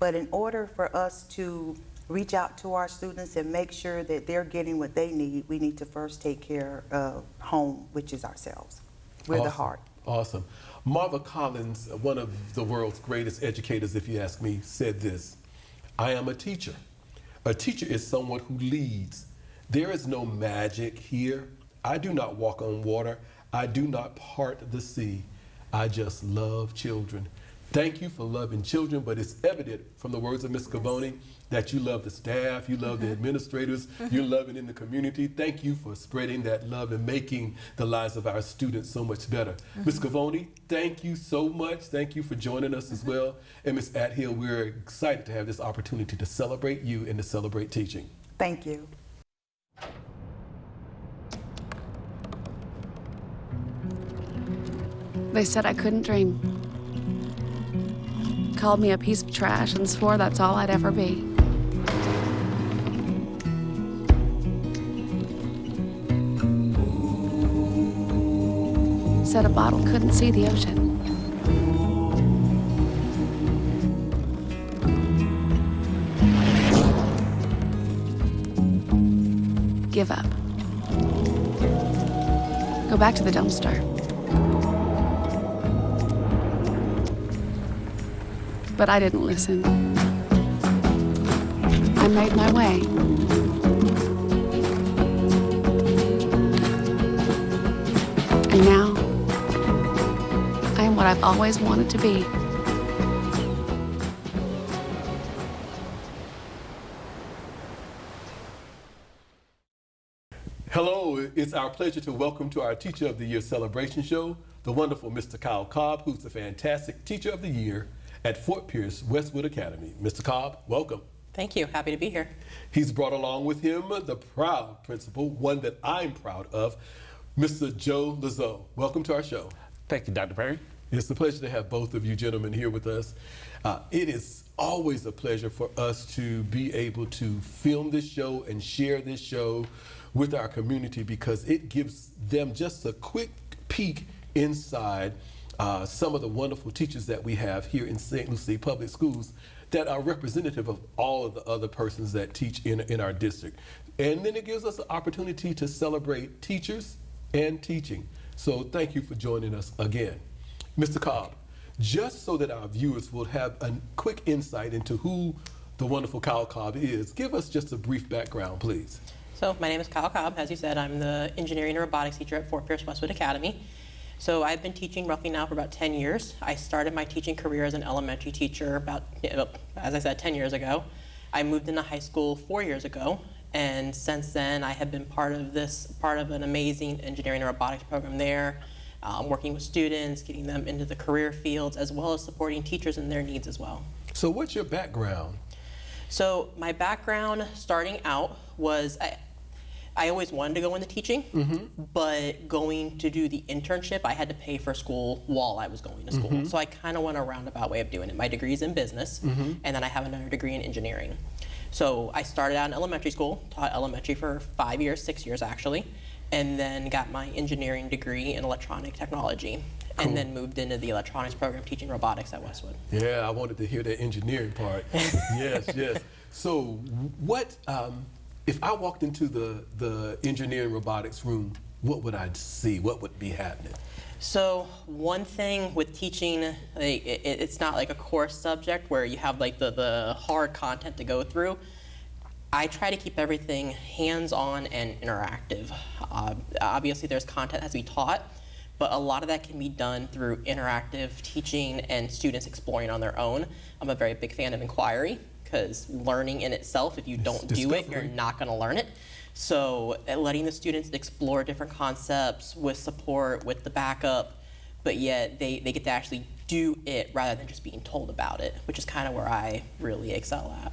But in order for us to reach out to our students and make sure that they're getting what they need, we need to first take care of home, which is ourselves. We're awesome. The heart. Awesome. Marva Collins, one of the world's greatest educators, if you ask me, said this: I am a teacher. A teacher is someone who leads. There is no magic here. I do not walk on water. I do not part the sea. I just love children. Thank you for loving children, but it's evident from the words of Ms. Scavone that you love the staff, you love the administrators, you're loving in the community. Thank you for spreading that love and making the lives of our students so much better. Ms. Scavone, thank you so much. Thank you for joining us as well. And Ms. Athill, we're excited to have this opportunity to celebrate you and to celebrate teaching. Thank you. They said I couldn't dream. Called me a piece of trash and swore that's all I'd ever be. Said a bottle couldn't see the ocean. Give up. Go back to the dumpster. But I didn't listen. I made my way. And now, I am what I've always wanted to be. Hello, it's our pleasure to welcome to our Teacher of the Year celebration show, the wonderful Mr. Kyle Cobb, who's the fantastic Teacher of the Year at Fort Pierce Westwood Academy. Mr. Cobb, welcome. Thank you. Happy to be here. He's brought along with him the proud principal, one that I'm proud of, Mr. Joe Lazo. Welcome to our show. Thank you, Dr. Perry. It's a pleasure to have both of you gentlemen here with us. It is always a pleasure for us to be able to film this show and share this show with our community because it gives them just a quick peek inside some of the wonderful teachers that we have here in St. Lucie Public Schools that are representative of all of the other persons that teach in our district. And then it gives us an opportunity to celebrate teachers and teaching. So thank you for joining us again. Mr. Cobb, just so that our viewers will have a quick insight into who the wonderful Kyle Cobb is, give us just a brief background, please. So my name is Kyle Cobb. As you said, I'm the engineering and robotics teacher at Fort Pierce Westwood Academy. So I've been teaching roughly now for about 10 years. I started my teaching career as an elementary teacher about, as I said, 10 years ago. I moved into high school 4 years ago, and since then I have been part of an amazing engineering and robotics program there, working with students, getting them into the career fields, as well as supporting teachers in their needs as well. So what's your background? So my background starting out was, I always wanted to go into teaching, but going to do the internship, I had to pay for school while I was going to school. So I kind of went a roundabout way of doing it. My degree is in business, and then I have another degree in engineering. So I started out in elementary school, taught elementary for 5 years, 6 years actually, and then got my engineering degree in electronic technology. Cool. And then moved into the electronics program teaching robotics at Westwood. Yeah, I wanted to hear that engineering part. Yes, yes. So what, if I walked into the engineering robotics room, what would I see? What would be happening? So one thing with teaching, it's not like a course subject where you have like the hard content to go through. I try to keep everything hands-on and interactive. Obviously there's content that has to be taught, but a lot of that can be done through interactive teaching and students exploring on their own. I'm a very big fan of inquiry, because learning in itself, if you don't do it, you're not going to learn it. So letting the students explore different concepts with support, with the backup, but yet they get to actually do it rather than just being told about it, which is kind of where I really excel at.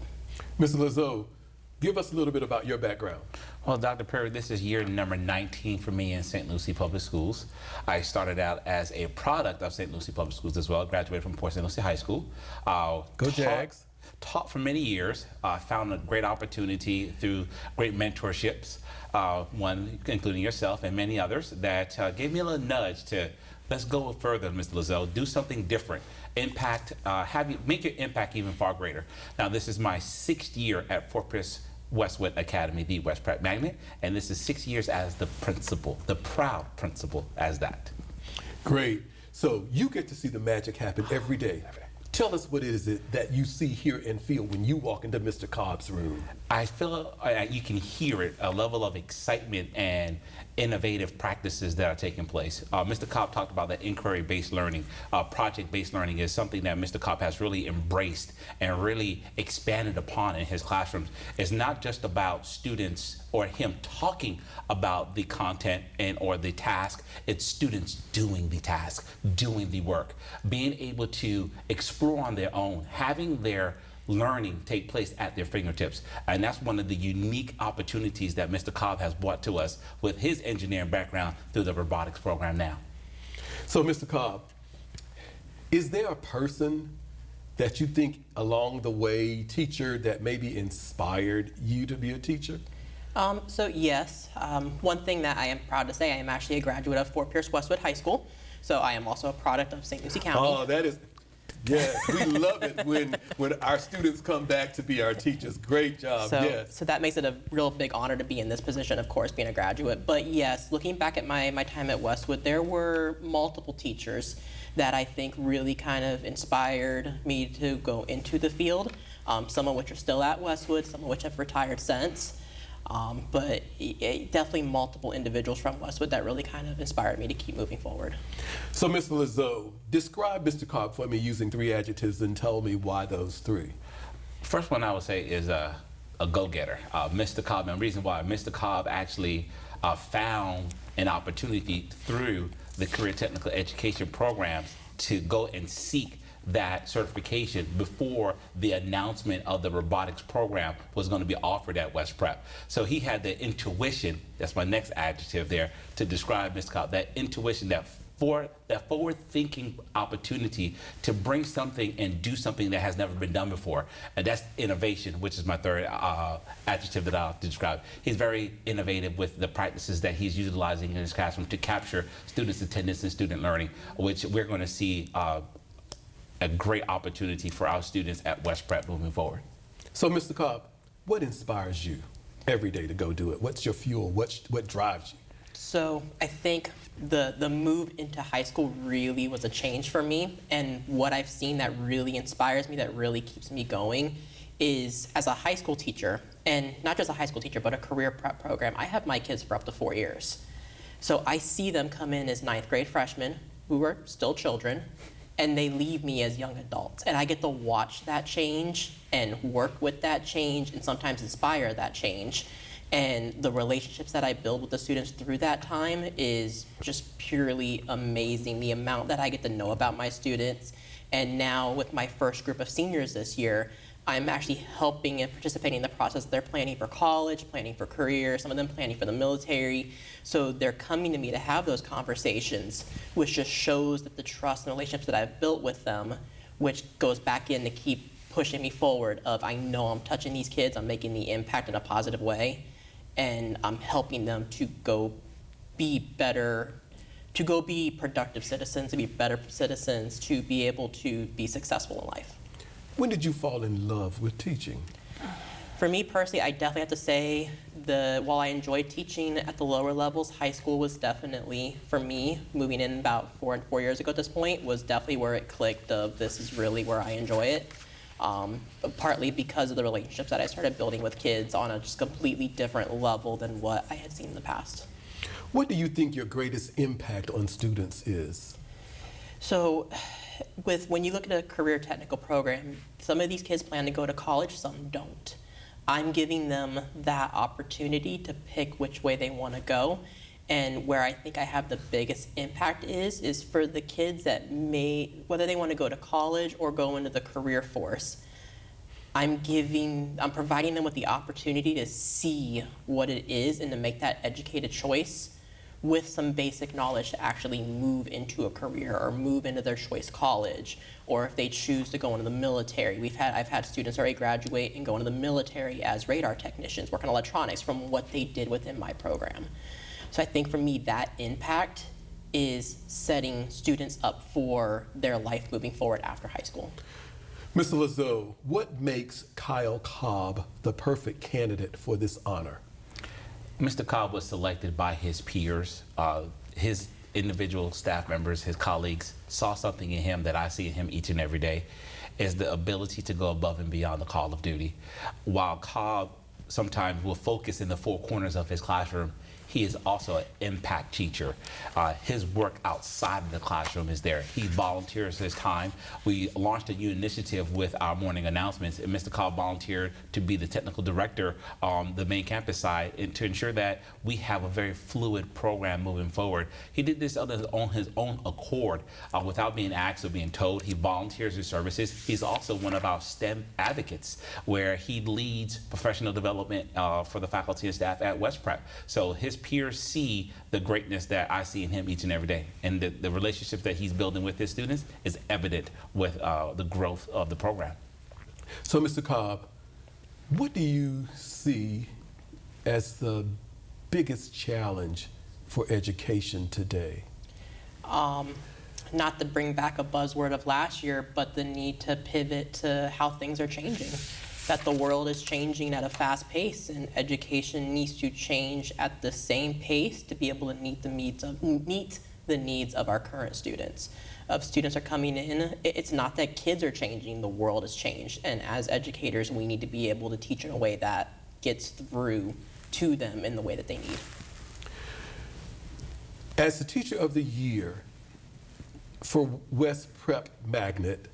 Mr. Lizzo, give us a little bit about your background. Well, Dr. Perry, this is year number 19 for me in St. Lucie Public Schools. I started out as a product of St. Lucie Public Schools as well, graduated from Port St. Lucie High School. Go Jags. Taught for many years, found a great opportunity through great mentorships, one including yourself and many others, that gave me a little nudge to, let's go further, Mr. Lizzo, do something different. Impact, make your impact even far greater. Now, this is my 6th year at Fort Pierce Westwood Academy, the West Prep Magnet, and this is 6 years as the principal, the proud principal as that. Great. So you get to see the magic happen every day. Tell us what it is that you see, hear, and feel when you walk into Mr. Cobb's room. I feel you can hear it, a level of excitement and innovative practices that are taking place. Mr. Cobb talked about that inquiry-based learning. Project-based learning is something that Mr. Cobb has really embraced and really expanded upon in his classrooms. It's not just about students or him talking about the content or the task. It's students doing the task, doing the work, being able to explore on their own, having their learning take place at their fingertips. And that's one of the unique opportunities that Mr. Cobb has brought to us with his engineering background through the robotics program now. So, Mr. Cobb, is there a person that you think along the way, teacher, that maybe inspired you to be a teacher? So yes, one thing that I am proud to say, I am actually a graduate of Fort Pierce Westwood High School. So I am also a product of St. Lucie County. Oh, that is, yes, we love it when our students come back to be our teachers. Great job, yes. So that makes it a real big honor to be in this position, of course, being a graduate. But yes, looking back at my time at Westwood, there were multiple teachers that I think really kind of inspired me to go into the field, some of which are still at Westwood, some of which have retired since. But definitely multiple individuals from Westwood that really kind of inspired me to keep moving forward. So, Mr. Lizzo, describe Mr. Cobb for me using 3 adjectives and tell me why those 3. First one I would say is a go-getter. Mr. Cobb, and the reason why Mr. Cobb actually found an opportunity through the career technical education programs to go and seek that certification before the announcement of the robotics program was going to be offered at West Prep. So he had the intuition, that's my next adjective there, to describe Mr. Cobb, that intuition, that forward-thinking opportunity to bring something and do something that has never been done before. And that's innovation, which is my third adjective that I'll describe. He's very innovative with the practices that he's utilizing in his classroom to capture students' attendance and student learning, which we're going to see a great opportunity for our students at West Prep moving forward. So, Mr. Cobb, what inspires you every day to go do it? What's your fuel? What drives you? So I think the move into high school really was a change for me. And what I've seen that really inspires me, that really keeps me going, is as a high school teacher, and not just a high school teacher, but a career prep program, I have my kids for up to 4 years. So I see them come in as 9th grade freshmen who are still children, and they leave me as young adults. And I get to watch that change and work with that change and sometimes inspire that change. And the relationships that I build with the students through that time is just purely amazing. The amount that I get to know about my students. And now with my first group of seniors this year, I'm actually helping and participating in the process. They're planning for college, planning for career, some of them planning for the military. So they're coming to me to have those conversations, which just shows that the trust and relationships that I've built with them, which goes back in to keep pushing me forward of, I know I'm touching these kids, I'm making the impact in a positive way, and I'm helping them to go be better, to go be productive citizens, to be better citizens, to be able to be successful in life. When did you fall in love with teaching? For me personally, I definitely have to say, while I enjoyed teaching at the lower levels, high school was definitely, for me, moving in about 4 years ago at this point, was definitely where it clicked of this is really where I enjoy it. Partly because of the relationships that I started building with kids on a just completely different level than what I had seen in the past. What do you think your greatest impact on students is? So, when you look at a career technical program, some of these kids plan to go to college, some don't. I'm giving them that opportunity to pick which way they want to go. And where I think I have the biggest impact is for the kids that whether they want to go to college or go into the career force, I'm providing them with the opportunity to see what it is and to make that educated choice with some basic knowledge to actually move into a career or move into their choice college, or if they choose to go into the military. I've had students already graduate and go into the military as radar technicians, work on electronics from what they did within my program. So I think for me that impact is setting students up for their life moving forward after high school. Mr. Lazo, what makes Kyle Cobb the perfect candidate for this honor? Mr. Cobb was selected by his peers, his individual staff members, his colleagues saw something in him that I see in him each and every day, is the ability to go above and beyond the call of duty. While Cobb sometimes will focus in the four corners of his classroom, he is also an impact teacher. His work outside of the classroom is there. He volunteers his time. We launched a new initiative with our morning announcements, and Mr. Cobb volunteered to be the technical director on the main campus side and to ensure that we have a very fluid program moving forward. He did this on his own accord without being asked or being told. He volunteers his services. He's also one of our STEM advocates, where he leads professional development for the faculty and staff at West Prep. So his peers see the greatness that I see in him each and every day. And the relationships that he's building with his students is evident with the growth of the program. So, Mr. Cobb, what do you see as the biggest challenge for education today? Not to bring back a buzzword of last year, but the need to pivot to how things are changing. That the world is changing at a fast pace, and education needs to change at the same pace to be able to meet the needs of our current students. Students are coming in, it's not that kids are changing, the world has changed. And as educators, we need to be able to teach in a way that gets through to them in the way that they need. As the Teacher of the Year for West Prep Magnet,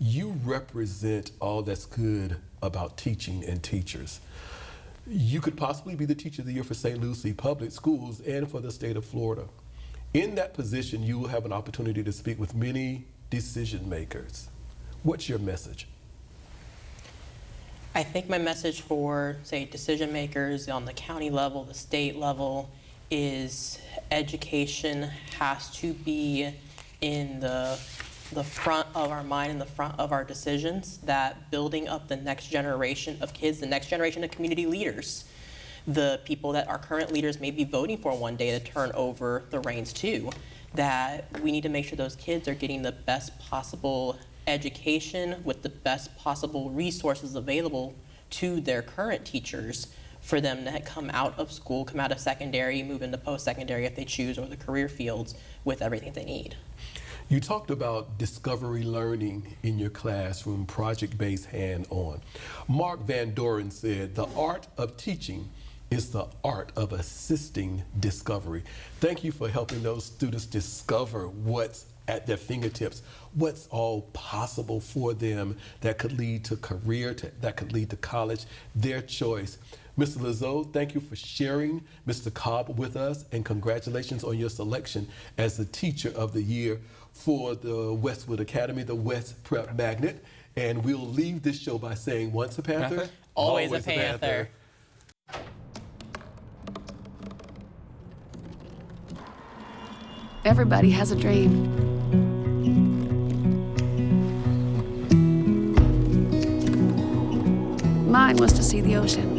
you represent all that's good about teaching and teachers. You could possibly be the Teacher of the Year for St. Lucie Public Schools and for the state of Florida. In that position, you will have an opportunity to speak with many decision makers. What's your message? I think my message for, say, decision makers on the county level, the state level, is education has to be in the front of our mind and the front of our decisions, that building up the next generation of kids, the next generation of community leaders, the people that our current leaders may be voting for one day to turn over the reins to, that we need to make sure those kids are getting the best possible education with the best possible resources available to their current teachers for them to come out of school, come out of secondary, move into post-secondary if they choose, or the career fields with everything they need. You talked about discovery learning in your classroom, project-based hand-on. Mark Van Doren said, the art of teaching is the art of assisting discovery. Thank you for helping those students discover what's at their fingertips, what's all possible for them that could lead to career, that could lead to college, their choice. Mr. Lizzo, thank you for sharing Mr. Cobb with us, and congratulations on your selection as the Teacher of the Year for the Westwood Academy, the West Prep Magnet. And we'll leave this show by saying, once a Panther, always a Panther. Everybody has a dream. Mine was to see the ocean.